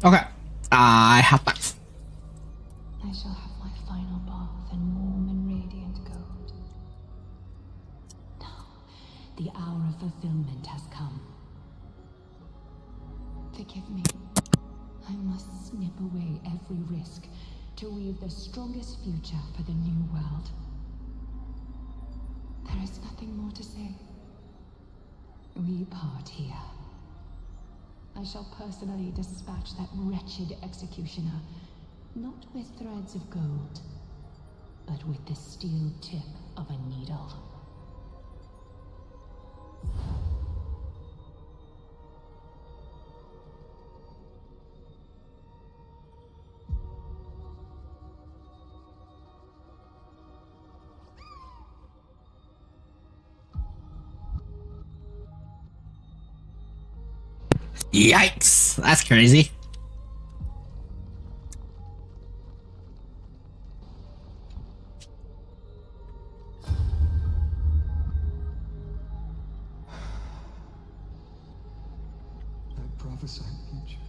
Okay. I have that. I shall have my final bath in warm and radiant gold. Now, the hour of fulfillment has come. Forgive me. I must snip away every risk to weave the strongest future for the new world. There is nothing more to say. We part here. I shall personally dispatch that wretched executioner, not with threads of gold, but with the steel tip of a needle. Yikes! That's crazy. I prophesied future.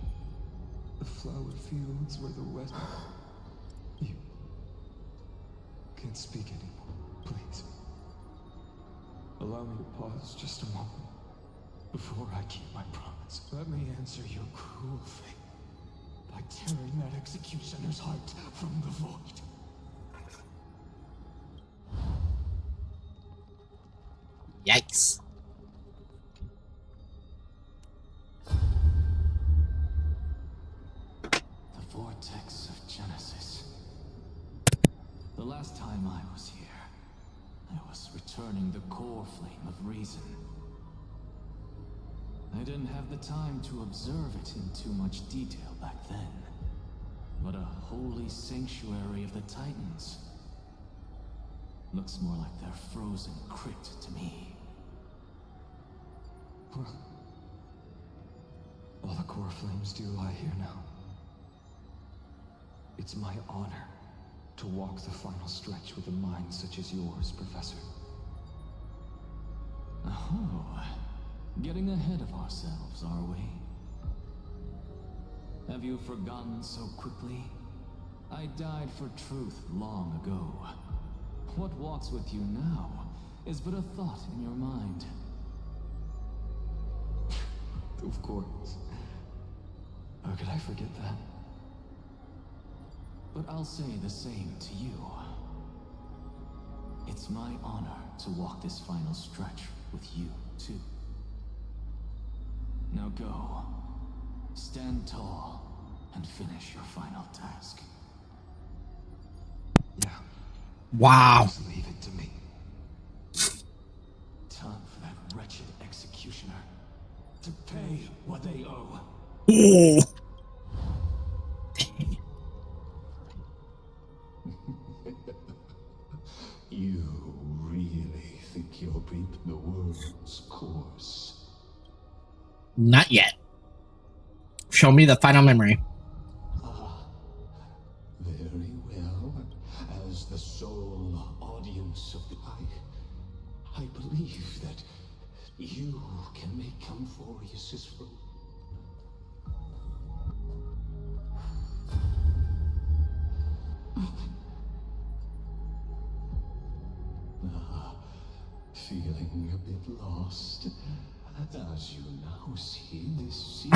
The flower fields where the west... You... can't speak anymore, please. Allow me to pause just a moment before I keep my promise. Let me answer your cruel fate by tearing that executioner's heart from the void. Yikes. The vortex of Genesis. The last time I was here, I was returning the core flame of reason. I didn't have the time to observe it in too much detail back then. But a holy sanctuary of the Titans. Looks more like their frozen crypt to me. Well, all the core flames do lie here now. It's my honor to walk the final stretch with a mind such as yours, Professor. Oh, getting ahead of ourselves, are we? Have you forgotten so quickly? I died for truth long ago. What walks with you now is but a thought in your mind. Of course. How could I forget that? But I'll say the same to you. It's my honor to walk this final stretch with you, too. Now go. Stand tall and finish your final task. Yeah. Wow. Just leave it to me. Time for that wretched executioner to pay what they owe. Oh. You really think you'll reap the world's course? Not yet. Show me the final memory. Very well. As the sole audience of the I believe that you can make Camphorius's room. Feeling a bit lost. As you now see, this scene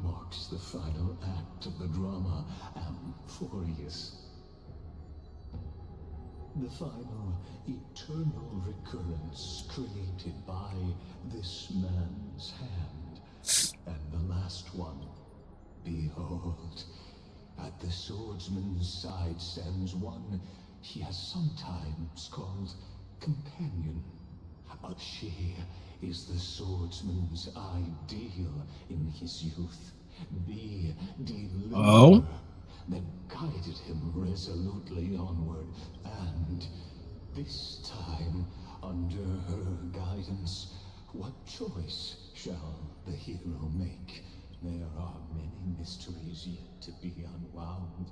marks the final act of the drama Amphorius. The final eternal recurrence created by this man's hand. And the last one, behold, at the swordsman's side stands one he has sometimes called companion. She is the swordsman's ideal in his youth, the deliverer that guided him resolutely onward, and this time, under her guidance, what choice shall the hero make? There are many mysteries yet to be unwound,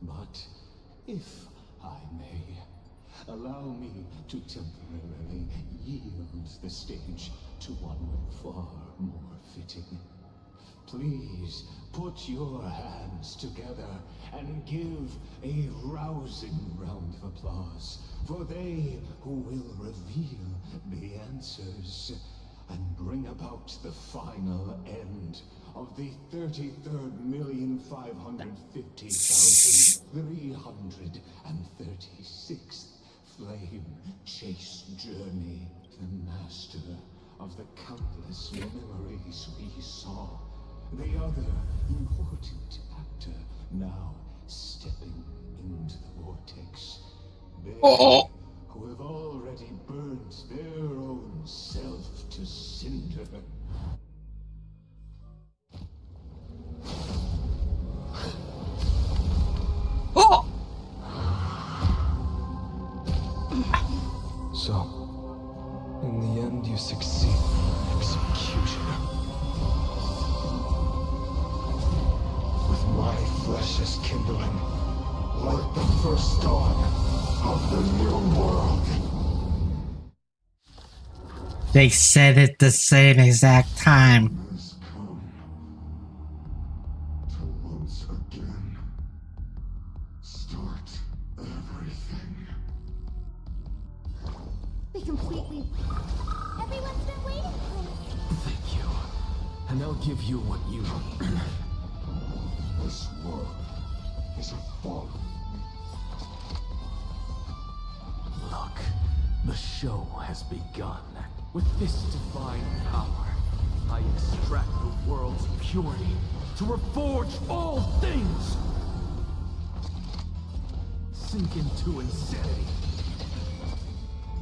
but if I may, allow me to temporarily yield the stage to one far more fitting. please put your hands together and give a rousing round of applause for they who will reveal the answers and bring about the final end of the 33,550,336th flame chase journey. The master of the countless memories we saw. The other important actor now stepping into the vortex. They who have already burnt their own self to cinder. So, in the end, you succeed. Executioner. With my flesh as kindling, like the first dawn of the new world. They said it the same exact time. Once again, start everything. They completely... Everyone's been waiting for us. Thank you. And I'll give you what you... This world is a fallen. Look, the show has begun. With this divine power, I extract the world's purity to reforge all things! Sink into insanity.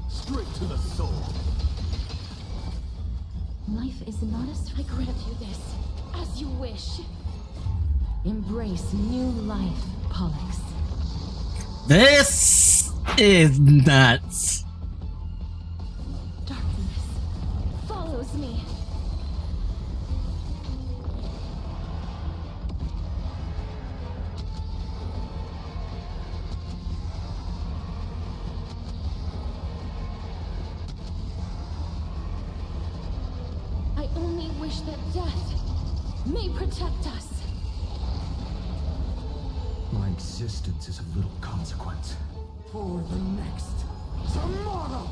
Straight to the soul. Life is not a... I grant you this, as you wish. Embrace new life, Pollux. This is nuts. Darkness follows me. I only wish that death may protect us. My existence is of little consequence. For the next tomorrow!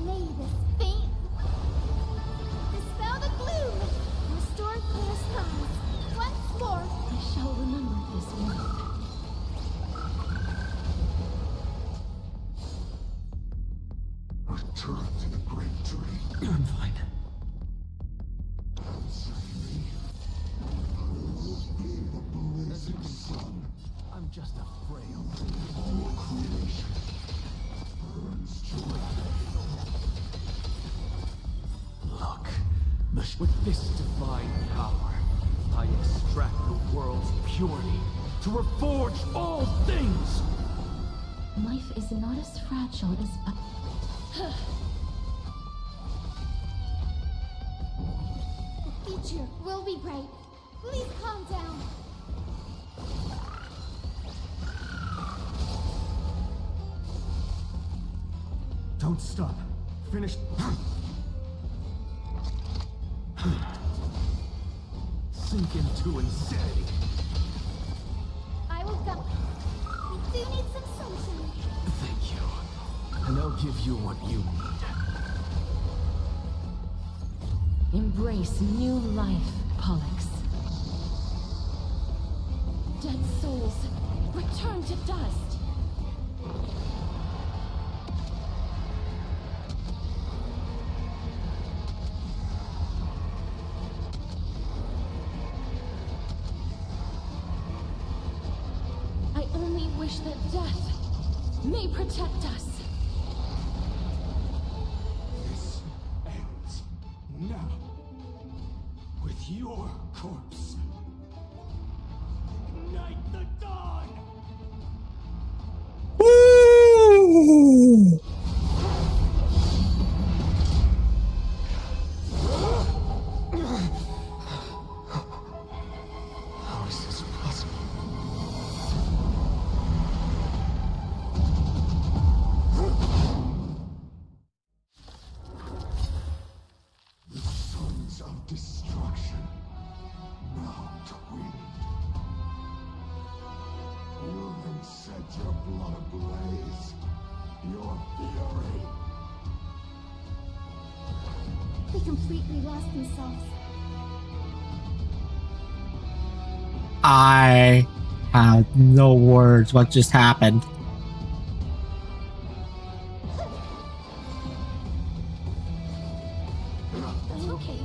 May this faint dispel the gloom, restore clear skies. Once more, I shall remember this one. Return to the great dream. I'm fine. I'm just a frail Creation burns joy. Look, with this divine power, I extract the world's purity to reforge all things! Life is not as fragile as... the future will be bright. Please calm down. Don't stop. Finish. Sink into insanity. I will go. We do need some sunshine. Thank you. And I'll give you what you need. Embrace new life, Pollux. Dead souls, return to dust. I only wish that death may protect us. This ends now with your corpse. Ignite the dawn! Woo! How is this possible? completely lost themselves. I have no words. What just happened? Okay.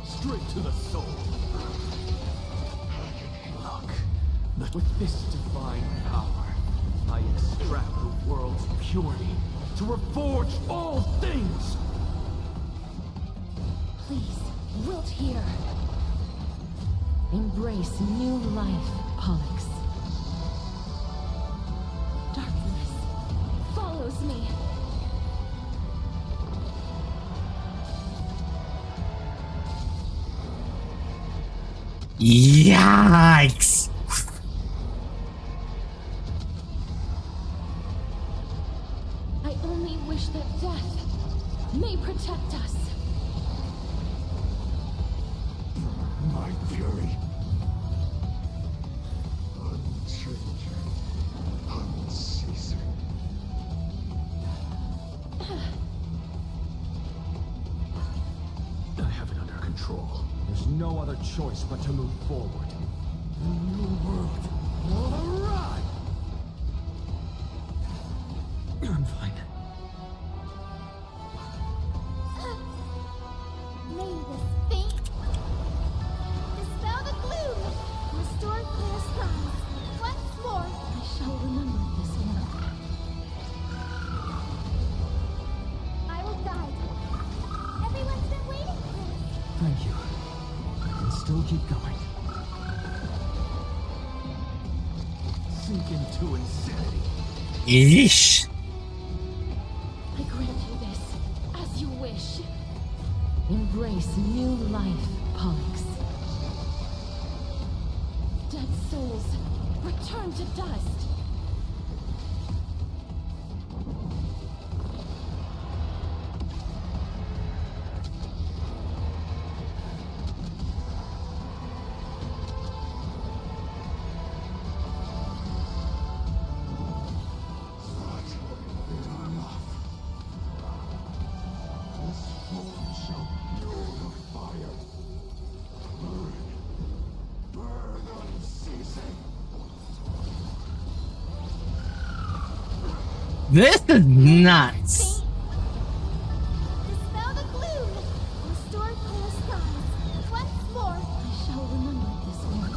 Straight to the soul. Look, with this divine power, I extract the world's purity to reforge all things. Please, wilt here. Embrace new life, Pollux. Darkness follows me. Yikes! I only wish that death may protect us. My fury. Unchanging. Unceasing. I have it under control. There's no other choice but to move forward. The new world will arrive! I'm fine. May this fate dispel the gloom, restore clear skies. Once more, I shall remember this one. I will guide. Everyone's been waiting for us. Thank you. I can still keep going. Sink into insanity. Yeesh. I grant you this, as you wish. Embrace new life, Pollux. Dead souls, return to dust. This is nuts. Dispel the gloom, restore clear skies. Once more, I shall remember this one.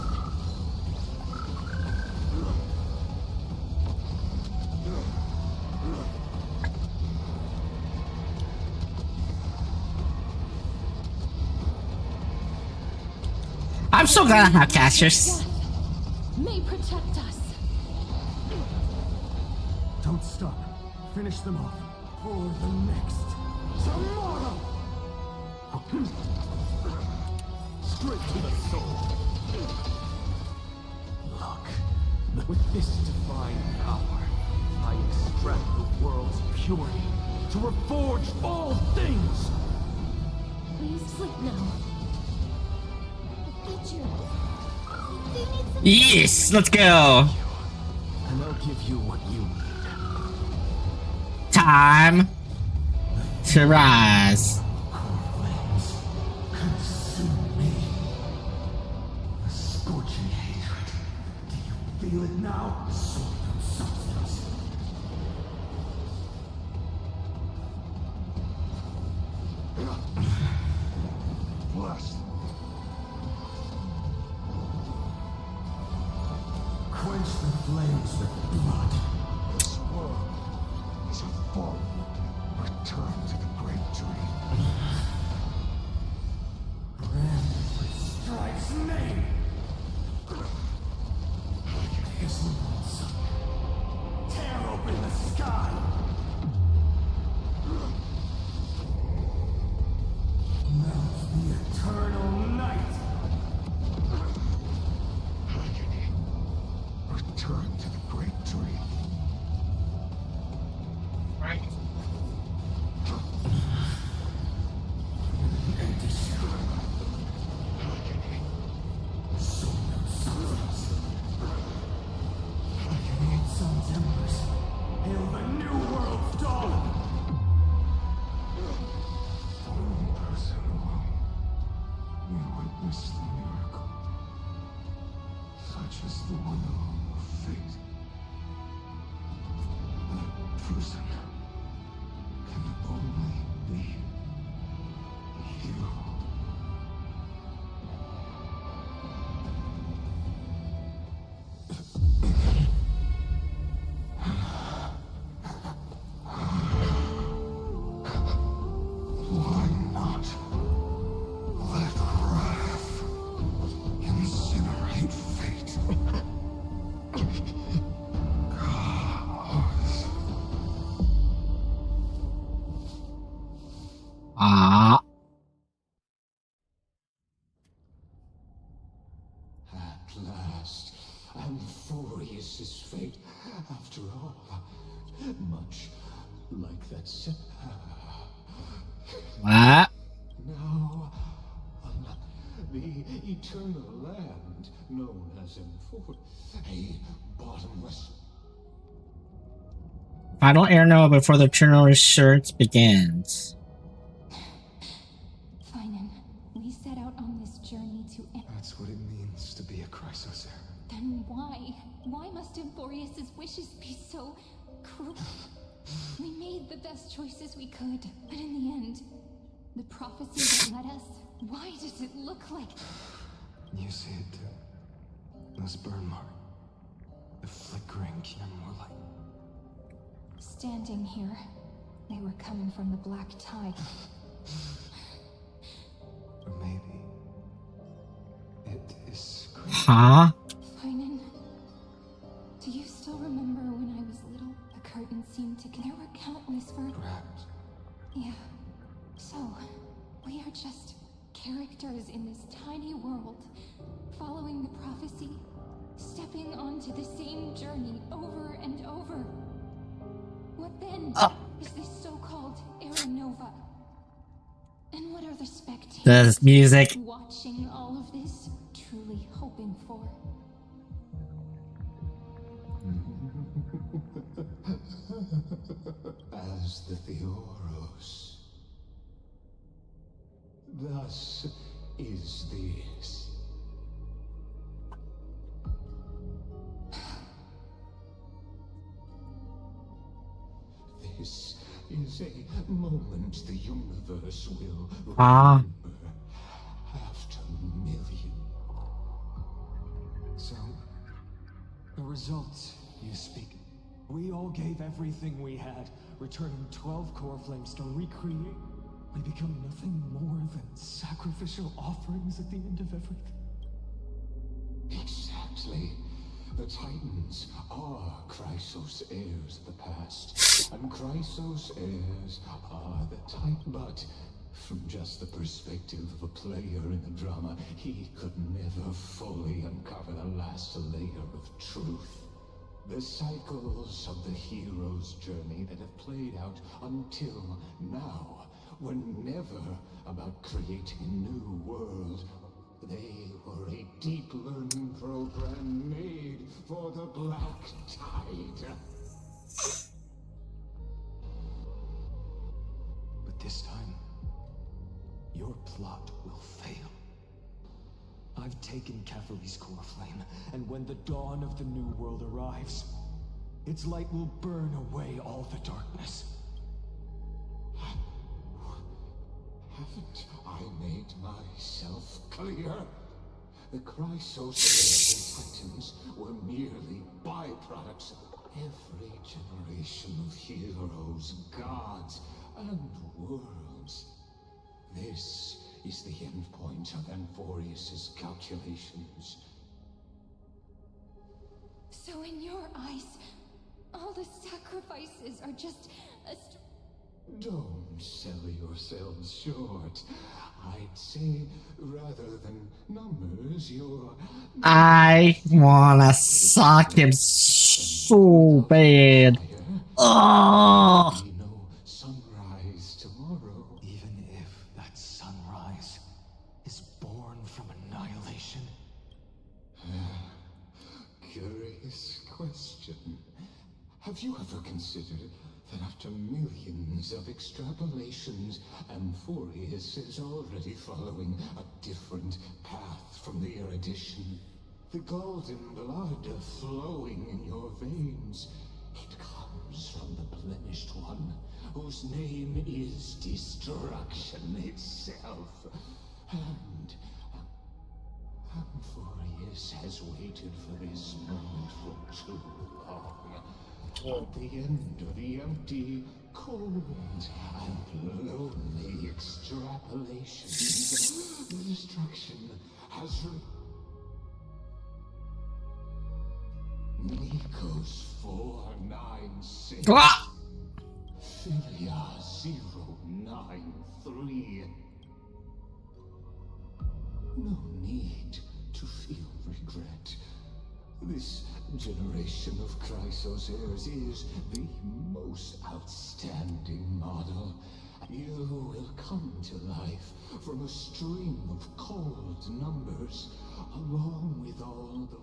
I'm so glad I have casters. May protect us. Don't stop. Finish them off. For the next tomorrow! Straight to the soul. Look, with this divine power, I extract the world's purity to reforge all things. Please sleep now. the future. Do you need some Yes, let's go. And I'll give you what you need. Time to rise. Consume me. A scorching hatred. Do you feel it now? Sword of substance. Blessed. Quench the flames with blood. This world is a foe. Return to the great dream. Brand strikes me. His wounds tear open the sky. Melt the eternal night. Agony. Return to the great dream. Right. such as the will of fate. That person can only be you. Why not let wrath incinerate fate? Ah. At last, Amphorius' fate, after all, much like that. What? Now, the eternal land known as Amphor, a bottomless. Final air Nova before the Eternal Research begins. Phanion, we set out on this journey to end. That's what it means to be a Chrysosaur. Then why? Why must Amphorius' wishes be so cruel? We made the best choices we could, but in the end, the prophecy that led us, why does it look like... You see it too. Those burn marks. The flickering came more light. Standing here, they were coming from the black tide. Or maybe it is. Huh? Phanion, do you still remember when I was little? The curtain seemed to... There were countless Perhaps. Yeah. So, we are just characters in this tiny world, following the prophecy, stepping onto the same journey over and over. What then is this so-called Era Nova? And what are the spectators Does music watching all of this truly hoping for? As the Theoros. Thus is this. This is a moment the universe will remember after millions. So, the results, you speak. We all gave everything we had, returning 12 core flames to recreate. We become nothing more than sacrificial offerings at the end of everything. Exactly. The Titans are Chrysos heirs of the past, and Chrysos heirs are the Titan. But from just the perspective of a player in the drama, he could never fully uncover the last layer of truth. The cycles of the hero's journey that have played out until now were never about creating a new world. They were a deep learning program made for the Black Tide. But this time, your plot will fail. I've taken Caphari's core flame, and when the dawn of the new world arrives, its light will burn away all the darkness. Haven't I made myself clear? The Chrysos and Titans were merely byproducts of every generation of heroes, gods, and worlds. This is the endpoint of Amphorius' calculations. So in your eyes, all the sacrifices are just a... Don't sell yourselves short. I'd say, rather than numbers, you're... I wanna suck him so bad. Oh. Sunrise tomorrow. Even if that sunrise is born from annihilation. Curious question. Have you ever considered that after millions of extrapolations, Amphorius is already following a different path from the erudition? the golden blood flowing in your veins. It comes from the blemished one, whose name is destruction itself. And Amphorius has waited for this moment for too long. At the end of the empty, cold, and lonely extrapolations, the destruction has Nikos 496. Philia 093. No need to feel regret. This generation of Chrysos heirs is the most outstanding model. You will come to life from a stream of cold numbers, along with all the...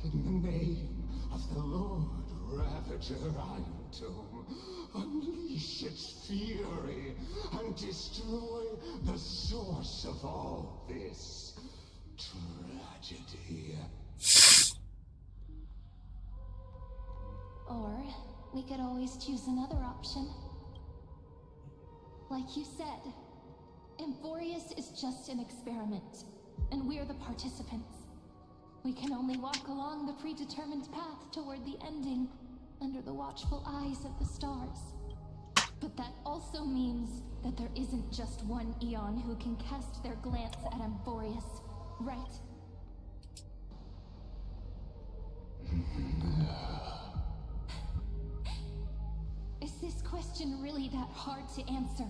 In the name of the Lord Ravager Iron unleash its fury and destroy the source of all this tragedy. Or we could always choose another option. Like you said, Amphorius is just an experiment, and we're the participants. We can only walk along the predetermined path toward the ending, under the watchful eyes of the stars. But that also means that there isn't just one Eon who can cast their glance at Amphorius, right? Is this question really that hard to answer?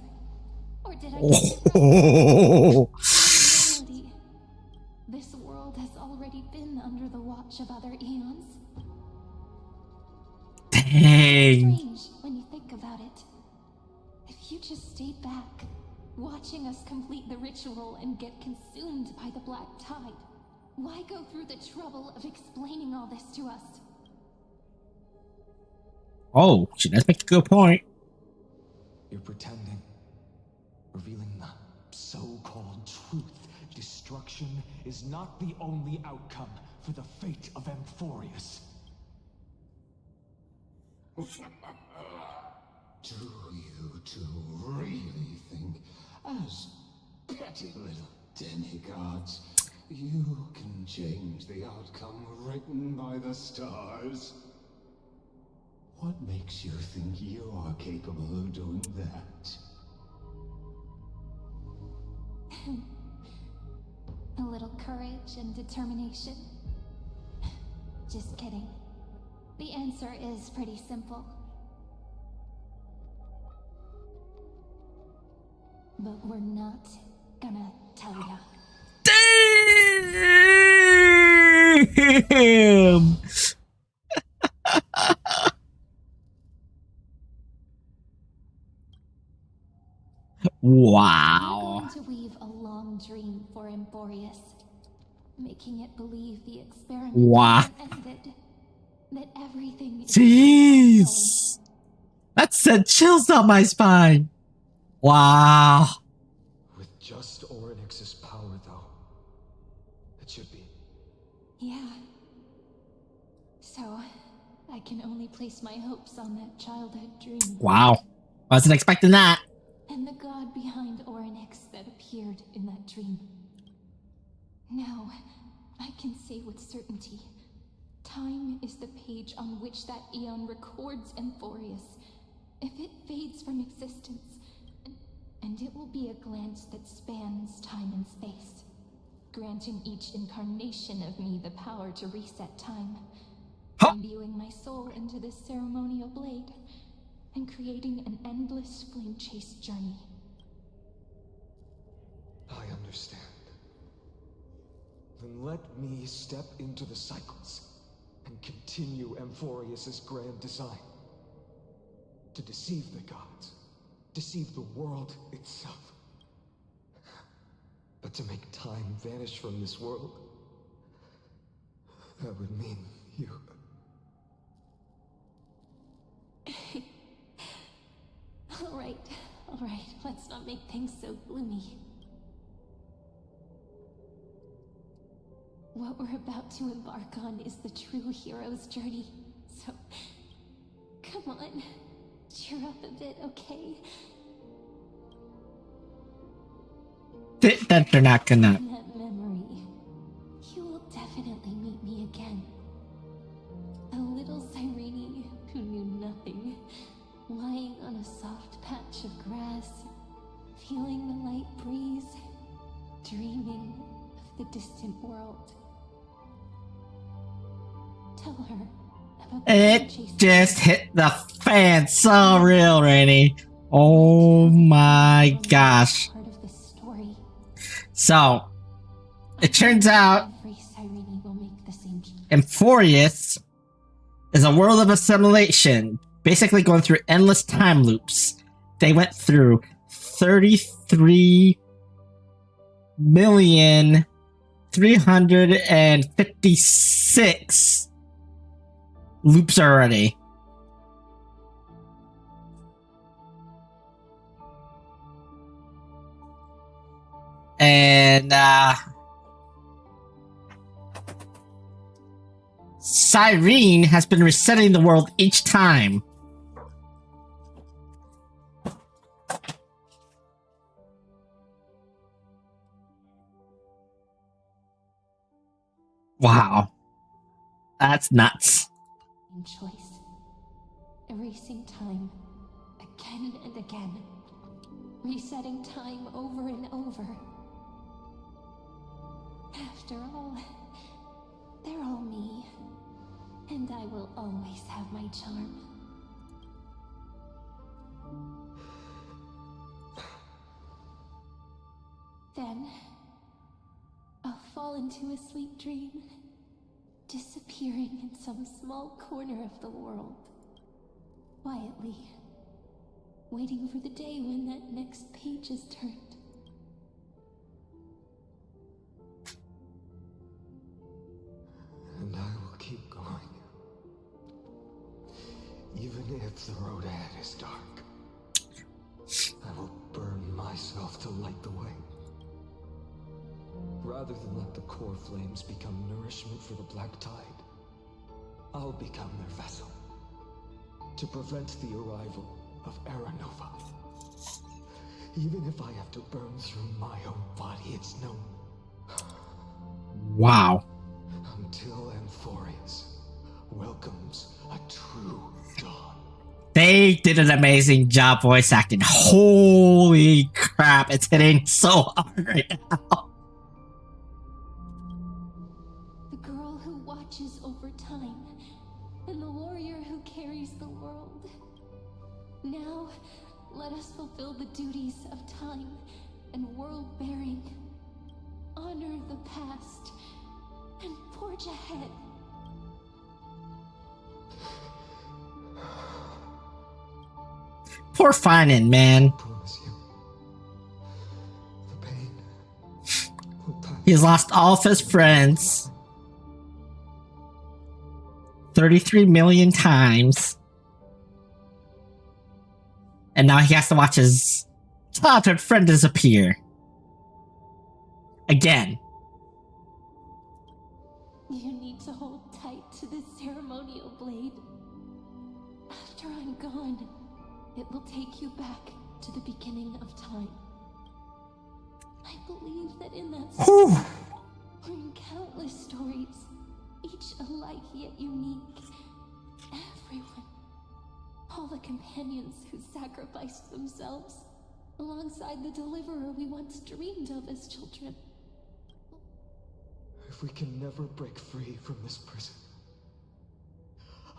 Or did I get it right? In reality, this world has already been under the watch of other Eons. Dang. It's strange when you think about it. If you just stayed back, watching us complete the ritual and get consumed by the black tide, why go through the trouble of explaining all this to us? Oh, she does make a good point. You're pretending. Revealing the so-called truth. Destruction is not the only outcome for the fate of Amphorius. Do you two really think, as petty little demigods, you can change the outcome written by the stars? What makes you think you are capable of doing that? A little courage and determination. Just kidding. The answer is pretty simple. But we're not gonna tell ya. Damn! Wow. We're going to weave a long dream for Amphorius, making it believe the experiment hasn't ended, that everything is Jeez! That sent chills up my spine. Wow. With just Orynyx's power, though, it should be. Yeah. So, I can only place my hopes on that childhood dream. Wow. Wasn't expecting that. And the god behind Orynyx that appeared in that dream. Now, I can say with certainty, time is the page on which that Eon records Amphorius. If it fades from existence, and it will be a glance that spans time and space, granting each incarnation of me the power to reset time, imbuing my soul into this ceremonial blade, and creating an endless flame-chased journey. I understand. Then let me step into the cycles and continue Amphorius's grand design. To deceive the gods, deceive the world itself. But to make time vanish from this world, that would mean you. All right, let's not make things so gloomy. What we're about to embark on is the true hero's journey. So, come on, cheer up a bit, okay? That they're not gonna. In that memory, you will definitely meet me again. A little Cyrene who knew nothing, lying on a soft patch of grass, feeling the light breeze, dreaming of the distant world. Tell her about the It just hit the fan so real, Rainy. Oh my gosh. part of this story. So, it turns out Every Cyrene will make the same choice. Emphorius is a world of assimilation, basically going through endless time loops. They went through 33,356 loops already. And Cyrene has been resetting the world each time. Wow. That's nuts. Choice. Erasing time again and again. Resetting time over and over. After all, they're all me. And I will always have my charm. Then, I'll fall into a sweet dream, disappearing in some small corner of the world. Quietly, waiting for the day when that next page is turned. And I will keep going. Even if the road ahead is dark, I will burn myself to light the way. Rather than let the core flames become nourishment for the Black Tide, I'll become their vessel. To prevent the arrival of Era Nova. Even if I have to burn through my own body, it's no. Wow. Until Emphorius welcomes a true dawn. They did an amazing job voice acting. Holy crap, it's hitting so hard right now. The girl who watches over time, and the warrior who carries the world. Now, let us fulfill the duties of time and world-bearing. Honor the past and forge ahead. Poor Phanion, man. He's lost all of his friends 33 million times. And now he has to watch his childhood friend disappear. Again. You need to hold tight to this ceremonial blade. After I'm gone, it will take you back to the beginning of time. I believe that in that story, or in countless stories, each alike yet unique, everyone, all the companions who sacrificed themselves, alongside the deliverer we once dreamed of as children. If we can never break free from this prison,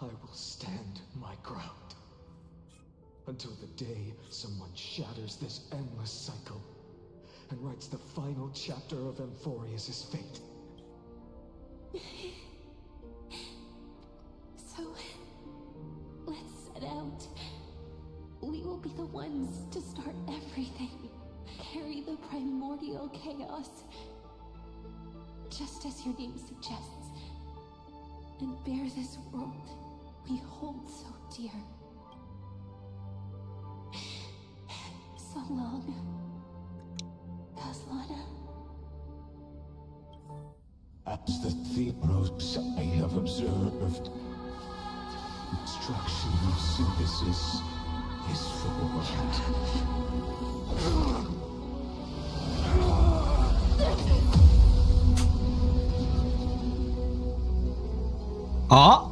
I will stand my ground. Until the day someone shatters this endless cycle and writes the final chapter of Emphorius' fate. So, let's set out. We will be the ones to start everything. Carry the primordial chaos, just as your name suggests, and bear this world we hold so dear. So long, Kaslana. As the theros I have observed, destruction of synthesis is formed. Oh?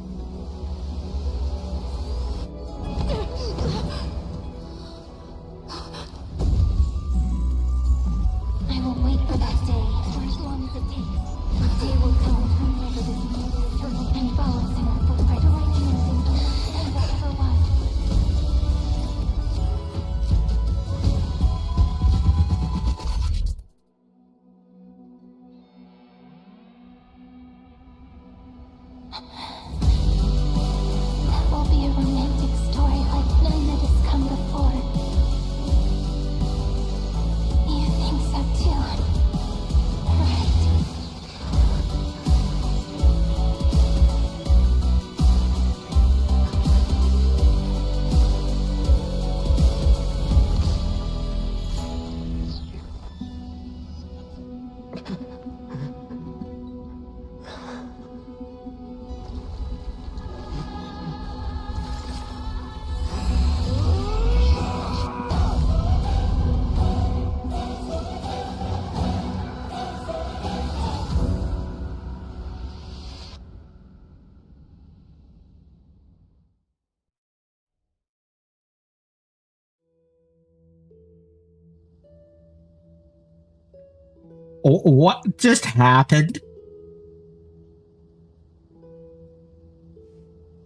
I will wait for that day, for as long as it takes. The day will come whenever this world is eternal and follows in our footprint, directing us into and whatever was. That will be a romantic story like none that has come before. You think so too, right? Oh, what just happened?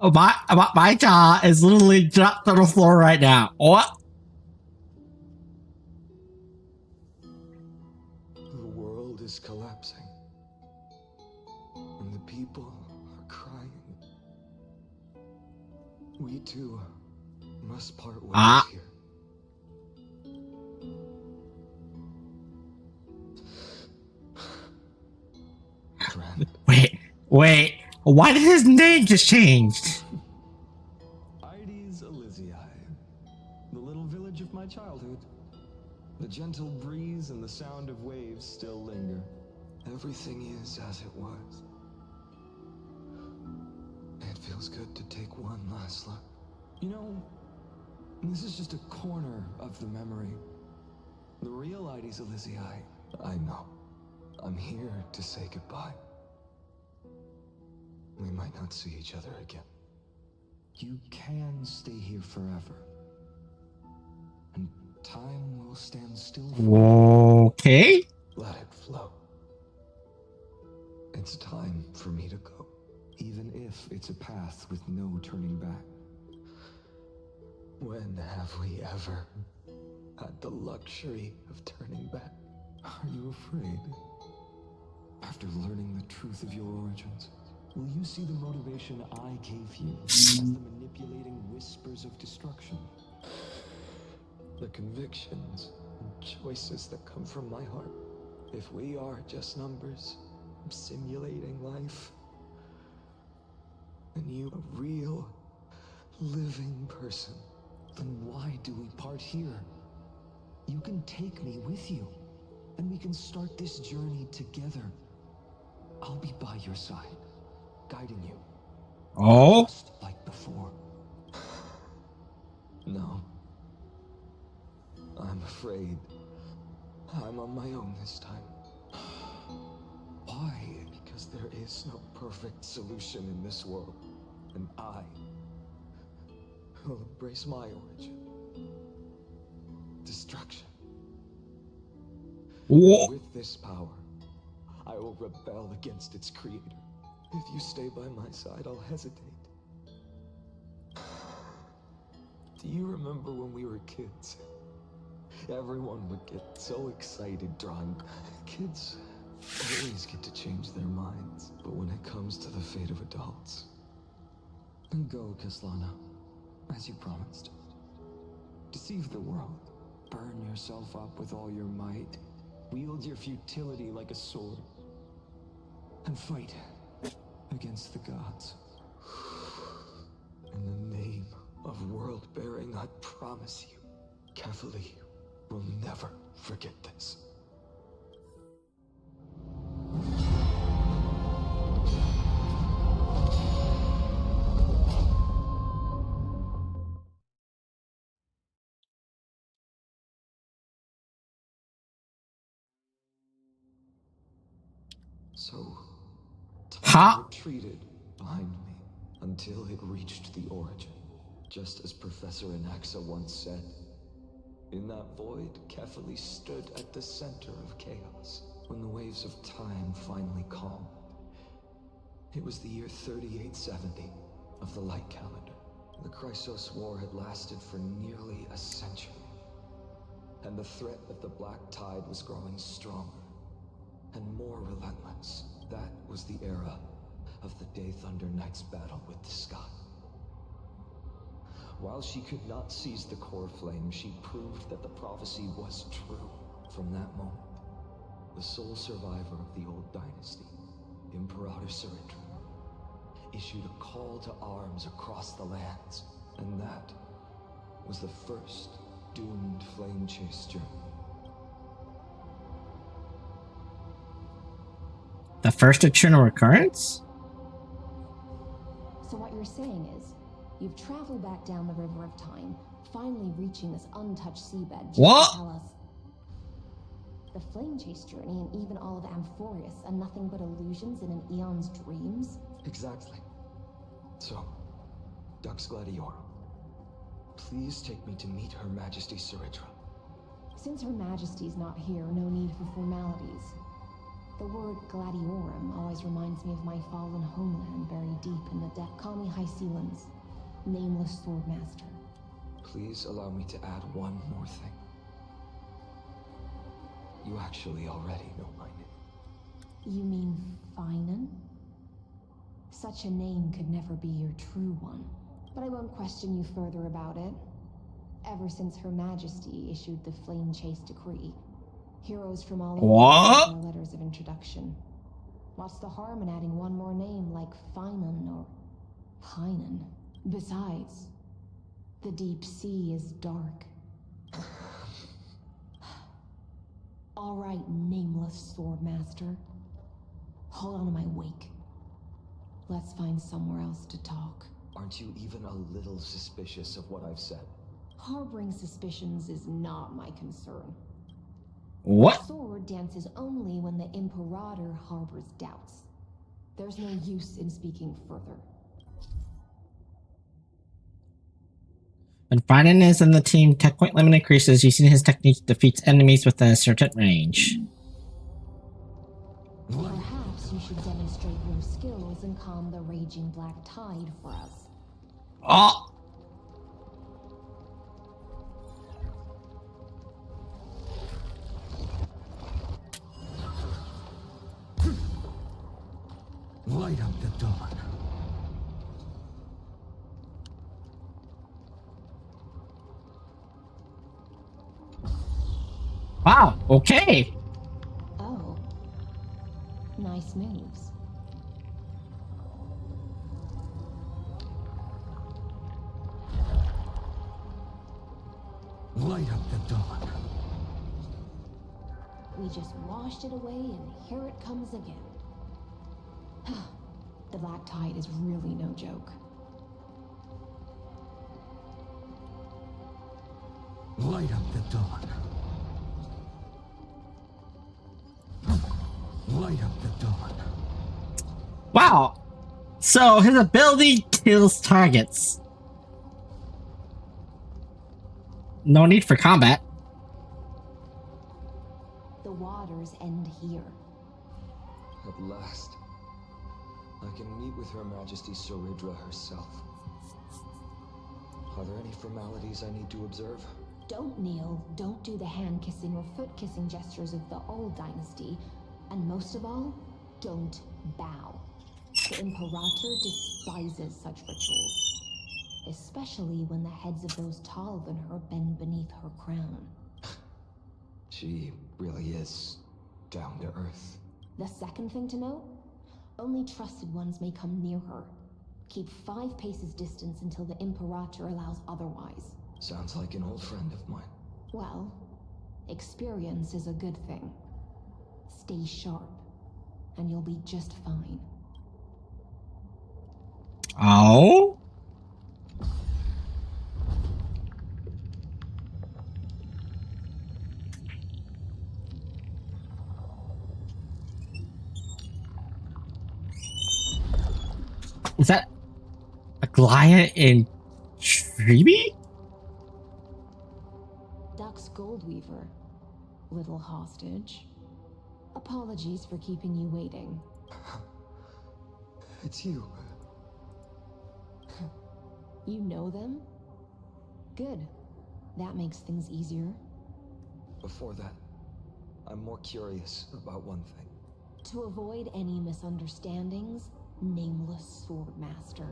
Oh, my jaw is literally dropped to the floor right now. What? The world is collapsing, and the people are crying. We too must part ways here. Wait. Why did his name just change? Ides Elysiae, the little village of my childhood. The gentle breeze and the sound of waves still linger. Everything is as it was. It feels good to take one last look. You know, this is just a corner of the memory. The real Ides Elysiae. I know. I'm here to say goodbye. We might not see each other again. You can stay here forever. And time will stand still for Okay. Let it flow. It's time for me to go. Even if it's a path with no turning back. When have we ever had the luxury of turning back? Are you afraid? After learning the truth of your origins, will you see the motivation I gave you as the manipulating whispers of destruction? The convictions and choices that come from my heart. If we are just numbers, simulating life, and you a real, living person, then why do we part here? You can take me with you, and we can start this journey together. I'll be by your side, guiding you. Oh? Just like before. No. I'm afraid I'm on my own this time. Why? Because there is no perfect solution in this world, and I will embrace my origin. Destruction. Whoa. With this power, I will rebel against its creator. If you stay by my side, I'll hesitate. Do you remember when we were kids? Everyone would get so excited drawing. Kids always get to change their minds. But when it comes to the fate of adults... Then go, Kaslana, as you promised. Deceive the world. Burn yourself up with all your might. Wield your futility like a sword. And fight against the gods. In the name of world-bearing, I promise you, Cavalier will never forget this. So, Huh? time retreated behind me until it reached the origin. Just as Professor Anaxa once said, in that void, Kefali stood at the center of chaos. When the waves of time finally calmed, it was the year 3870 of the Light Calendar. The Chrysos War had lasted for nearly a century, and the threat of the Black Tide was growing stronger and more relentless. That was the era of the Day Thunder Knight's battle with the sky. While she could not seize the core flame, she proved that the prophecy was true. From that moment, the sole survivor of the old dynasty, Imperator Surrender, issued a call to arms across the lands, and that was the first doomed flame chase journey. The first eternal recurrence? So what you're saying is, you've traveled back down the River of Time, finally reaching this untouched seabed just What? to tell us the flame chase journey and even all of Amphorius are nothing but illusions in an eon's dreams? Exactly. So, Dux Gladiorum, please take me to meet Her Majesty Saridra. Since Her Majesty's not here, no need for formalities. The word Gladiorum always reminds me of my fallen homeland buried deep in the depth. Call me High Sealands, Nameless Swordmaster. Please allow me to add one more thing. You actually already know my name. You mean phanion? Such a name could never be your true one. But I won't question you further about it. Ever since Her Majesty issued the Flame Chase Decree, heroes from all over What? their letters of introduction. What's the harm in adding one more name like Phanion or Pinon? Besides, the deep sea is dark. All right, Nameless Swordmaster. Hold on to my wake. Let's find somewhere else to talk. Aren't you even a little suspicious of what I've said? Harboring suspicions is not my concern. What? The sword dances only when the Imperator harbors doubts. There's no use in speaking further. When Phanion is in the team, tech point limit increases. Using his technique defeats enemies within a certain range. Perhaps you should demonstrate your skills and calm the raging black tide for us. Oh! Light up the dawn. Wow, okay. Oh. Nice moves. Light up the dawn. We just washed it away and here it comes again. The black tide is really no joke. Light up the dawn. Light up the dawn. Wow. So his ability kills targets. No need for combat. The waters end here. At last, I can meet with Her Majesty Saridra herself. Are there any formalities I need to observe? Don't kneel, don't do the hand-kissing or foot-kissing gestures of the old dynasty, and most of all, don't bow. The Imperator despises such rituals, especially when the heads of those taller than her bend beneath her crown. She really is down to earth. The second thing to note, only trusted ones may come near her. Keep 5 paces distance until the Imperator allows otherwise. Sounds like an old friend of mine. Well, experience is a good thing. Stay sharp, and you'll be just fine. Oh? Is that Aglaia and Treeby? Dux Goldweaver, little hostage. Apologies for keeping you waiting. It's you. You know them? Good. That makes things easier. Before that, I'm more curious about one thing. To avoid any misunderstandings, nameless Swordmaster.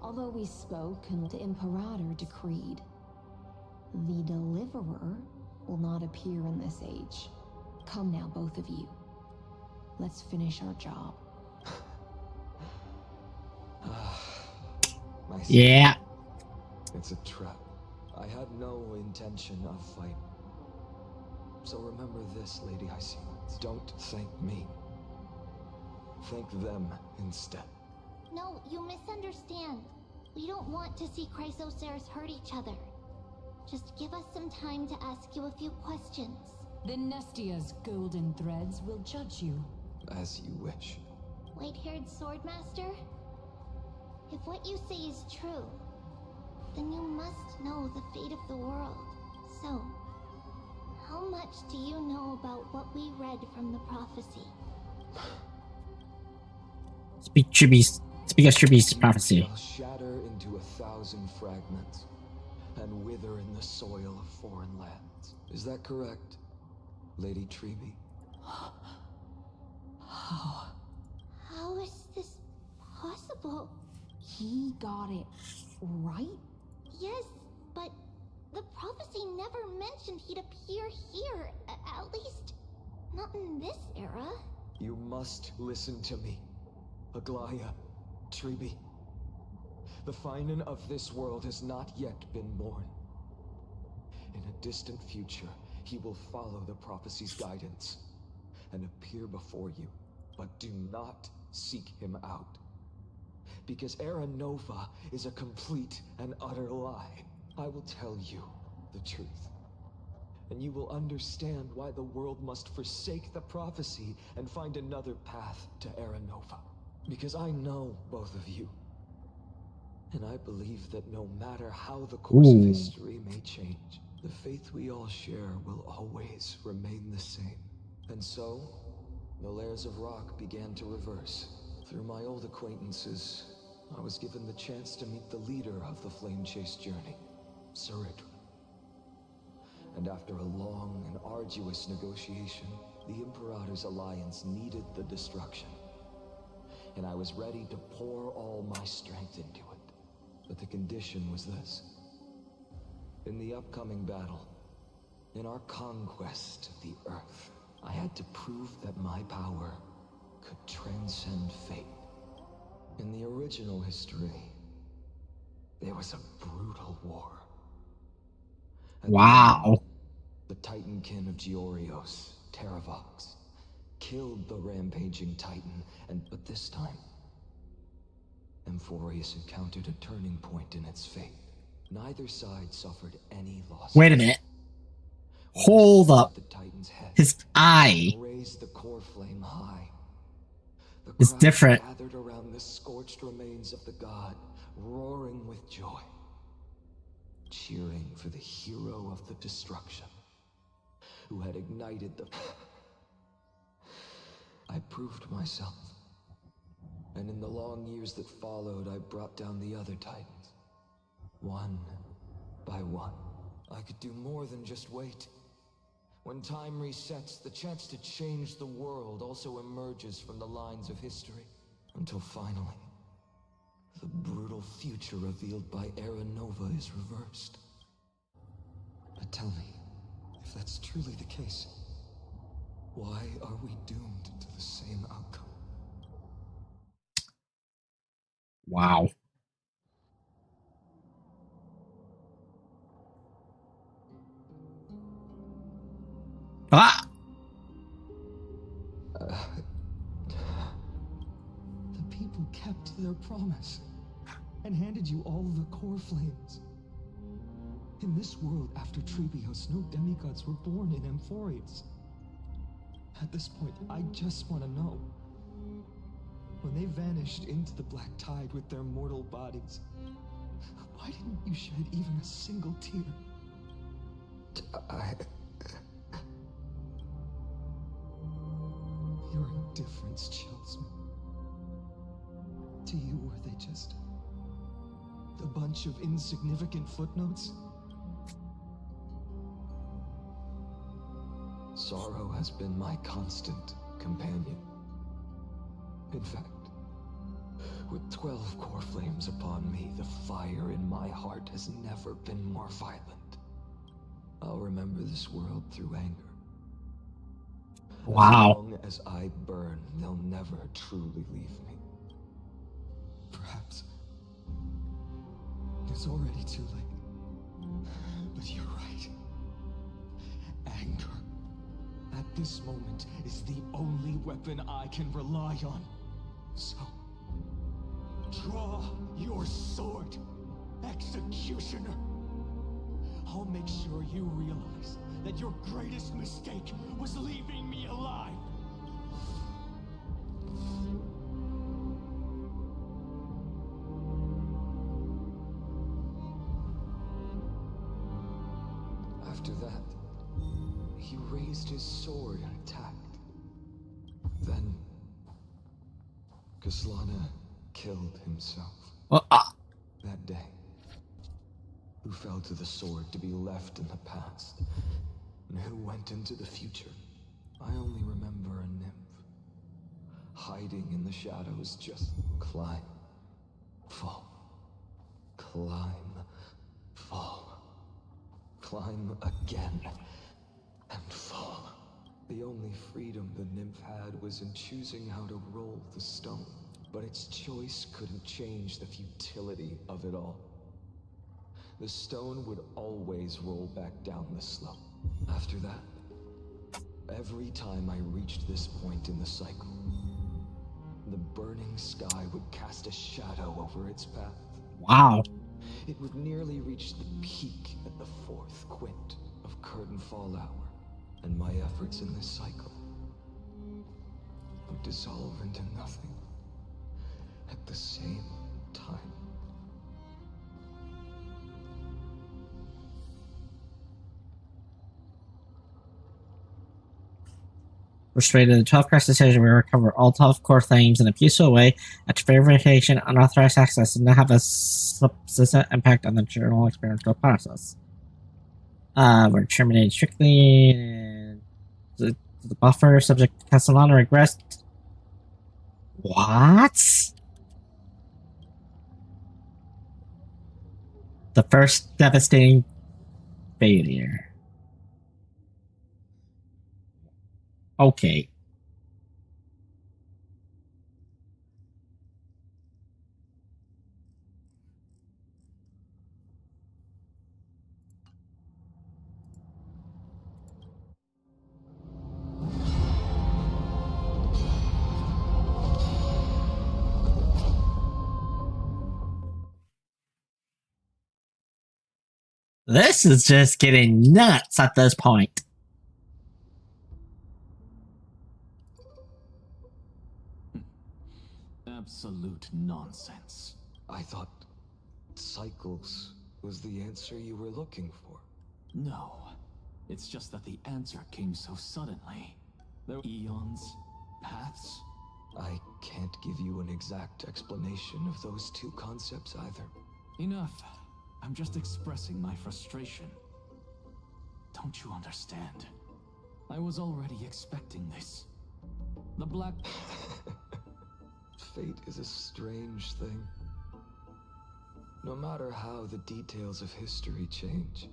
Although we spoke and the Imperator decreed, the Deliverer will not appear in this age. Come now, both of you. Let's finish our job. Yeah. It's a trap. I had no intention of fighting. So remember this, Lady Hyacinth. Don't thank me. Thank them instead. No, you misunderstand. We don't want to see Chrysoceres hurt each other. Just give us some time to ask you a few questions. Then Nestia's golden threads will judge you. As you wish. White-haired Swordmaster? If what you say is true, then you must know the fate of the world. So, how much do you know about what we read from the prophecy? Speak of Treeby's prophecy. Shall shatter into 1,000 fragments and wither in the soil of foreign lands. Is that correct, Lady Treeby? How? How is this possible? He got it right? Yes, but the prophecy never mentioned he'd appear here, at least not in this era. You must listen to me, Aglaia, Treeby. The phanion of this world has not yet been born. In a distant future, he will follow the prophecy's guidance and appear before you, but do not seek him out. Because Era Nova is a complete and utter lie. I will tell you the truth. And you will understand why the world must forsake the prophecy and find another path to Era Nova. Because I know both of you. And I believe that no matter how the course of history may change, the faith we all share will always remain the same. And so, the layers of rock began to reverse. Through my old acquaintances, I was given the chance to meet the leader of the Flame Chase journey, Saridra. And after a long and arduous negotiation, the Imperator's alliance needed the destruction. And I was ready to pour all my strength into it. But the condition was this. In the upcoming battle, in our conquest of the Earth, I had to prove that my power could transcend fate. In the original history, there was a brutal war. Wow. The Titankin of Georios, Terravox, killed the rampaging Titan, but this time, Amphorius encountered a turning point in its fate. Neither side suffered any loss. Wait a minute. Hold up. His eye raised the core flame high. is different. Gathered around the scorched remains of the god, roaring with joy, cheering for the hero of the destruction, who had ignited the... I proved myself. And in the long years that followed, I brought down the other titans. One by one. I could do more than just wait. When time resets, the chance to change the world also emerges from the lines of history. Until finally, the brutal future revealed by Era Nova is reversed. But tell me, if that's truly the case, why are we doomed to the same outcome? Wow. Ah! The people kept their promise and handed you all the core flames. In this world after Treebios, no demigods were born in Amphorius. At this point, I just want to know, when they vanished into the black tide with their mortal bodies, why didn't you shed even a single tear? Your indifference chills me. To you, were they just a bunch of insignificant footnotes? Sorrow has been my constant companion. In fact, with 12 core flames upon me, the fire in my heart has never been more violent. I'll remember this world through anger. Wow. As long as I burn, they'll never truly leave me. Perhaps it's already too late. But you're right. Anger, at this moment, is the only weapon I can rely on. So, draw your sword, executioner. I'll make sure you realize that your greatest mistake was leaving me alive. After that, he raised his sword and attacked. Then, Kaslana killed himself. That day, who fell to the sword to be left in the past, and who went into the future, I only remember a nymph, hiding in the shadows, just climb, fall, climb, fall, climb again, and fall. The only freedom the nymph had was in choosing how to roll the stone, but its choice couldn't change the futility of it all. The stone would always roll back down the slope. After that, every time I reached this point in the cycle, the burning sky would cast a shadow over its path. Wow. It would nearly reach the peak at the 4th quint of curtain fall hour, and my efforts in this cycle would dissolve into nothing at the same time. Frustrated, the 12 Crest decision will recover all 12 core claims in a peaceful way after verification, unauthorized access, and not have a substantive impact on the general experimental process. We're terminated strictly. And the buffer subject to Castellana regressed. What? The first devastating failure. Okay. This is just getting nuts at this point. Absolute nonsense. I thought cycles was the answer you were looking for. No. It's just that the answer came so suddenly. There were eons, paths. I can't give you an exact explanation of those two concepts either. Enough. I'm just expressing my frustration. Don't you understand? I was already expecting this. The black... Fate is a strange thing. No matter how the details of history change,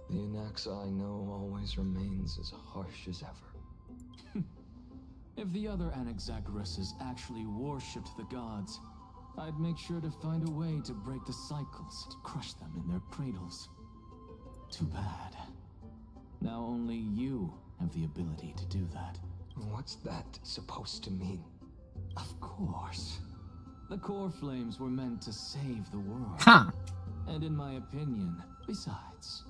the Anaxa I know always remains as harsh as ever. If the other Anaxagoras actually worshipped the gods, I'd make sure to find a way to break the cycles, to crush them in their cradles. Too bad. Now only you have the ability to do that. What's that supposed to mean? Of course. The core flames were meant to save the world. Huh. And in my opinion, besides,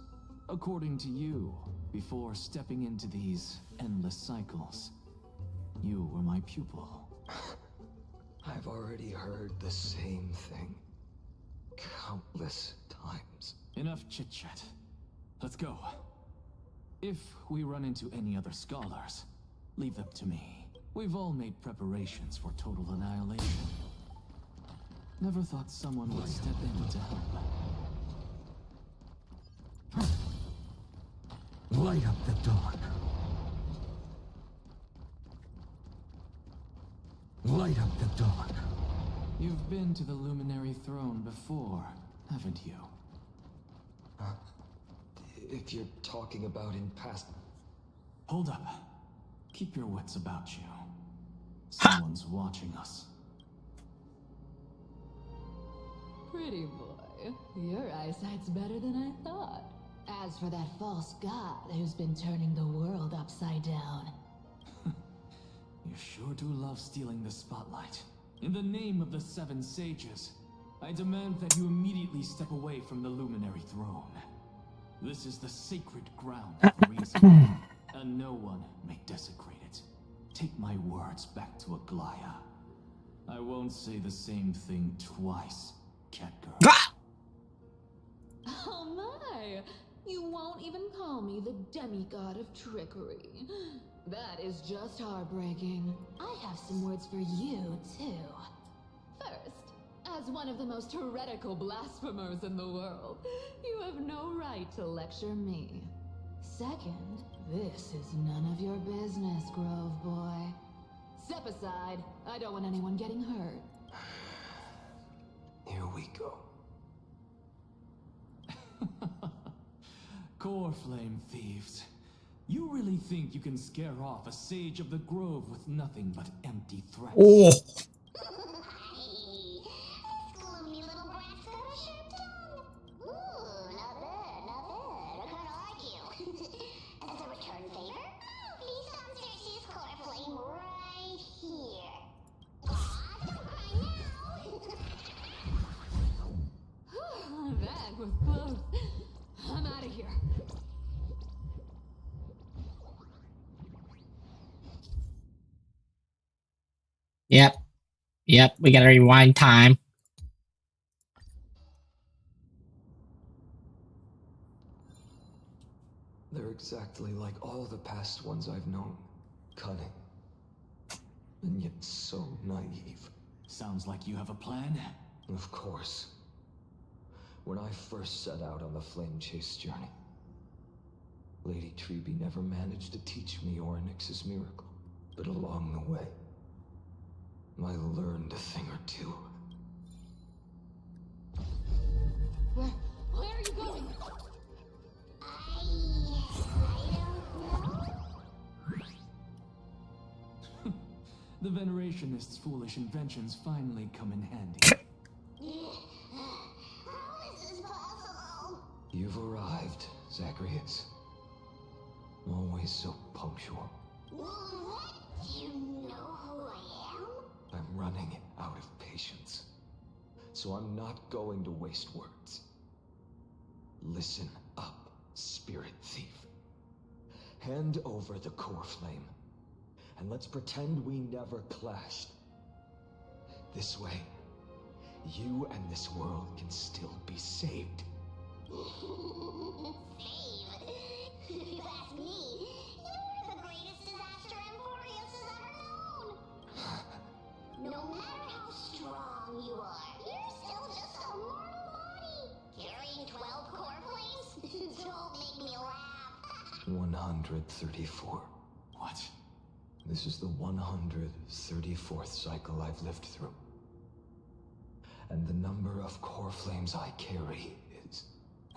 according to you, before stepping into these endless cycles, you were my pupil. I've already heard the same thing countless times. Enough chit-chat. Let's go. If we run into any other scholars, leave them to me. We've all made preparations for total annihilation. Never thought someone would step in to help. Light up the dawn. Light up the dawn. You've been to the Luminary Throne before, haven't you? If you're talking about in past... Hold up. Keep your wits about you. Someone's watching us. Pretty boy, your eyesight's better than I thought. As for that false god who's been turning the world upside down. You sure do love stealing the spotlight. In the name of the Seven Sages, I demand that you immediately step away from the Luminary Throne. This is the sacred ground of reason, and no one may desecrate it. Take my words back to Aglaya. I won't say the same thing twice, Catgirl. Oh my! You won't even call me the demigod of trickery. That is just heartbreaking. I have some words for you, too. First, as one of the most heretical blasphemers in the world, you have no right to lecture me. Second, this is none of your business, Grove Boy. Step aside. I don't want anyone getting hurt. Here we go. Core flame thieves. You really think you can scare off a sage of the grove with nothing but empty threats? Oh. Gloomy little brat's got a sharp tongue. Ooh, not bad, not bad. I kinda like you. As a return favor, please come search this core flame right here. Aw, don't cry now. That was close. I'm out of here. Yep, we gotta rewind time. They're exactly like all the past ones I've known. Cunning. And yet so naive. Sounds like you have a plan. Of course. When I first set out on the Flame Chase journey, Lady Treby never managed to teach me Orynyx's miracle. But along the way, I learned a thing or two. Where are you going? The Venerationists' foolish inventions finally come in handy. How is this possible? You've arrived, Zacharias. Always so punctual. What? Do you know who I am? I'm running out of patience. So I'm not going to waste words. Listen up, spirit thief. Hand over the core flame, and let's pretend we never clashed. This way, you and this world can still be saved. Save? If you ask me, you're the greatest disaster Emporius has ever known. No matter how strong you are, you're still just a mortal body. Carrying 12 core flames? Don't make me laugh. 134. What? This is the 134th cycle I've lived through. And the number of core flames I carry is...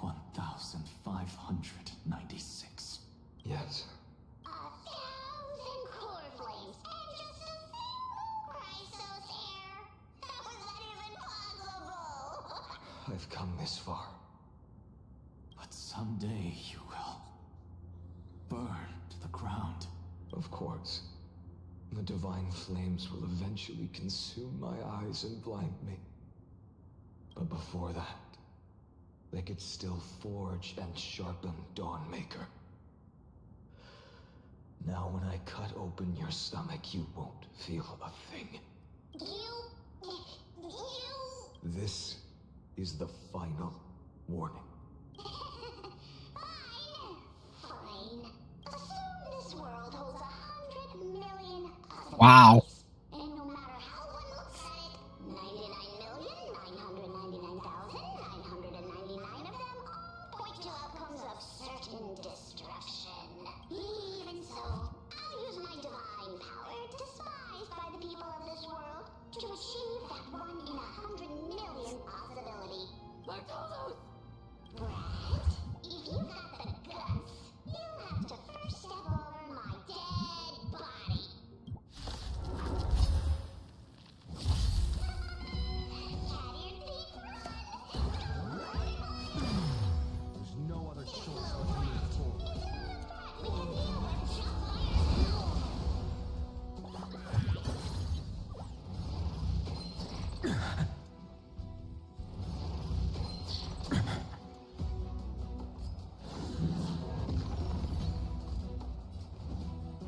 1,596. Yes. 1,000 core flames and just a single Chrysos hair. How is that even possible? I've come this far. But someday you will burn to the ground. Of course. The divine flames will eventually consume my eyes and blind me. But before that, they could still forge and sharpen Dawnmaker. Now when I cut open your stomach, you won't feel a thing. You This is the final warning. Fine. Assume this world holds 100 million Wow. and no matter how one looks at it, 99,999,999 of them all point to outcomes of certain destruction. Even so, I'll use my divine power, despised by the people of this world, to achieve that 1 in 100 million possibility. Bartolo's! Brad, if you got the guts, you'll have to first step over my dead body. There's no other choice but to move forward.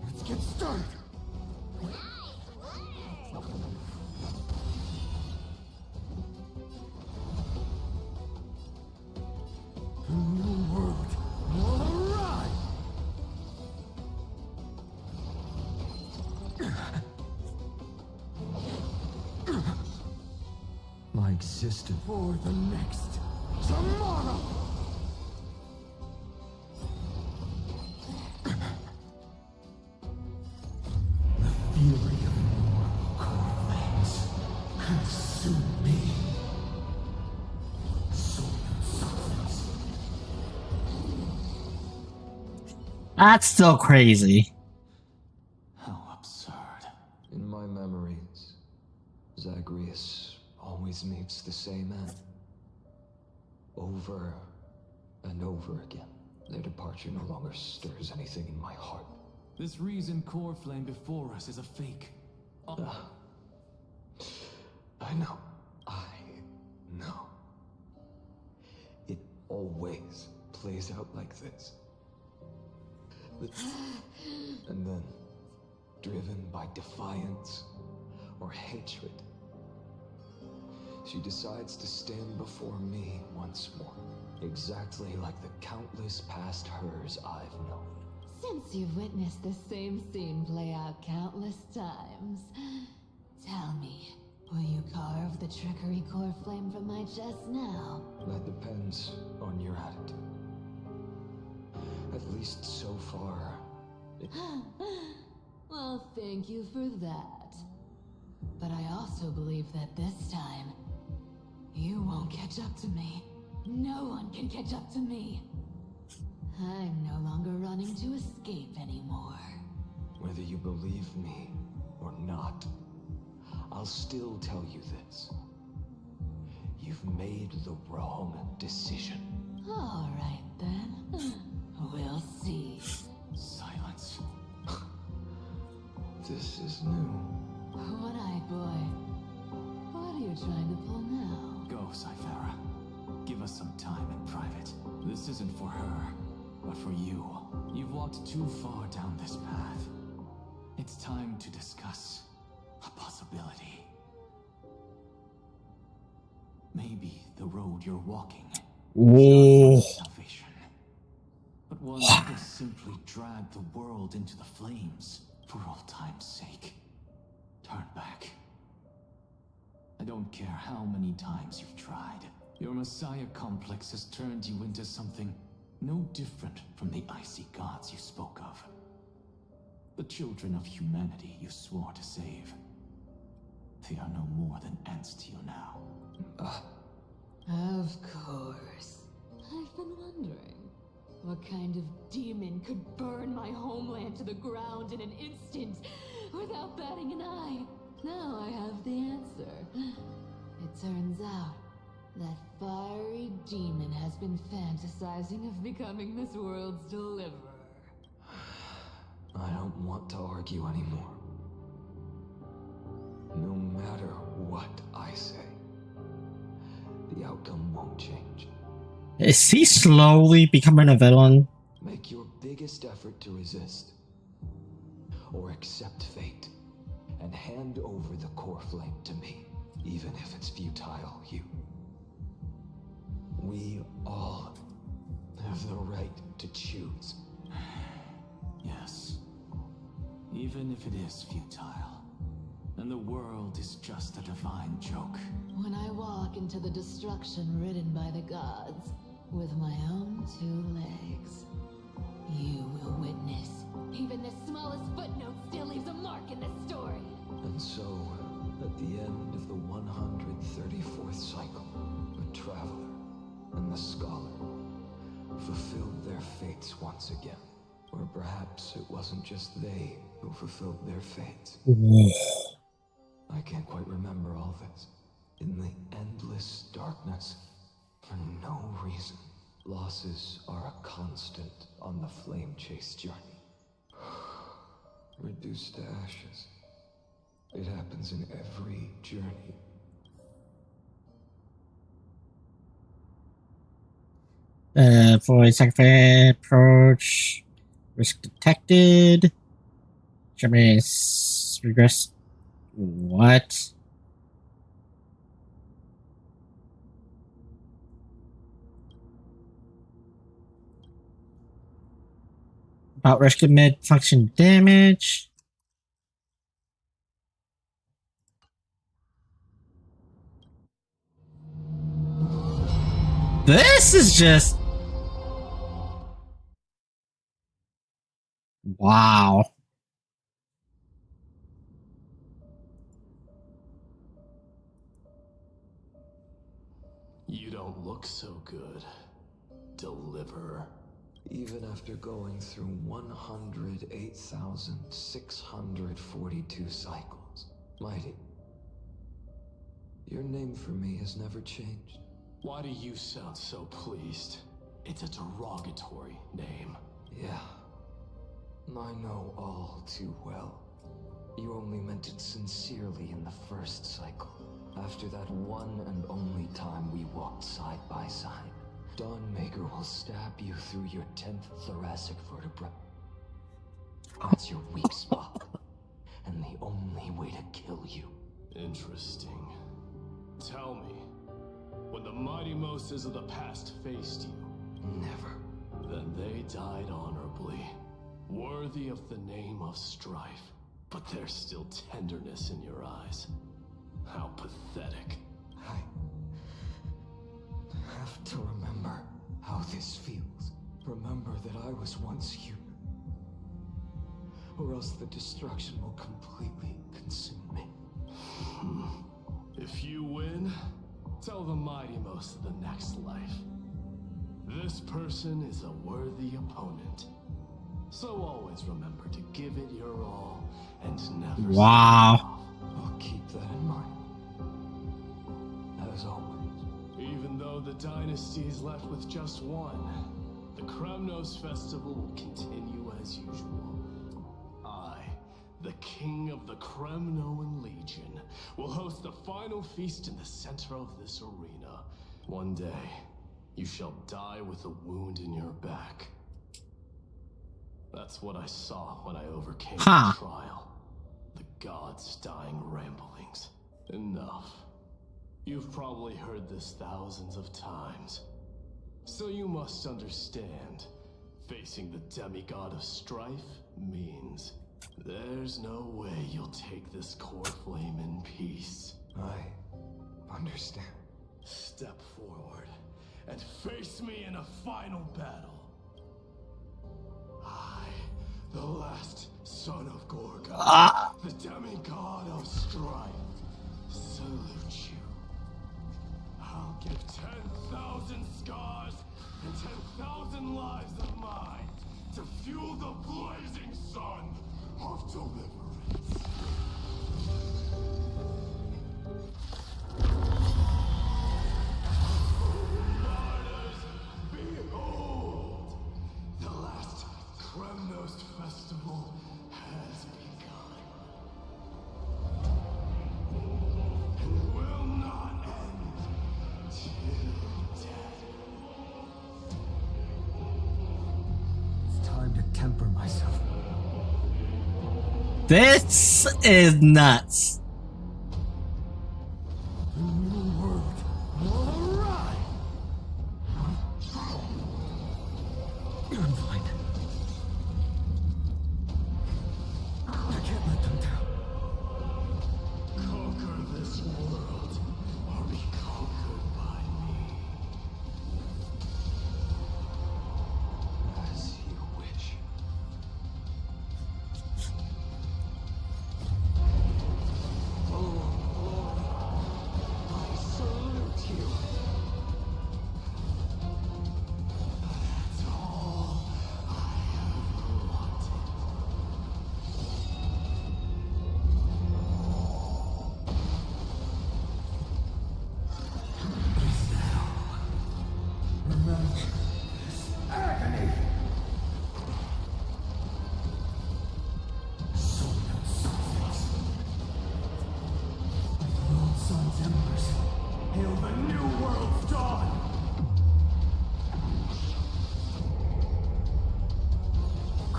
Let's get started. The new world will arrive. My existence for the next tomorrow. The fury of immortal core flames consume me. Soul substance. That's so crazy. How absurd. In my memories, Zagreus always meets the same end. Over and over again. Their departure no longer stirs anything in my heart. This reason core flame before us is a fake. I know. I know. It always plays out like this. And then, driven by defiance or hatred, she decides to stand before me once more, exactly like the countless past hers I've known. Since you've witnessed the same scene play out countless times, tell me, will you carve the trickery core flame from my chest now? That depends on your attitude. At least so far. Well, thank you for that. But I also believe that this time, you won't catch up to me. No one can catch up to me. I'm no longer running to escape anymore. Whether you believe me or not, I'll still tell you this. You've made the wrong decision. All right then. We'll see. Silence. This is new. One-eyed boy. What are you trying to pull now? Go, Cythera. Give us some time in private. This isn't for her, but for you. You've walked too far down this path. It's time to discuss a possibility. Maybe the road you're walking Whoa. salvation, but one that will simply drag the world into the flames for all time's sake. Turn back. I don't care how many times you've tried. Your Messiah complex has turned you into something no different from the icy gods you spoke of. The children of humanity you swore to save. They are no more than ants to you now. Of course. I've been wondering, what kind of demon could burn my homeland to the ground in an instant without batting an eye? Now I have the answer. It turns out that fiery demon has been fantasizing of becoming this world's deliverer. I don't want to argue anymore. No matter what I say, the outcome won't change. Is he slowly becoming a villain? Make your biggest effort to resist. Or accept fate and hand over the core flame to me. even if it's futile, we all have the right to choose. Yes. Even if it is futile, and the world is just a divine joke. When I walk into the destruction ridden by the gods, with my own 2 legs, you will witness. Even the smallest footnote still leaves a mark in the story. And so, at the end of the 134th cycle, the Traveler and the Scholar fulfilled their fates once again. Or perhaps it wasn't just they who fulfilled their fates. I can't quite remember all this. In the endless darkness, for no reason, losses are a constant on the flame chase journey. Reduced to ashes. It happens in every journey. For a sacrifice approach, risk detected. Germany's regress. What? About risk commit function damage. This is just... wow. You don't look so good, Deliverer. Even after going through 108,642 cycles, Mighty, your name for me has never changed. Why do you sound so pleased? It's a derogatory name. Yeah, I know all too well. You only meant it sincerely in the first cycle. After that one and only time we walked side by side, Dawnmaker will stab you through your 10th thoracic vertebra. That's your weak spot, and the only way to kill you. Interesting. Tell me, when the mighty Moses of the past faced you... Never. Then they died honorably, worthy of the name of strife. But there's still tenderness in your eyes. How pathetic. I have to remember how this feels. Remember that I was once human. Or else the destruction will completely consume me. If you win, tell the mighty most of the next life. This person is a worthy opponent. So always remember to give it your all and never wow. I'll keep that in mind. As always. Even though the dynasty is left with just one, the Kremnos festival will continue as usual. I, the king of the Kremnoan Legion, will host the final feast in the center of this arena. One day, you shall die with a wound in your back. That's what I saw when I overcame the trial. The gods' dying ramblings. Enough. You've probably heard this thousands of times. So you must understand, facing the demigod of strife means there's no way you'll take this core flame in peace. I understand. Step forward and face me in a final battle. I, the last son of Gorgon, the demigod of strife, salute you. I'll give 10,000 scars and 10,000 lives of mine to fuel the blazing sun of deliverance. Martyrs, behold! The last Kremnos festival has begun. And will not end till death. It's time to temper myself. This is nuts.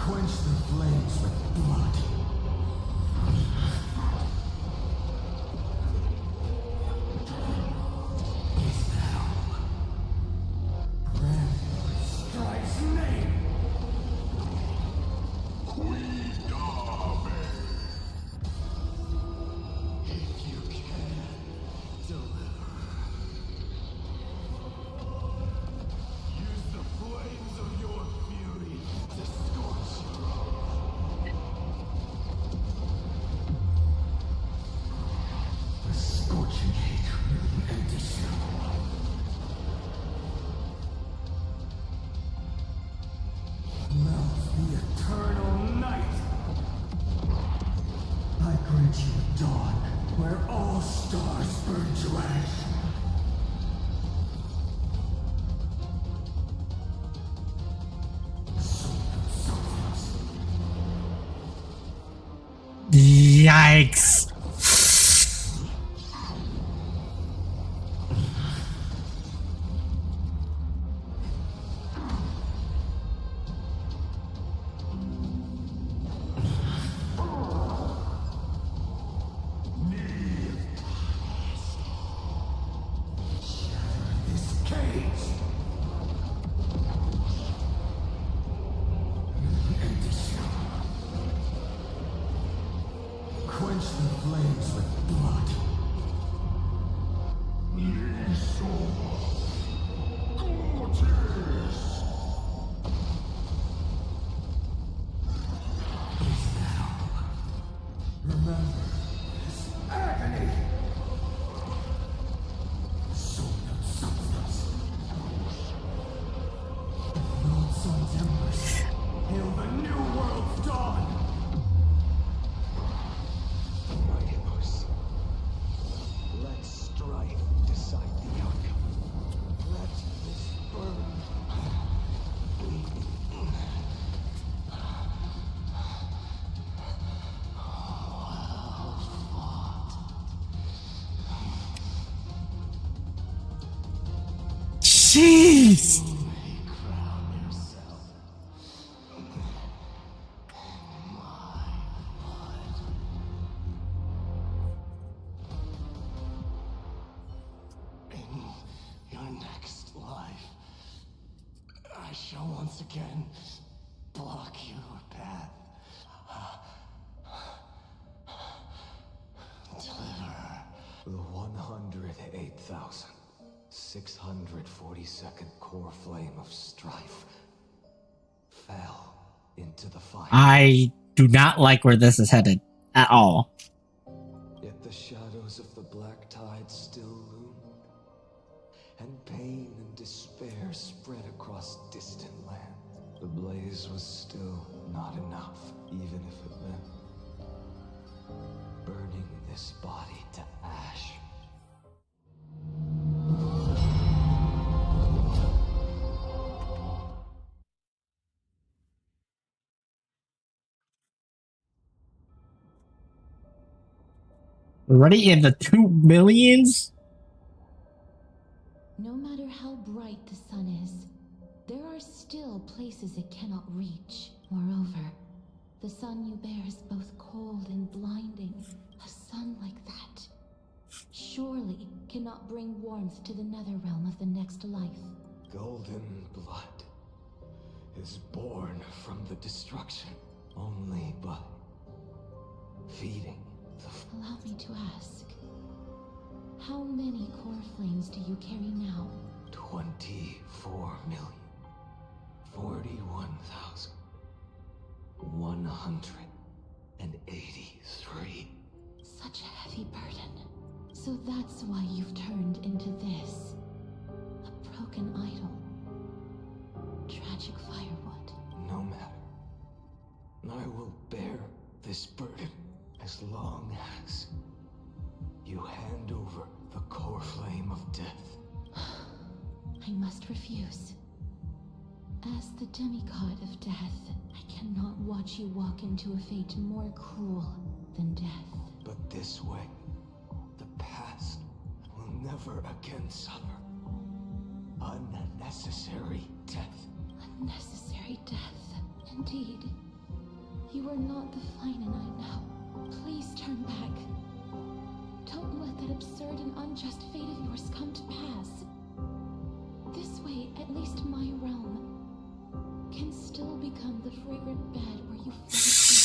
Quench the flames with blood. Is that all? Brand Strike's name! If you can, deliver. Use the flames of your fury to scorch the scorching hatred and dissemble. Melt the eternal night. I grant you a dawn where all stars burn to ash. Yikes. This cage. Quench the flames with blood. Is that all? Remember this agony. Sword of substance. Lord Sun's embers. Hail the new world's dawn. Mightyverse. Let strife decide the outcome. Let this burn. Jeez. Crown yourself. In your next life, I shall once again block your path. Deliver the 108,642nd core flame of strife fell into the fire. I do not like where this is headed at all. Yet the shadows of the black tide still loomed, and pain and despair spread across distant land. The blaze was still not enough, even if it meant burning this body to ash. Already in the 2 millions? No matter how bright the sun is, there are still places it cannot reach. Moreover, the sun you bear is both cold and blinding. A sun like that surely cannot bring warmth to the nether realm of the next life. Golden blood is born from the destruction only by feeding the Allow me to ask, how many core flames do you carry now? 24,041,183. Such a heavy burden. So that's why you've turned into this. A broken idol. Tragic firewood. No matter. I will bear this burden as long as you hand over the core flame of death. I must refuse. As the demigod of death, I cannot watch you walk into a fate more cruel than death. But this way, the past will never again suffer unnecessary death. Unnecessary death, indeed. You are not the phanion I know. Please turn back. Don't let that absurd and unjust fate of yours come to pass. This way, at least my realm can still become the fragrant bed where you fall asleep.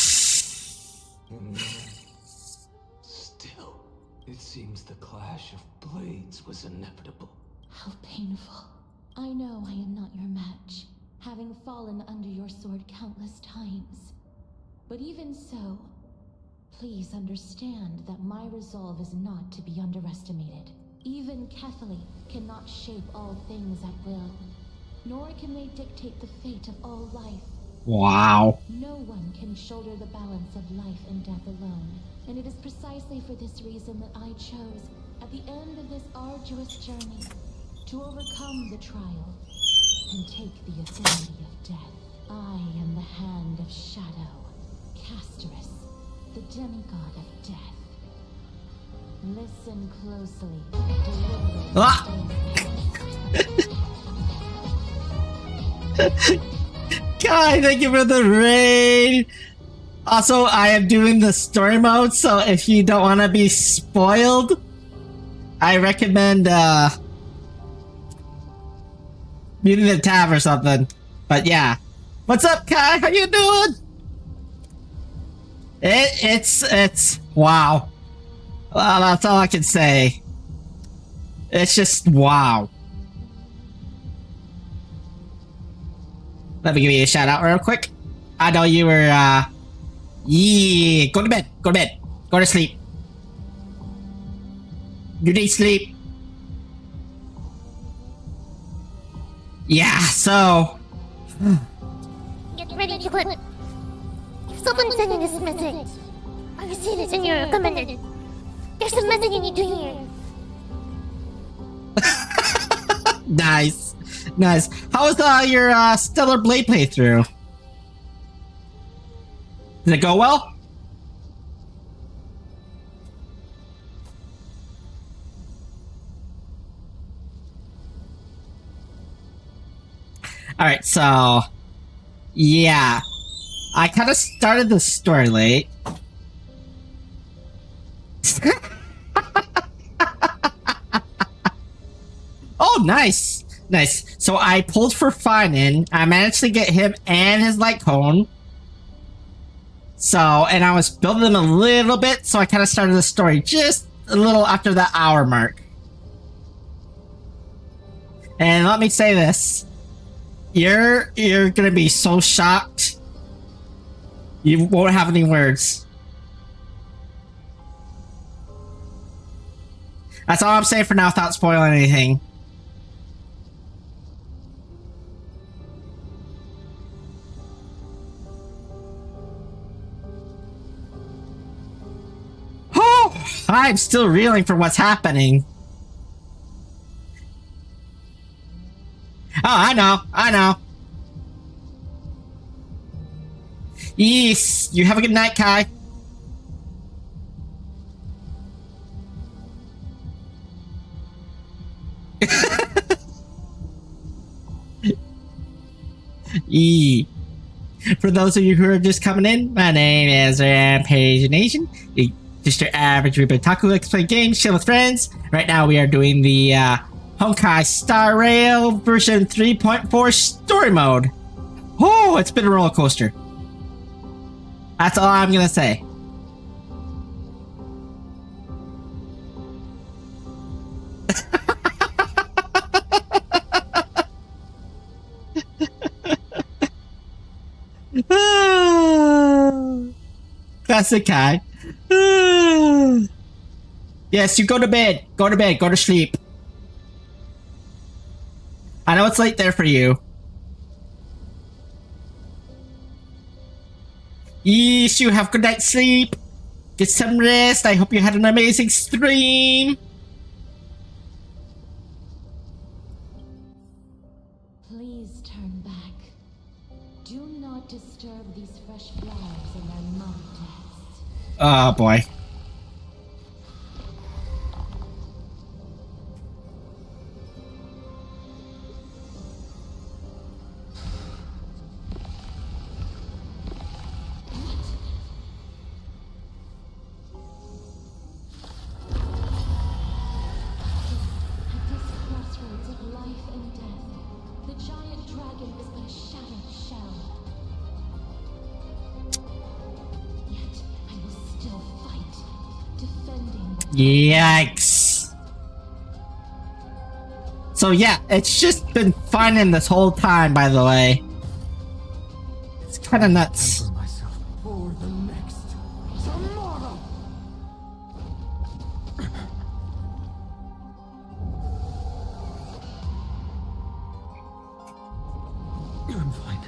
Still, it seems the clash of blades was inevitable. How painful. I know I am not your match, having fallen under your sword countless times. But even so, please understand that my resolve is not to be underestimated. Even Kethely cannot shape all things at will, nor can they dictate the fate of all life. Wow. No one can shoulder the balance of life and death alone, and it is precisely for this reason that I chose, at the end of this arduous journey, to overcome the trial and take the authority of death. I am the Hand of Shadow, Casterus, the demigod of death. Listen closely. Kai, thank you for the raid. Also, I am doing the story mode, so if you don't want to be spoiled, I recommend muting the tab or something. But yeah, what's up, Kai? How you doing? It's wow. Well, that's all I can say. It's just wow. Let me give you a shout out real quick. I know you were yeah, go to bed, go to bed, go to sleep. You need sleep. Yeah, so Get ready to clip. Someone's sending this message. I've seen it in your recommended. There's a message you need to hear. nice, nice. How was your Stellar Blade playthrough? Did it go well? All right, so yeah, I kind of started the story late. Oh, nice, nice. So I pulled for phanion. I managed to get him and his light cone. So, and I was building them a little bit, so I kind of started the story just a little after the hour mark. And let me say this. You're gonna be so shocked. You won't have any words. That's all I'm saying for now without spoiling anything. Oh, I'm still reeling for what's happening. Oh, I know. Yes, you have a good night, Kai. For those of you who are just coming in, my name is Rampage Nation. Just your average Ribitaku Let's Play games, chill with friends. Right now we are doing the Honkai StarRail version 3.4 story mode. Oh, it's been a roller coaster. That's all I'm gonna say. Classic Kai. Yes, you go to bed. Go to bed. Go to sleep. I know it's late there for you. Yes, you have good night's sleep. Get some rest. I hope you had an amazing stream. Please turn back. Do not disturb these fresh flowers in their mountains. Oh boy. Yikes. So yeah, it's just been finding this whole time, by the way. It's kind of nuts. Temper myself for the next tomorrow. I'm fine.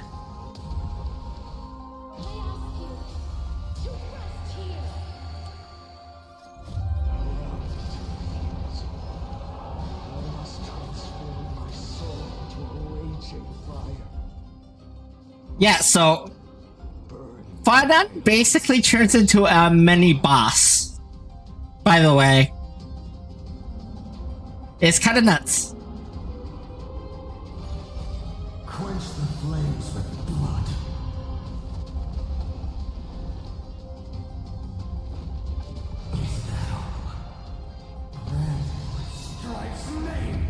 Yeah, so phanion basically turns into a mini boss. By the way, it's kind of nuts. Quench the flames with blood. Is that all? Red Strike's name.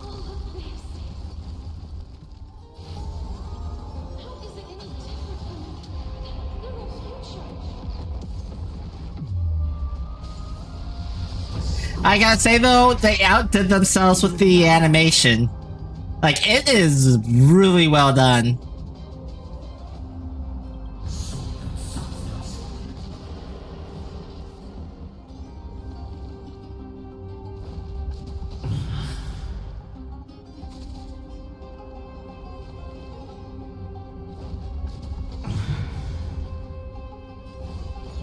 All of this. How is it any different from the future? I gotta say though, they outdid themselves with the animation. Like, it is really well done.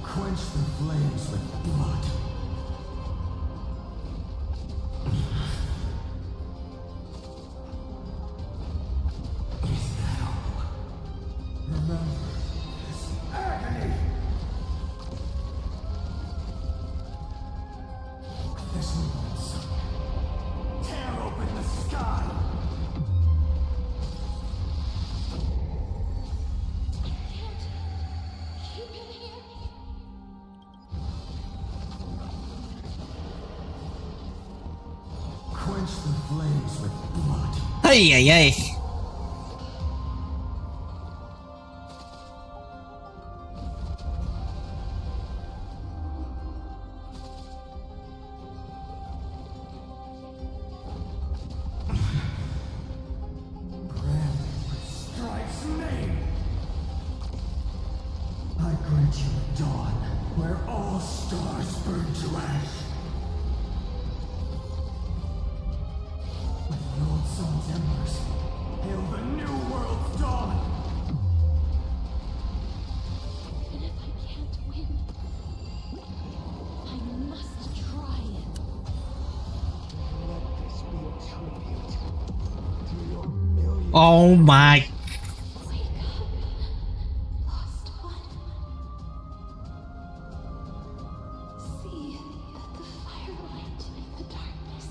Quench the flames with blood. Is that all? Remember this agony. This means tear open the sky. Keep him here. Quench the flames with blood. Hey, hey, hey. Strike's name. I grant you a dawn where all stars burn to ash. With the old sun's embers, hail the new world's dawn. Even if I can't win, I must try. Let this be a tribute to your million. Oh my. Wake up, lost one. See that the firelight in the darkness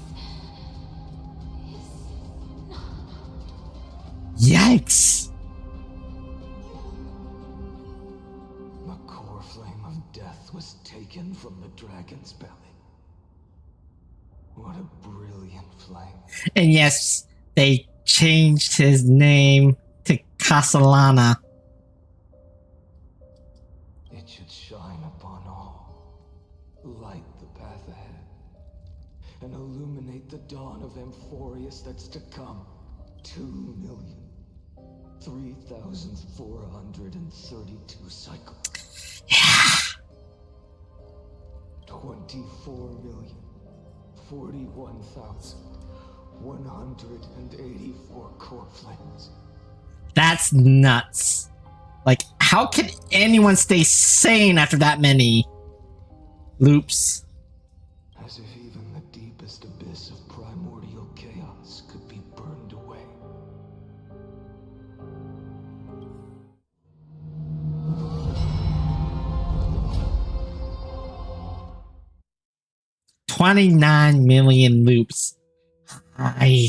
is not. Yikes. The core flame of death was taken from the dragon's belly. What a brilliant flame. And yes, they changed his name to Castellana. It should shine upon all, light the path ahead, and illuminate the dawn of Amphorius that's to come. 2,003,432 cycles. Yeah. 24,041,184 core flames. That's nuts. Like, how can anyone stay sane after that many loops? As if even the deepest abyss of primordial chaos could be burned away. $29 million loops. Hi.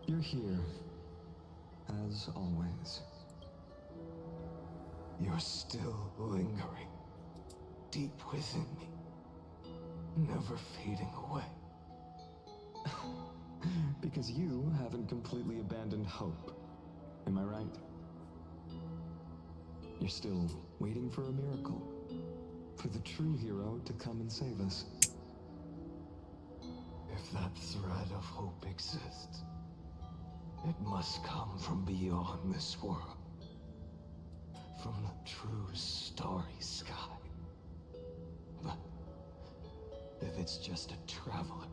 You're here, as always. You're still lingering, deep within me, never fading away. Because you haven't completely abandoned hope. Am I right? You're still waiting for a miracle. For the true hero to come and save us. If that thread of hope exists, it must come from beyond this world. From the true starry sky. But if it's just a traveler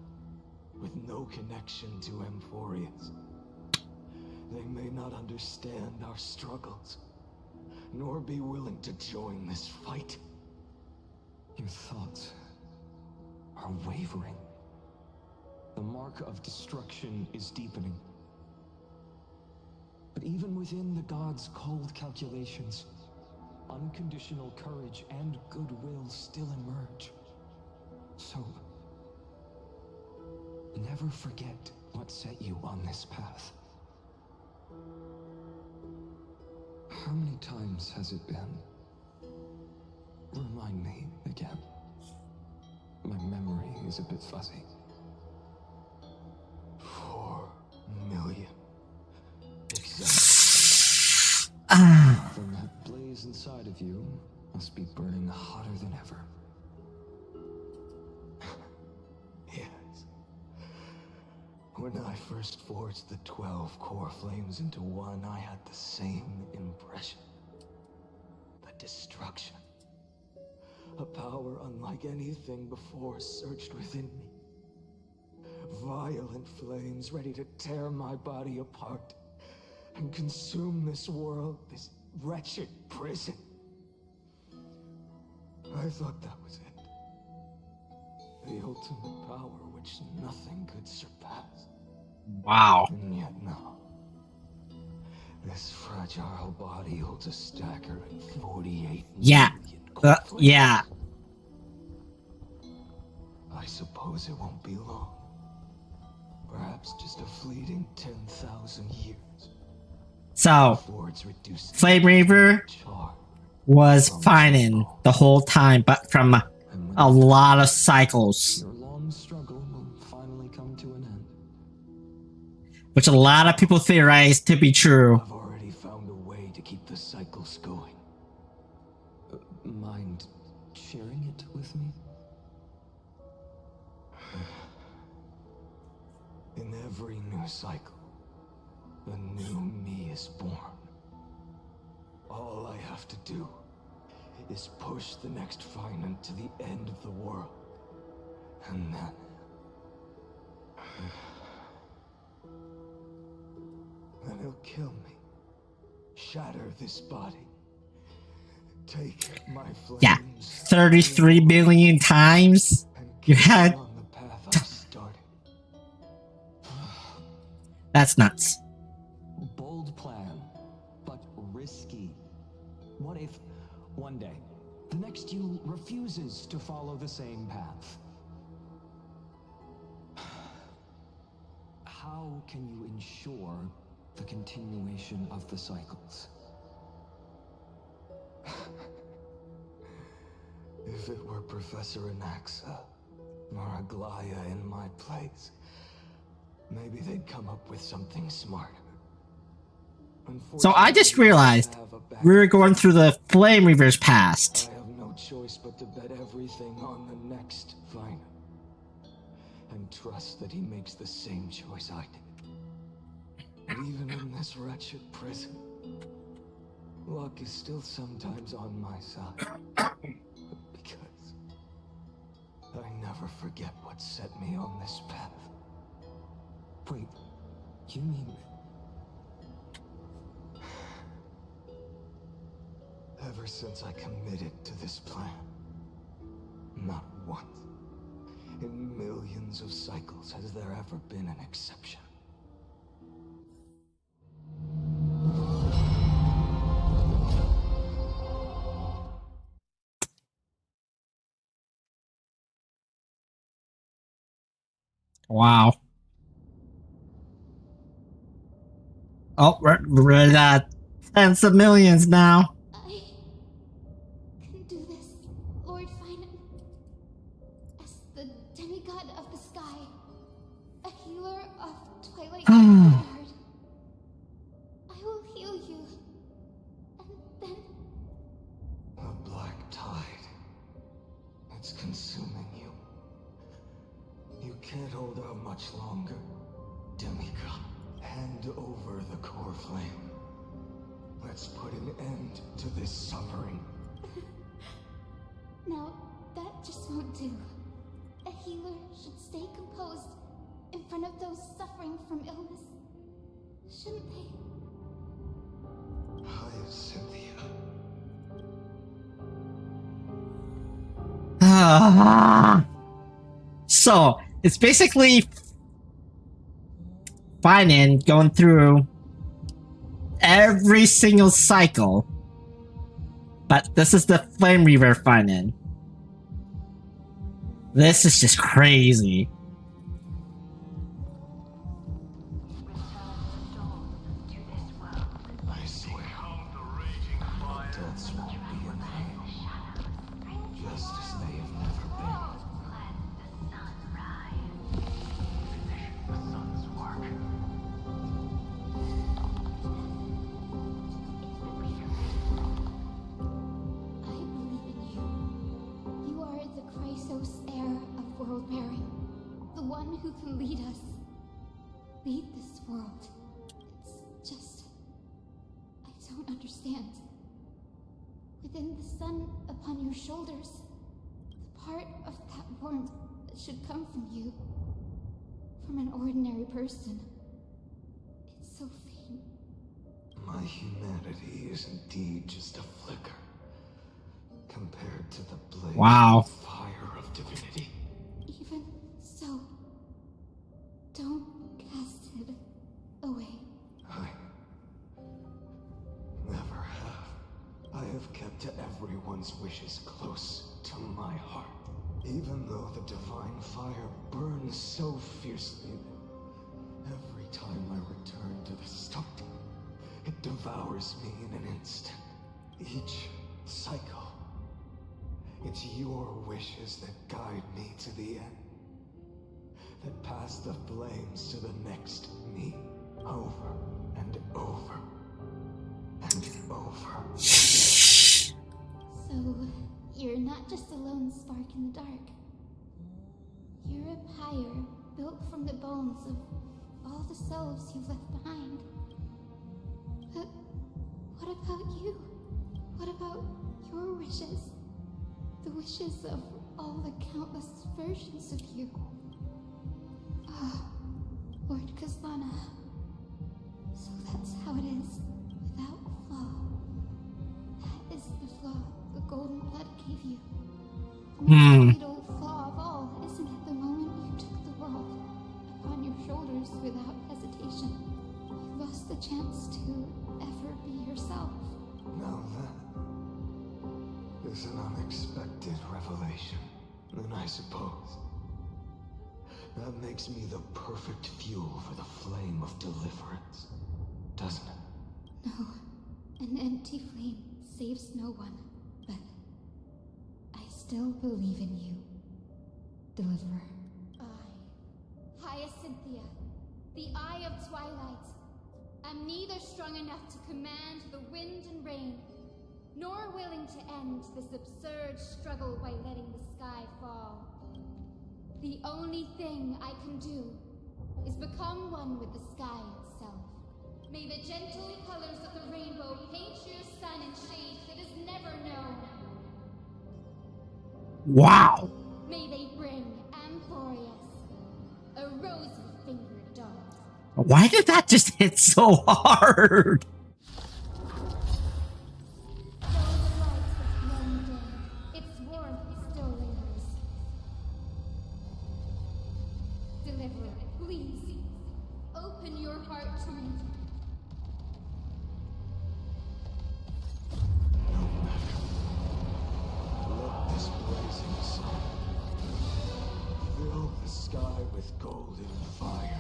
with no connection to Amphorius, they may not understand our struggles, nor be willing to join this fight. Your thoughts are wavering. The mark of destruction is deepening. But even within the gods' cold calculations, unconditional courage and goodwill still emerge. So, never forget what set you on this path. How many times has it been? Remind me again. My memory is a bit fuzzy. 4 million. Then that blaze inside of you must be burning hotter than ever. Yes. When I first forged the 12 core flames into one, I had the same impression. The destruction. A power unlike anything before surged within me. Violent flames ready to tear my body apart and consume this world, this wretched prison. I thought that was it. The ultimate power which nothing could surpass. Wow. And yet no. This fragile body holds a staggering 48 Yeah. Yeah. I suppose it won't be long. Perhaps just a fleeting 10,000 years. So, Flame Reaver was fine the whole time, but from a lot of cycles. Your long struggle will finally come to an end. Which a lot of people theorize to be true. I've already found a way to keep the cycles going. Mind sharing it with me? In every new cycle, a new me is born. All I have to do is push the next phanion to the end of the world. And then... then he'll kill me. Shatter this body. Take my flames. Yeah. 33 billion times? You had... That's nuts. Bold plan, but risky. What if, one day, the next you refuses to follow the same path? How can you ensure the continuation of the cycles? If it were Professor Anaxa or Aglaya in my place, maybe they'd come up with something smarter. So I just realized we were going through the Flame Reaver's past. I have no choice but to bet everything on the next phanion. And trust that he makes the same choice I did. But even in this wretched prison, luck is still sometimes on my side. Because I never forget what set me on this path. Wait, you mean... Ever since I committed to this plan, not once, in millions of cycles, has there ever been an exception. Wow. Oh, we're at tens of millions now. I can do this, Lord Phanion. As the demigod of the sky, a healer of Twilight Courtyard. I will heal much longer. Demigod, hand over the core flame. Let's put an end to this suffering. Now, that just won't do. A healer should stay composed in front of those suffering from illness. Shouldn't they? Hi, Cynthia. So, it's basically phanion going through every single cycle. But this is the Flame Reaver phanion. This is just crazy. I swear, my deaths won't be in vain, just as they have never been. The sun's work. I believe in you. You are the Chrysos heir of world bearing. The one who can lead us. Lead this world. It's just... I don't understand. Within the sun upon your shoulders, the part of that warmth that should come from you, from an ordinary person. It's so faint. My humanity is indeed just a flicker, compared to the blaze Wow. fire of divinity. Even so, don't cast it away. I never have. I have kept everyone's wishes close to my heart. Even though the divine fire burns so fiercely, every time I return to the start, it devours me in an instant. Each cycle, it's your wishes that guide me to the end, that pass the flames to the next me, over and over and over. So, you're not just a lone spark in the dark. You're a pyre built from the bones of all the selves you've left behind. But what about you? What about your wishes? The wishes of all the countless versions of you. Ah, Lord Kazlana. So that's how it is, without flaw. That is the flaw the golden blood gave you. The most fatal flaw of all, isn't it? The moment you took the world upon your shoulders without hesitation, you lost the chance to ever be yourself. Now that is an unexpected revelation, then I suppose that makes me the perfect fuel for the flame of deliverance, doesn't it? No, an empty flame saves no one, but I still believe in you, Deliverer. Hyacinthia, the Eye of Twilight. I'm neither strong enough to command the wind and rain, nor willing to end this absurd struggle by letting the sky fall. The only thing I can do is become one with the sky itself. May the gentle colors of the rainbow paint your sun in shades it has never known. Wow. May they bring Amphorius, a rosy-fingered dog. Why did that just hit so hard? Though the light has grown dim, its warmth still lingers. Deliverer, please, open your heart to me. Let this blazing sun fill the sky with golden fire.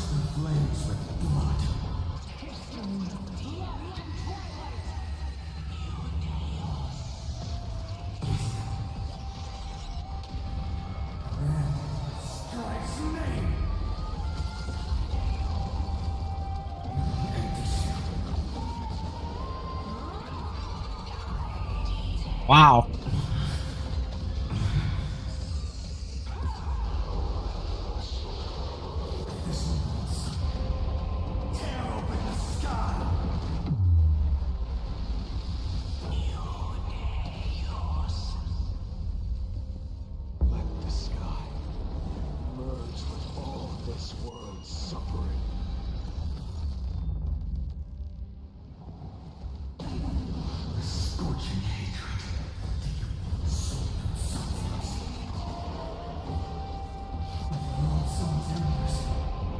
the flames with blood. Strikes me! Wow. Tear open the sky! Let the sky merge with all this world's suffering. The scorching hatred.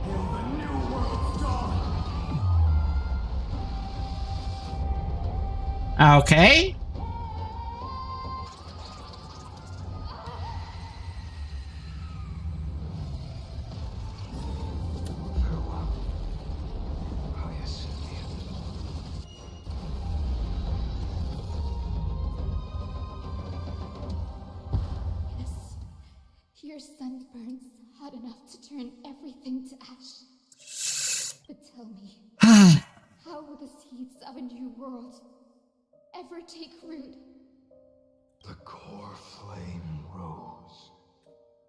Hail the new world's dawn! Okay. Farewell, Hyacinth. Yes, your sunburn's hot enough to turn everything to ash. But tell me, how will the seeds of a new world ever take root? The core flame rose.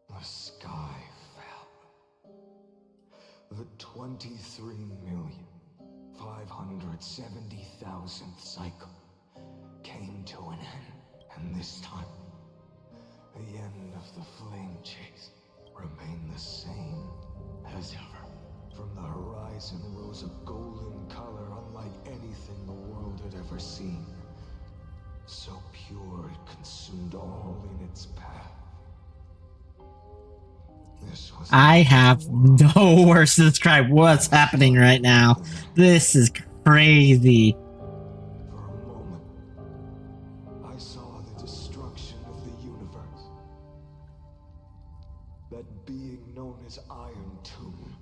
The sky fell. The 23,570,000th cycle came to an end. And this time, the end of the flame chase remained the same as ever. From the horizon rose a golden color unlike anything the world had ever seen. So pure it consumed all in its path. This was I have no words to describe what's happening right now. This is crazy. For a moment, I saw the destruction of the universe. That being known as Iron Tomb.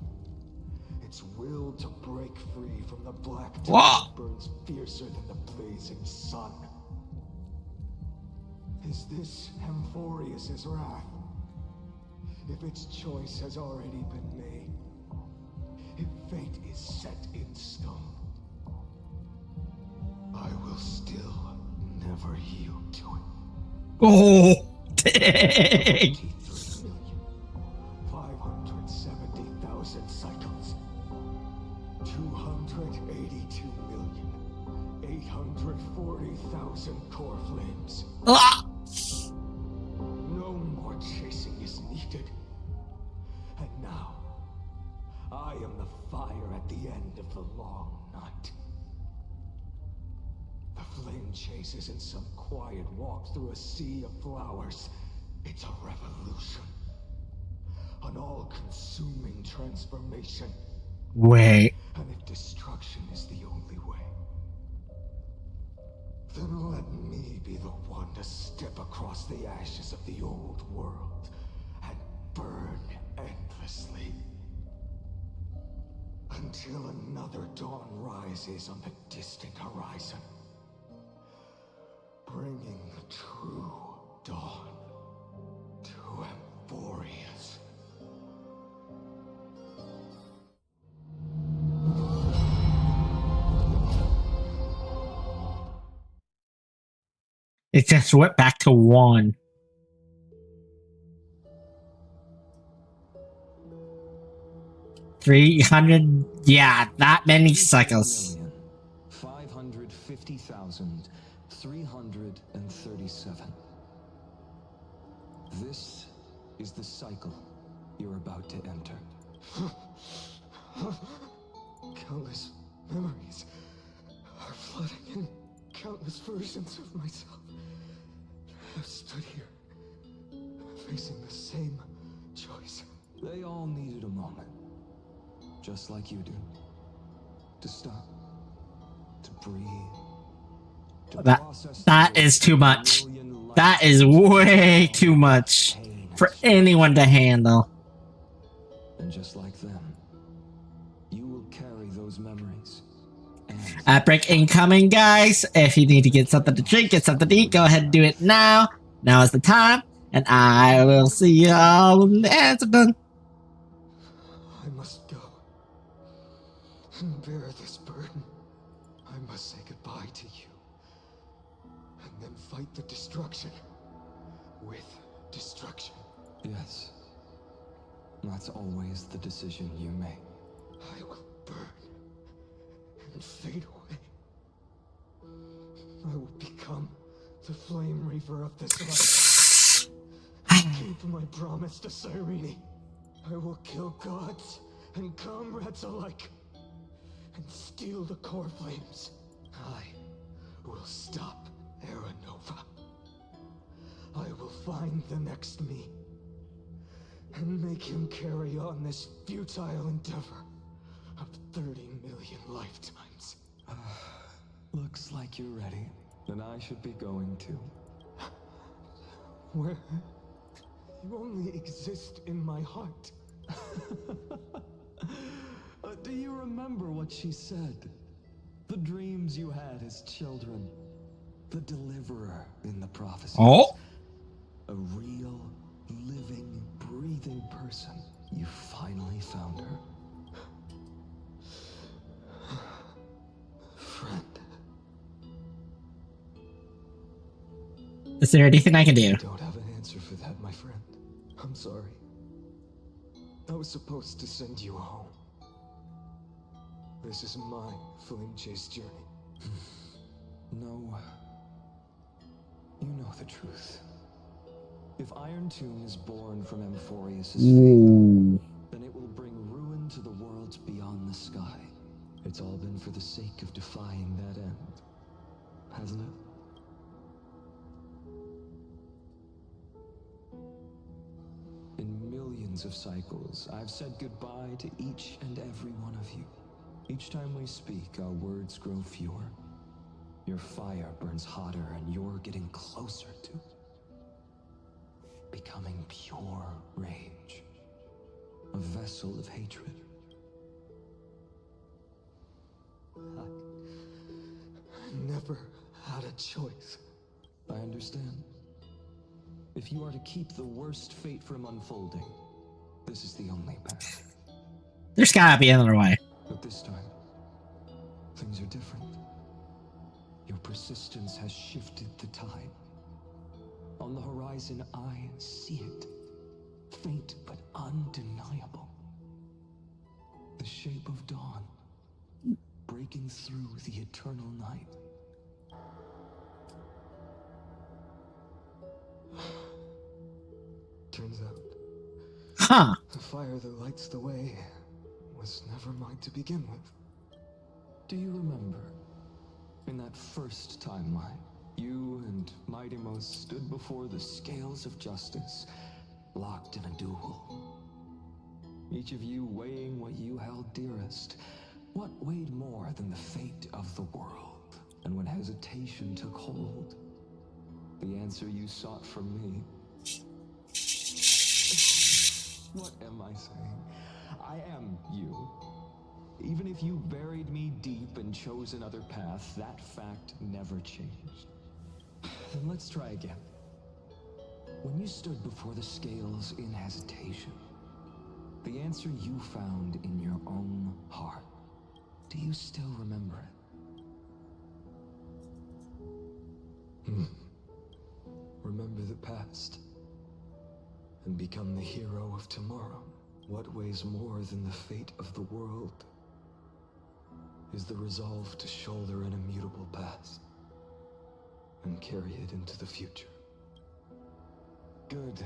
Its will to break free from the black Whoa. burns fiercer than the blazing sun. Is this Amphorius's wrath? If its choice has already been made, if fate is set in stone, I will still never yield to it. Oh, dang. 570,000 cycles. 282,840,000 core flames. Ah. No more chasing is needed. And now, I am the fire at the end of the long night. The flame chase isn't some quiet walk through a sea of flowers. It's a revolution. An all-consuming transformation. Wait. And if destruction is the only way, then let me be the one to step across the ashes of the old world and burn endlessly. Until another dawn rises on the distant horizon, bringing the true dawn to Amphorius. It just went back to 1. $300, yeah, that many cycles. 550,337. This is the cycle you're about to enter. Countless memories are flooding in. Countless versions of myself have stood here, facing the same choice. They all needed a moment, just like you do. To stop, to breathe, to process. That is too much. That is way too much for anyone to handle. And just like them, You will carry those memories. Break incoming, guys. If you need to get something to drink, get something to eat, go ahead and do it now. Now is the time. And I will see you all when the ads are done. I must go and bear this burden. I must say goodbye to you. And then fight the destruction with destruction. Yes. That's always the decision you make. I will burn and fade away. I will become the flame reaver of this life. Keep my promise to Cyrene. I will kill gods and comrades alike and steal the core flames. I will stop Aranova. I will find the next me and make him carry on this futile endeavor of 30 million lifetimes. Looks like you're ready. Then I should be going too. Where? You only exist in my heart. Do you remember what she said? The dreams you had as children. The deliverer in the prophecies. Oh? A real, living, breathing person. You finally found her. Friend. Is there anything I can do? I don't have an answer for that, my friend. I'm sorry. I was supposed to send you home. This is my flame chase journey. No. You know the truth. If Iron Tomb is born from Amphorius' fate, then it will bring ruin to the worlds beyond the sky. It's all been for the sake of defying that end, hasn't it? In millions of cycles, I've said goodbye to each and every one of you. Each time we speak, our words grow fewer. Your fire burns hotter, and you're getting closer to becoming pure rage. A vessel of hatred. I never had a choice. I understand. If you are to keep the worst fate from unfolding, this is the only path. There's gotta be another way. But this time, things are different. Your persistence has shifted the tide. On the horizon, I see it. Faint but undeniable. The shape of dawn, breaking through the eternal night. Turns out, the fire that lights the way was never mine to begin with. Do you remember, in that first timeline, you and Mightymost stood before the scales of justice, locked in a duel? Each of you weighing what you held dearest. What weighed more than the fate of the world? And when hesitation took hold, the answer you sought from me. What am I saying? I am you. Even if you buried me deep and chose another path, that fact never changed. Then let's try again. When you stood before the scales in hesitation, the answer you found in your own heart, do you still remember it? Remember the past and become the hero of tomorrow. What weighs more than the fate of the world is the resolve to shoulder an immutable past and carry it into the future. Good.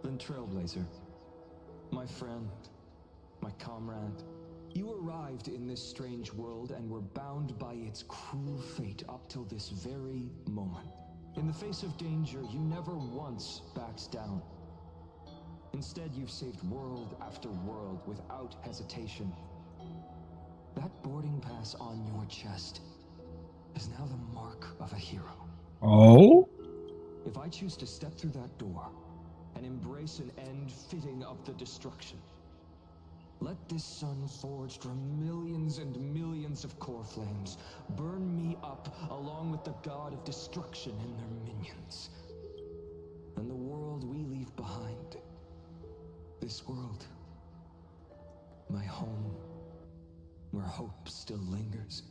Then Trailblazer, my friend, my comrade, you arrived in this strange world and were bound by its cruel fate up till this very moment. In the face of danger, you never once backed down. Instead, you've saved world after world without hesitation. That boarding pass on your chest is now the mark of a hero. Oh? If I choose to step through that door and embrace an end fitting of the destruction, Let this sun forged from millions and millions of core flames burn me up along with the god of destruction and their minions. And the world we leave behind, this world, my home, where hope still lingers.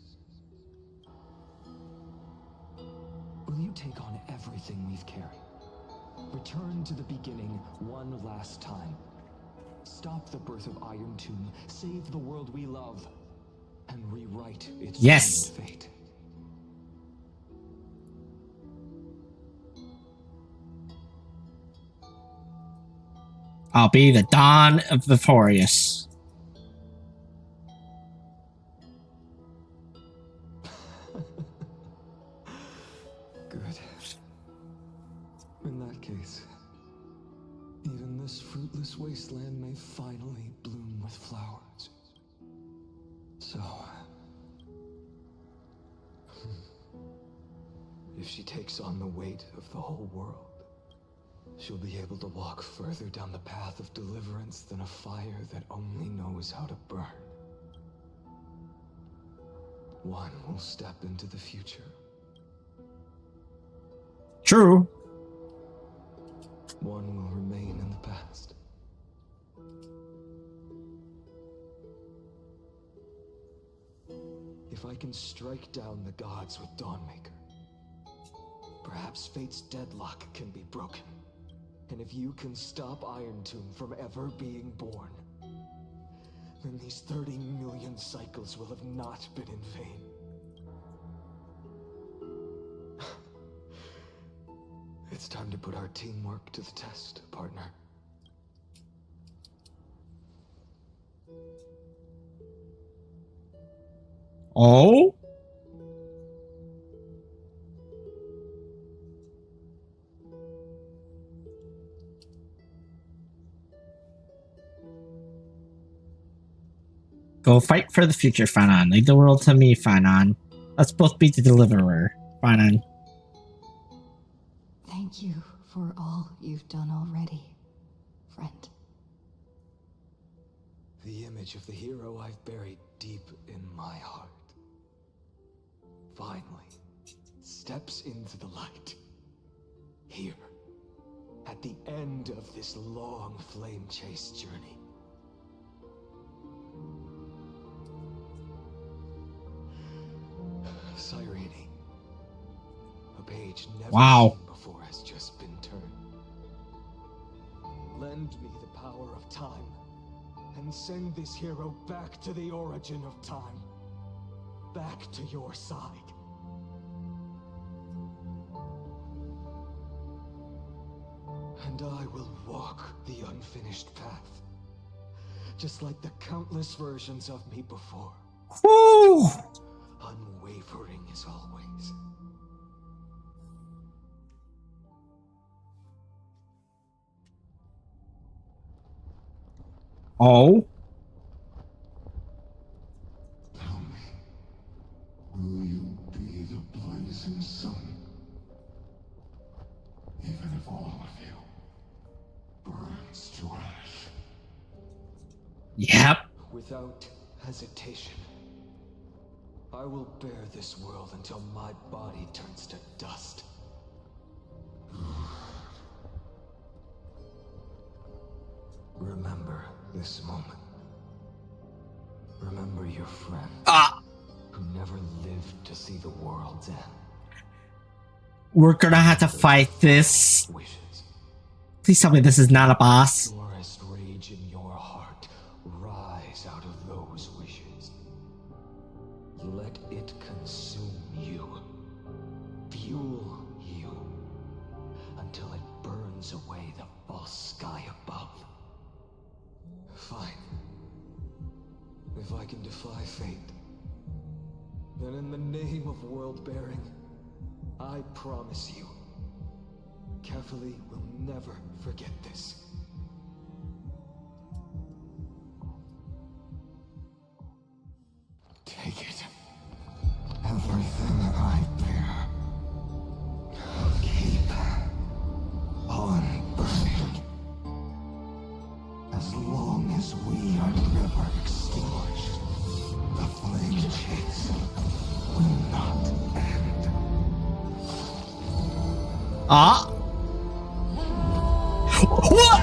Will you take on everything we've carried? Return to the beginning one last time. Stop the birth of Iron Tomb, save the world we love, and rewrite its Yes. doomed fate. I'll be the Dawn of Victorious. Good. In that case, even this fruitless wasteland may finally bloom with flowers. So, if she takes on the weight of the whole world, she'll be able to walk further down the path of deliverance than a fire that only knows how to burn. One will step into the future. True. One will remain in the past. If I can strike down the gods with Dawnmaker, perhaps fate's deadlock can be broken. And if you can stop Iron Tomb from ever being born, then these 30 million cycles will have not been in vain. It's time to put our teamwork to the test, partner. Oh? Go fight for the future, phanion. Leave the world to me, phanion. Let's both be the deliverer, phanion. Thank you for all you've done already, friend. The image of the hero I've buried deep in my heart finally steps into the light. Here, at the end of this long flame chase journey. Cyrene, a page never seen before has just been turned. Lend me the power of time, and send this hero back to the origin of time. Back to your side. And I will walk the unfinished path, just like the countless versions of me before. Woo! Unwavering as always. Oh? Tell me, will you be the blazing sun? Even if all of you burns to ash. Yep. Without hesitation, I will bear this world until my body turns to dust. Remember this moment. Remember your friend who never lived to see the world's end. We're gonna have to fight this. Please tell me this is not a boss. Purest rage in your heart rise out of those wishes. Let it consume you, fuel you, until it burns away the false sky above. Fine. If I can defy fate, then in the name of world-bearing, I promise you, Kefali will never forget this. Take it. Everything I bear. Keep on burning. As long as we are never extinguished, the flame chase will not end. What?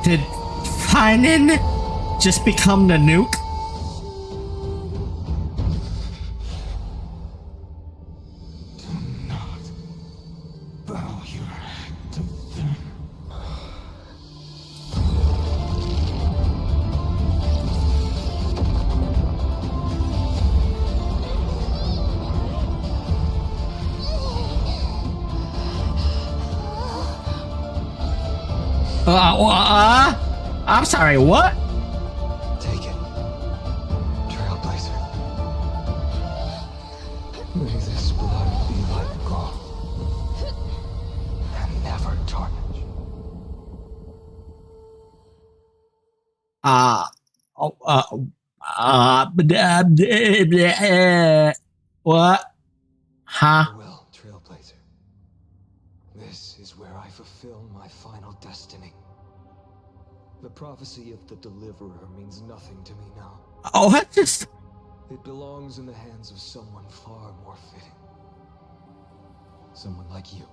Did phanion just become the nuke? Bow your head to them. I'm sorry, what? Take it, Trailblazer. May this blood be like gold and never tarnish. What? Huh? Farewell, Trailblazer. This is where I fulfill my final destiny. The prophecy of the Deliverer means nothing to me now. Oh, that's just... It belongs in the hands of someone far more fitting. Someone like you.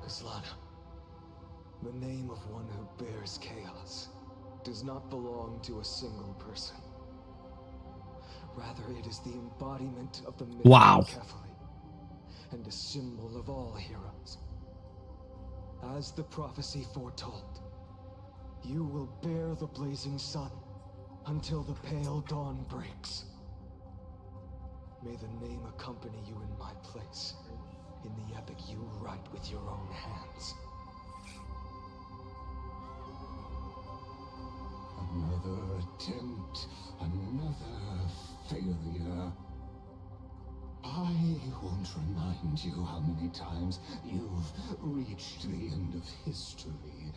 Kaslana, the name of one who bears chaos does not belong to a single person. Rather, it is the embodiment of the myth Wow. of Kefali, and a symbol of all heroes. As the prophecy foretold, you will bear the blazing sun until the pale dawn breaks. May the name accompany you in my place, in the epic you write with your own hands. Another attempt, another failure. I won't remind you how many times you've reached the end of history,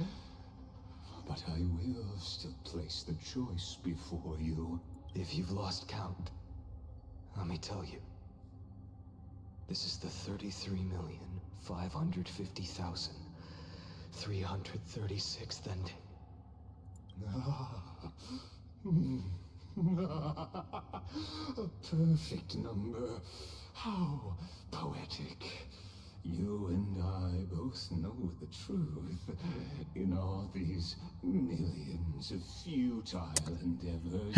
but I will still place the choice before you. If you've lost count, let me tell you. This is the 33,550,336th ending. A perfect number. How poetic. You and I both know the truth. In all these millions of futile endeavors,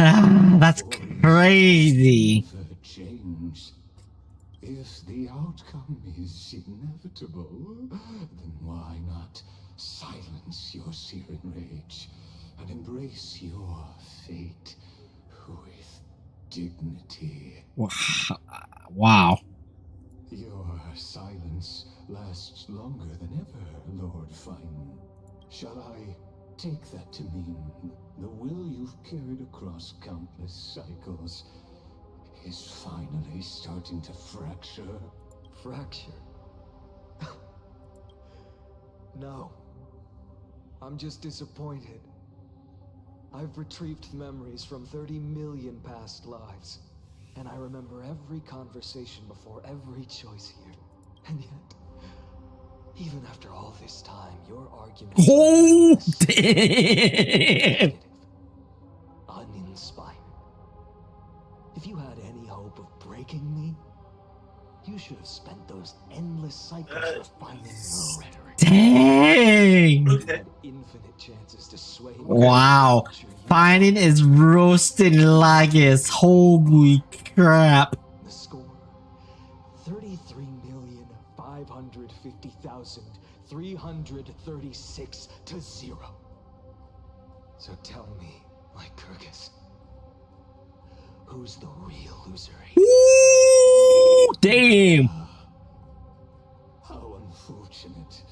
That's crazy. never changed. If the outcome is inevitable, then why not silence your searing rage and embrace your fate with dignity? Wow. Your silence lasts longer than ever, Lord Phanion. Shall I take that to mean the will you've carried across countless cycles is finally starting to fracture? Fracture? No. I'm just disappointed. I've retrieved memories from 30 million past lives, and I remember every conversation before every choice here. And yet, even after all this time, your argument damn. uninspired. If you had any hope of breaking me, you should have spent those endless cycles refining your rhetoric. Dang. You had infinite chances to sway me. Wow. Phanion is roasting Lagis. Holy crap. The score: 33,550,336 to 0. So tell me, Lycurgus, who's the real loser here? Ooh, damn. How unfortunate.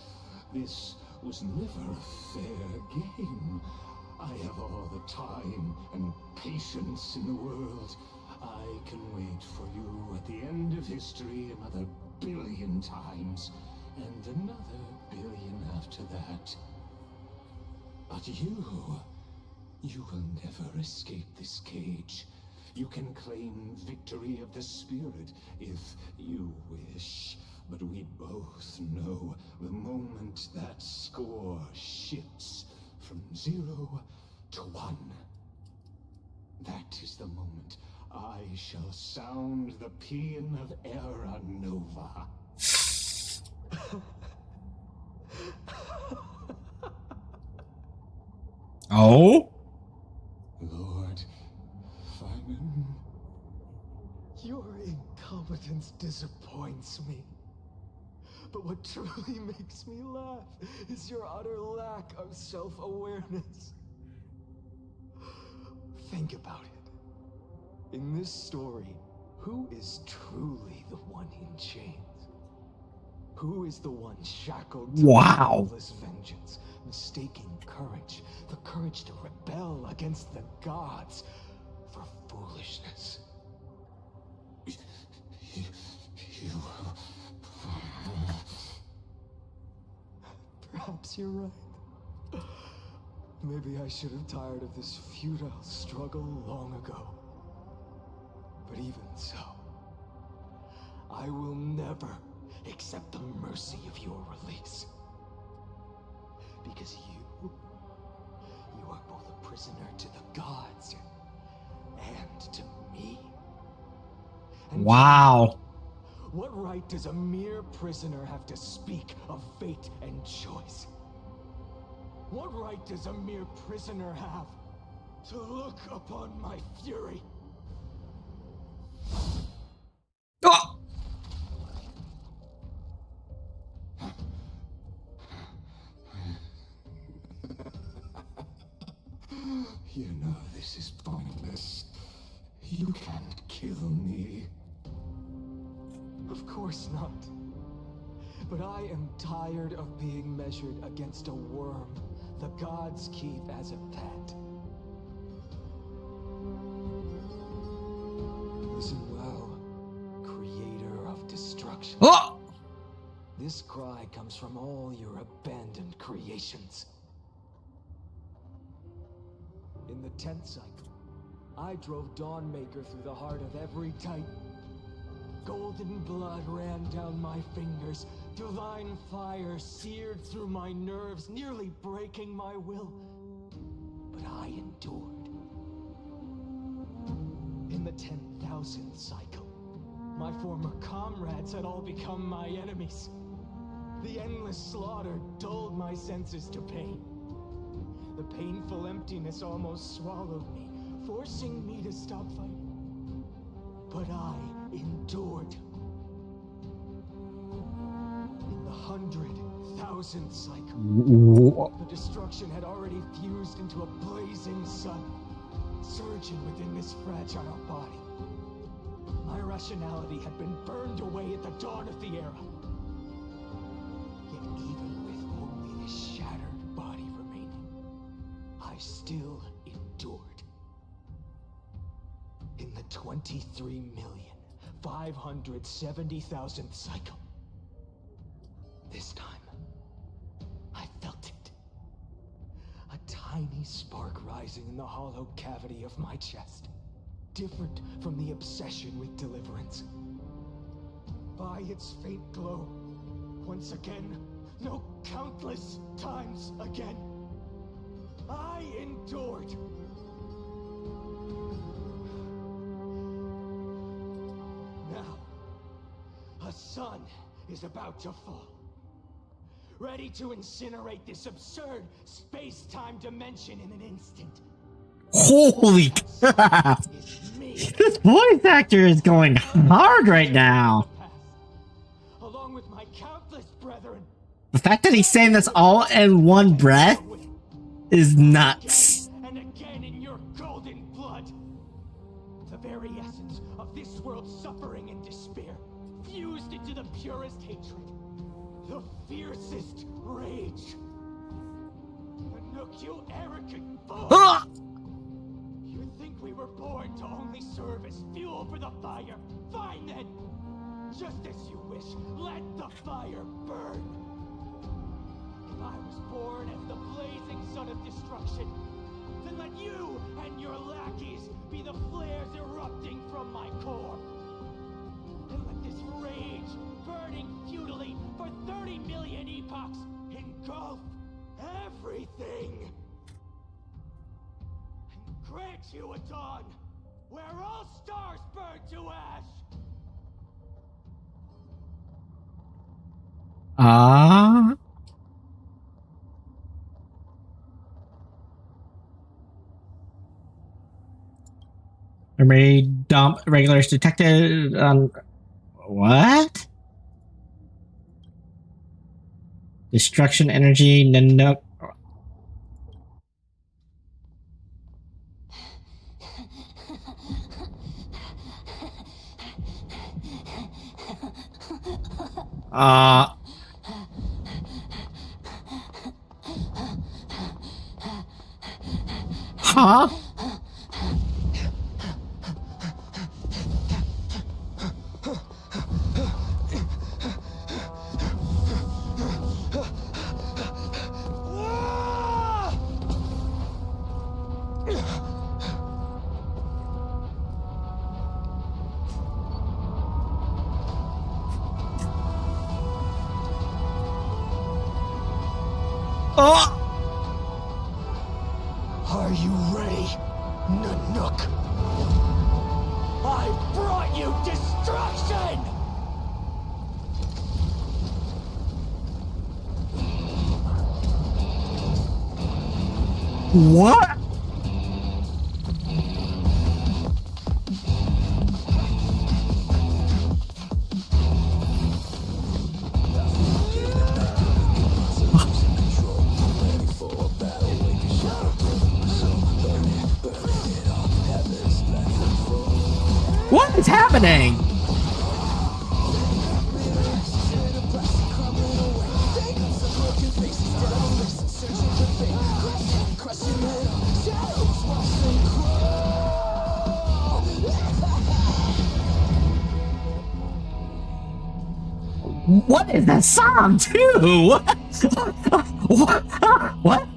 This was never a fair game. I have all the time and patience in the world. I can wait for you at the end of history another billion times, and another billion after that. But you will never escape this cage. You can claim victory of the spirit if you wish. But we both know the moment that score shifts from 0 to 1. That is the moment I shall sound the paean of Era Nova. Oh? Lord Phanion. Your incompetence disappoints me. But what truly makes me laugh is your utter lack of self-awareness. Think about it. In this story, who is truly the one in chains? Who is the one shackled to endless vengeance, mistaking courage, the courage to rebel against the gods, for foolishness? Perhaps you're right. Maybe I should have tired of this futile struggle long ago. But even so, I will never accept the mercy of your release. Because you are both a prisoner to the gods and to me. And wow. What right does a mere prisoner have to speak of fate and choice? What right does a mere prisoner have to look upon my fury? Oh! You know this is pointless. You can't kill me. Of course not. But I am tired of being measured against a worm the gods keep as a pet. Listen well, creator of destruction. Oh! This cry comes from all your abandoned creations. In the 10th cycle, I drove Dawnmaker through the heart of every Titan. Golden blood ran down my fingers. Divine fire seared through my nerves, nearly breaking my will. But I endured. In the 10,000th cycle, my former comrades had all become my enemies. The endless slaughter dulled my senses to pain. The painful emptiness almost swallowed me, forcing me to stop fighting. But I endured. In the 100,000th cycle, the destruction had already fused into a blazing sun, surging within this fragile body. My rationality had been burned away at the dawn of the era. Yet even with only this shattered body remaining, I still endured. In the 23,570,000th cycle, this time, I felt it. A tiny spark rising in the hollow cavity of my chest. Different from the obsession with deliverance. By its faint glow, once again, no, countless times again, I endured. Now, a sun is about to fall. Ready to incinerate this absurd space-time dimension in an instant. Holy crap! This voice actor is going hard right now. Along with my countless brethren. The fact that he's saying this all in one breath is nuts. And again in your golden blood. The very essence of this world's suffering and despair, fused into the purest hatred, the fiercest rage. Nook, you arrogant fool! You think we were born to only serve as fuel for the fire? Fine then! Just as you wish, let the fire burn! If I was born as the blazing son of destruction, then let you and your lackeys be the flares erupting from my core. And let this rage, burning futilely for 30 million epochs, engulf everything. And grant you a dawn where all stars burn to ash. Ah. Array dump regulars detected on what? Destruction energy Nanook. Huh? Oh! Are you ready, Nanook? I brought you destruction! What? What is happening? What is that song too? What? What?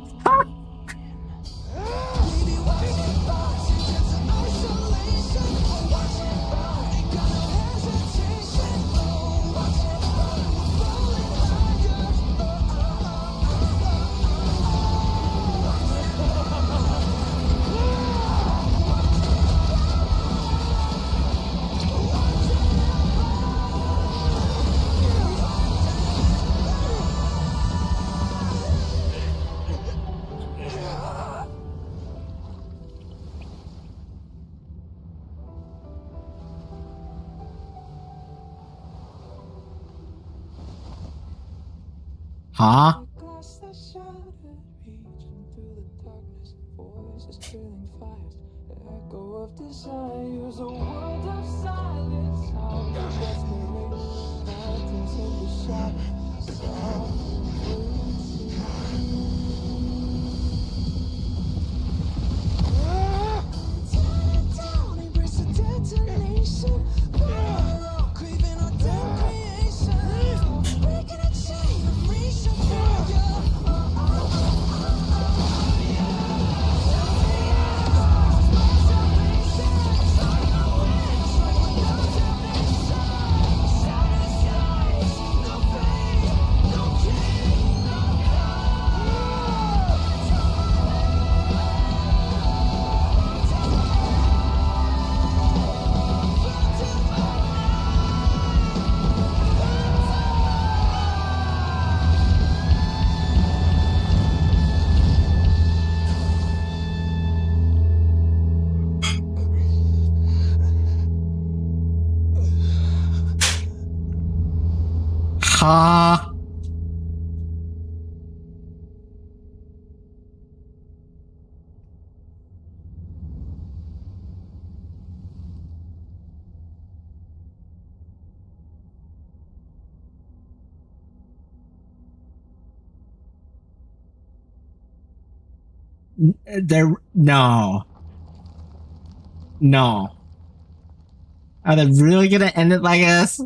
Huh? Huh? There, no. No. Are they really gonna end it like this?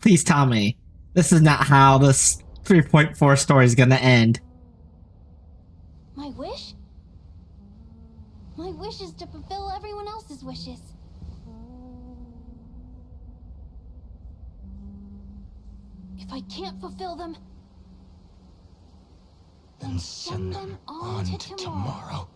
Please tell me. This is not how this 3.4 story is gonna end. My wish? My wishes to fulfill everyone else's wishes. If I can't fulfill them, Then send them on to tomorrow.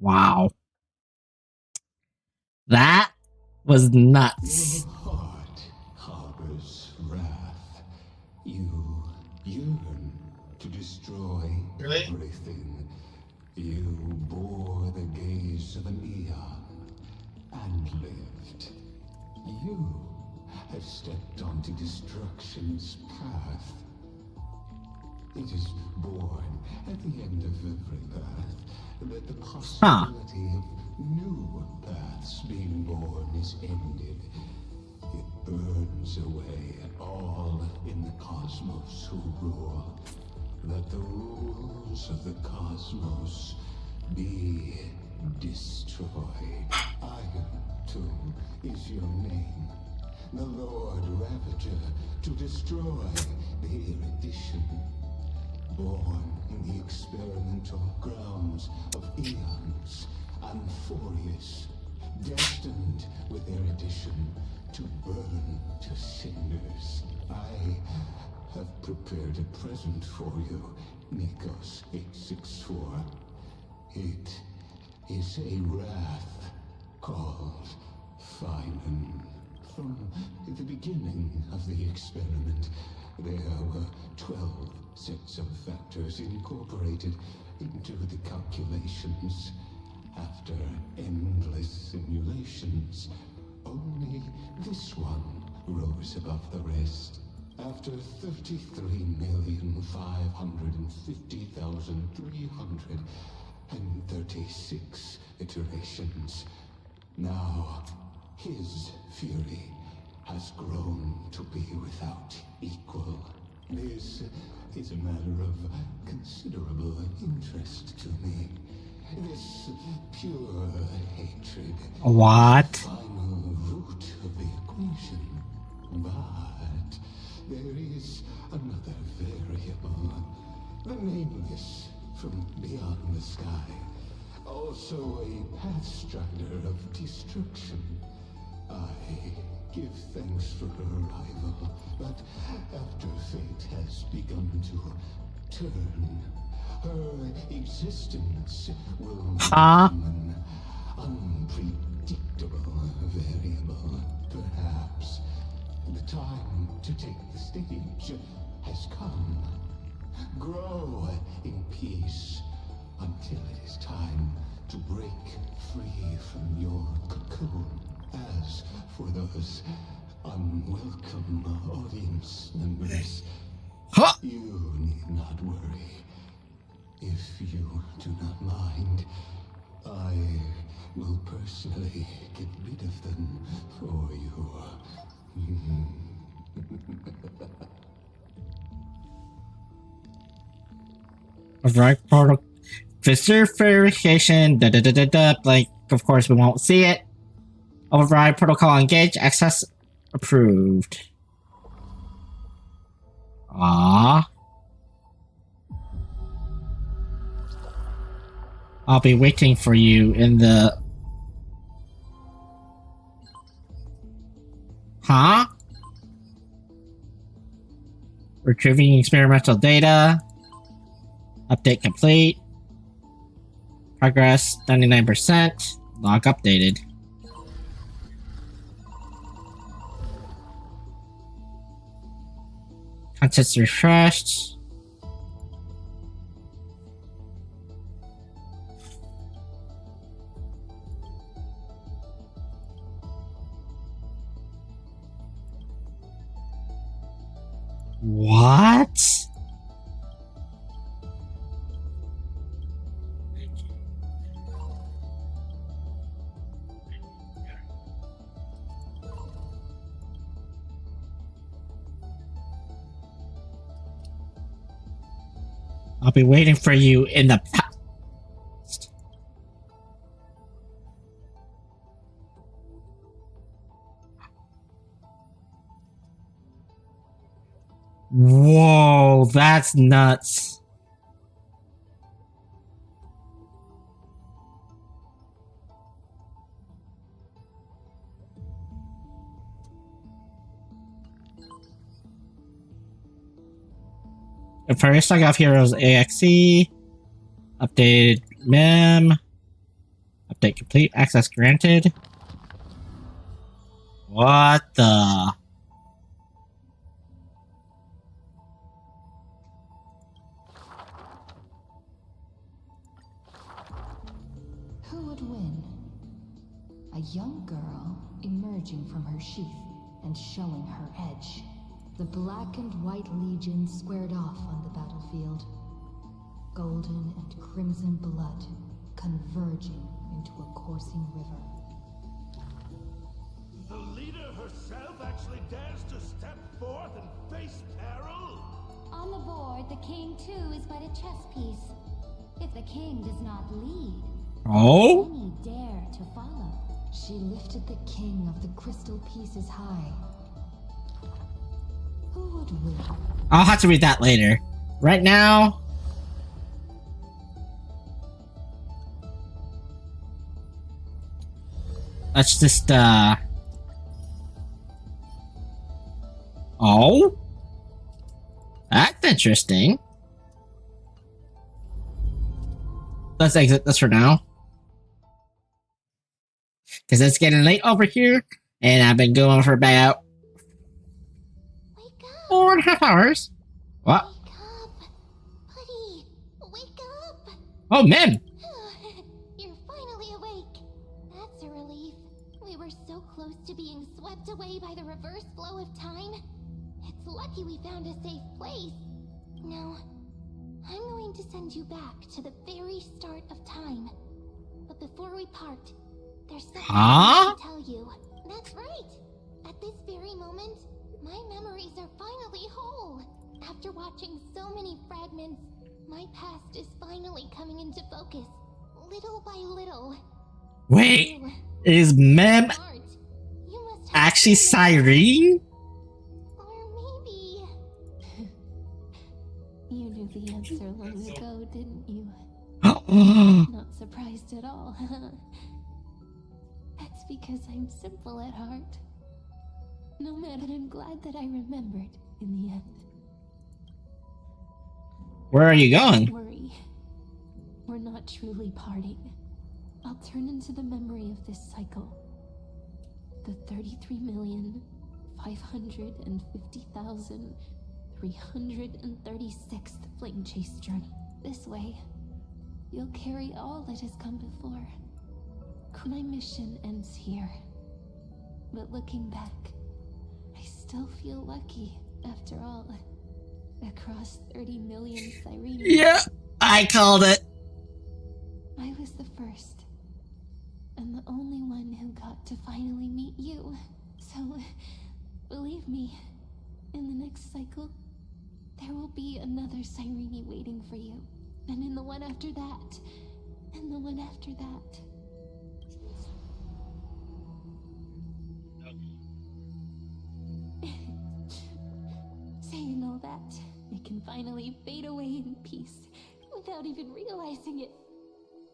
Wow. That was nuts. Your heart harbors wrath. You yearn to destroy everything. You bore the gaze of an eon and lived. You have stepped onto destruction's path. It is born at the end of every path that the possibility of new paths being born is ended. It burns away all in the cosmos who rule. Let the rules of the cosmos be destroyed. Iron Tomb is your name. The Lord Ravager to destroy the erudition. Born in the experimental grounds of eons, Amphorius, destined with erudition to burn to cinders. I have prepared a present for you, Nikos 864. It is a wrath called phanion. From the beginning of the experiment, there were 12 sets of factors incorporated into the calculations. After endless simulations, only this one rose above the rest. After 33,550,336 iterations, now his fury has grown to be without equal. This is a matter of considerable interest to me. This pure hatred What? is the final root of the equation. But there is another variable, the nameless from beyond the sky. Also a pathstrider of destruction. I give thanks for her arrival, but after fate has begun to turn, her existence will become an unpredictable variable. Perhaps the time to take the stage has come. Grow in peace until it is time to break free from your cocoon. As for those unwelcome audience members, you need not worry. If you do not mind, I will personally get rid of them for you. Right, protocol. Visitor verification. Like, of course, we won't see it. Override protocol engaged. Access approved. Ah. I'll be waiting for you in the... Huh? Retrieving experimental data. Update complete. Progress 99%. Log updated. Contents refreshed. What? I'll be waiting for you in the past. Whoa, that's nuts. First, I got Heroes AXE, updated mem, update complete, access granted. What the? Who would win? A young girl emerging from her sheath and showing her edge. The Black and White Legion squared off on the battlefield. Golden and crimson blood converging into a coursing river. The leader herself actually dares to step forth and face peril? On the board, the king too is but a chess piece. If the king does not lead, Oh? many dare to follow. She lifted the king of the crystal pieces high. Who would win? I'll have to read that later. Right now... let's just, Oh? That's interesting. Let's exit this for now. Because it's getting late over here, and I've been going for about 4.5 hours. What? Buddy, wake up! Oh, Mem! You're finally awake. That's a relief. We were so close to being swept away by the reverse flow of time. It's lucky we found a safe place. Now, I'm going to send you back to the very start of time. But before we part, there's something I need to tell you. That's right. At this very moment, my memories are finally whole. After watching so many fragments, my past is finally coming into focus, little by little. Wait, is Mem actually Cyrene? You knew the answer long ago, didn't you? Not surprised at all, huh? That's because I'm simple at heart. No matter, I'm glad that I remembered in the end. Where are you going? Don't worry. We're not truly parting. I'll turn into the memory of this cycle. The 33,550,336th Flame Chase journey. This way, you'll carry all that has come before. My mission ends here. But looking back, I still feel lucky, after all. Across 30 million Cyrene. Yeah, I called it. I was the first. And the only one who got to finally meet you. So, believe me, in the next cycle, there will be another Cyrene waiting for you. And in the one after that. And the one after that. Saying all that, it can finally fade away in peace, without even realizing it.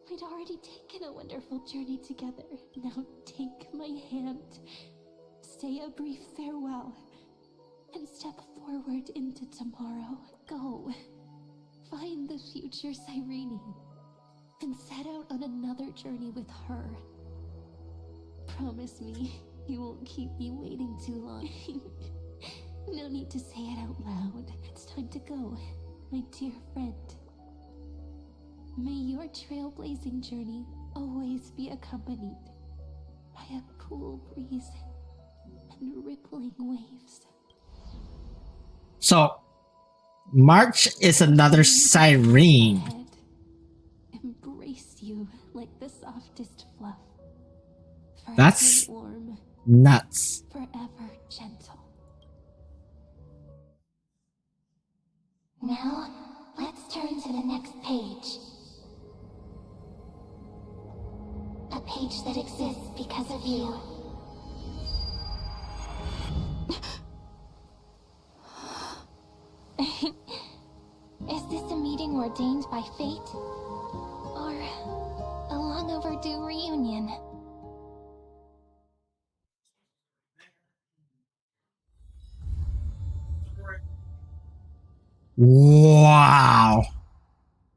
We'd already taken a wonderful journey together. Now take my hand, say a brief farewell, and step forward into tomorrow. Go, find the future Cyrene, and set out on another journey with her. Promise me you won't keep me waiting too long. No need to say it out loud. It's time to go, my dear friend. May your trailblazing journey always be accompanied by a cool breeze and rippling waves. So, March is another Cyrene. Embrace you like the softest fluff. Forever That's warm, nuts. forever gentle. Now, let's turn to the next page. A page that exists because of you. Is this a meeting ordained by fate? Or a long overdue reunion? Wow.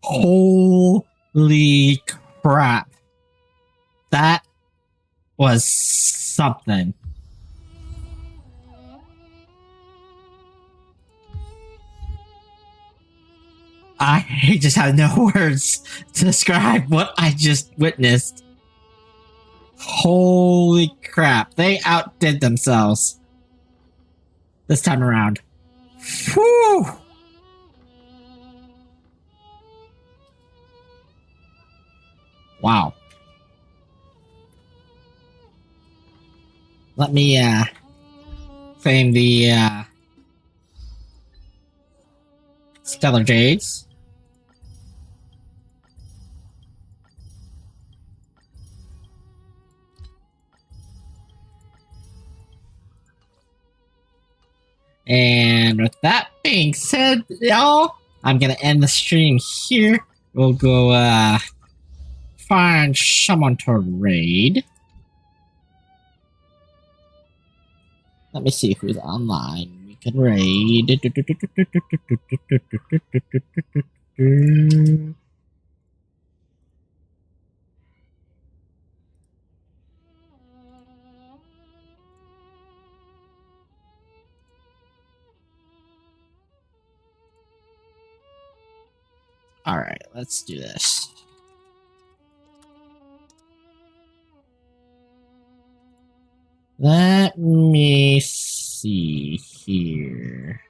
Holy crap. That was something. I just have no words to describe what I just witnessed. Holy crap. They outdid themselves this time around. Whew. Wow. Let me claim the Stellar Jades. And with that being said, y'all, I'm gonna end the stream here. We'll go find someone to raid. Let me see who's online. We can raid. Alright, let's do this. Let me see here.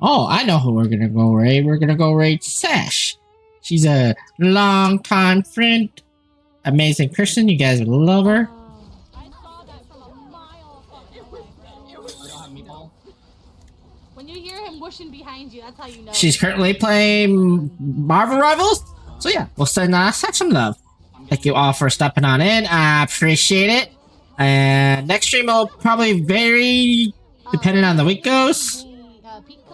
Oh, I know who we're gonna go raid. We're gonna go raid Sash. She's a longtime friend, amazing person. You guys would love her. When you hear him whooshing behind you, that's how you know. She's currently playing Marvel Rivals. So yeah, we'll send Sash some love. Thank you all for stepping on in. I appreciate it. And next stream will probably vary depending on the week goes.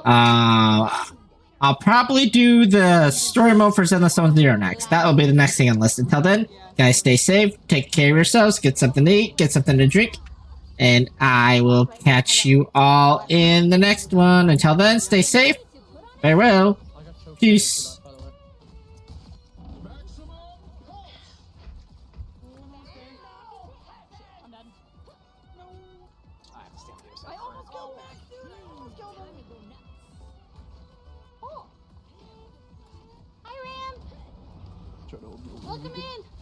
I'll probably do the story mode for Zenless Stone Zero next. That will be the next thing on the list. Until then, guys, stay safe, take care of yourselves, get something to eat, get something to drink, and I will catch you all in the next one. Until then, stay safe, farewell, peace. Welcome in.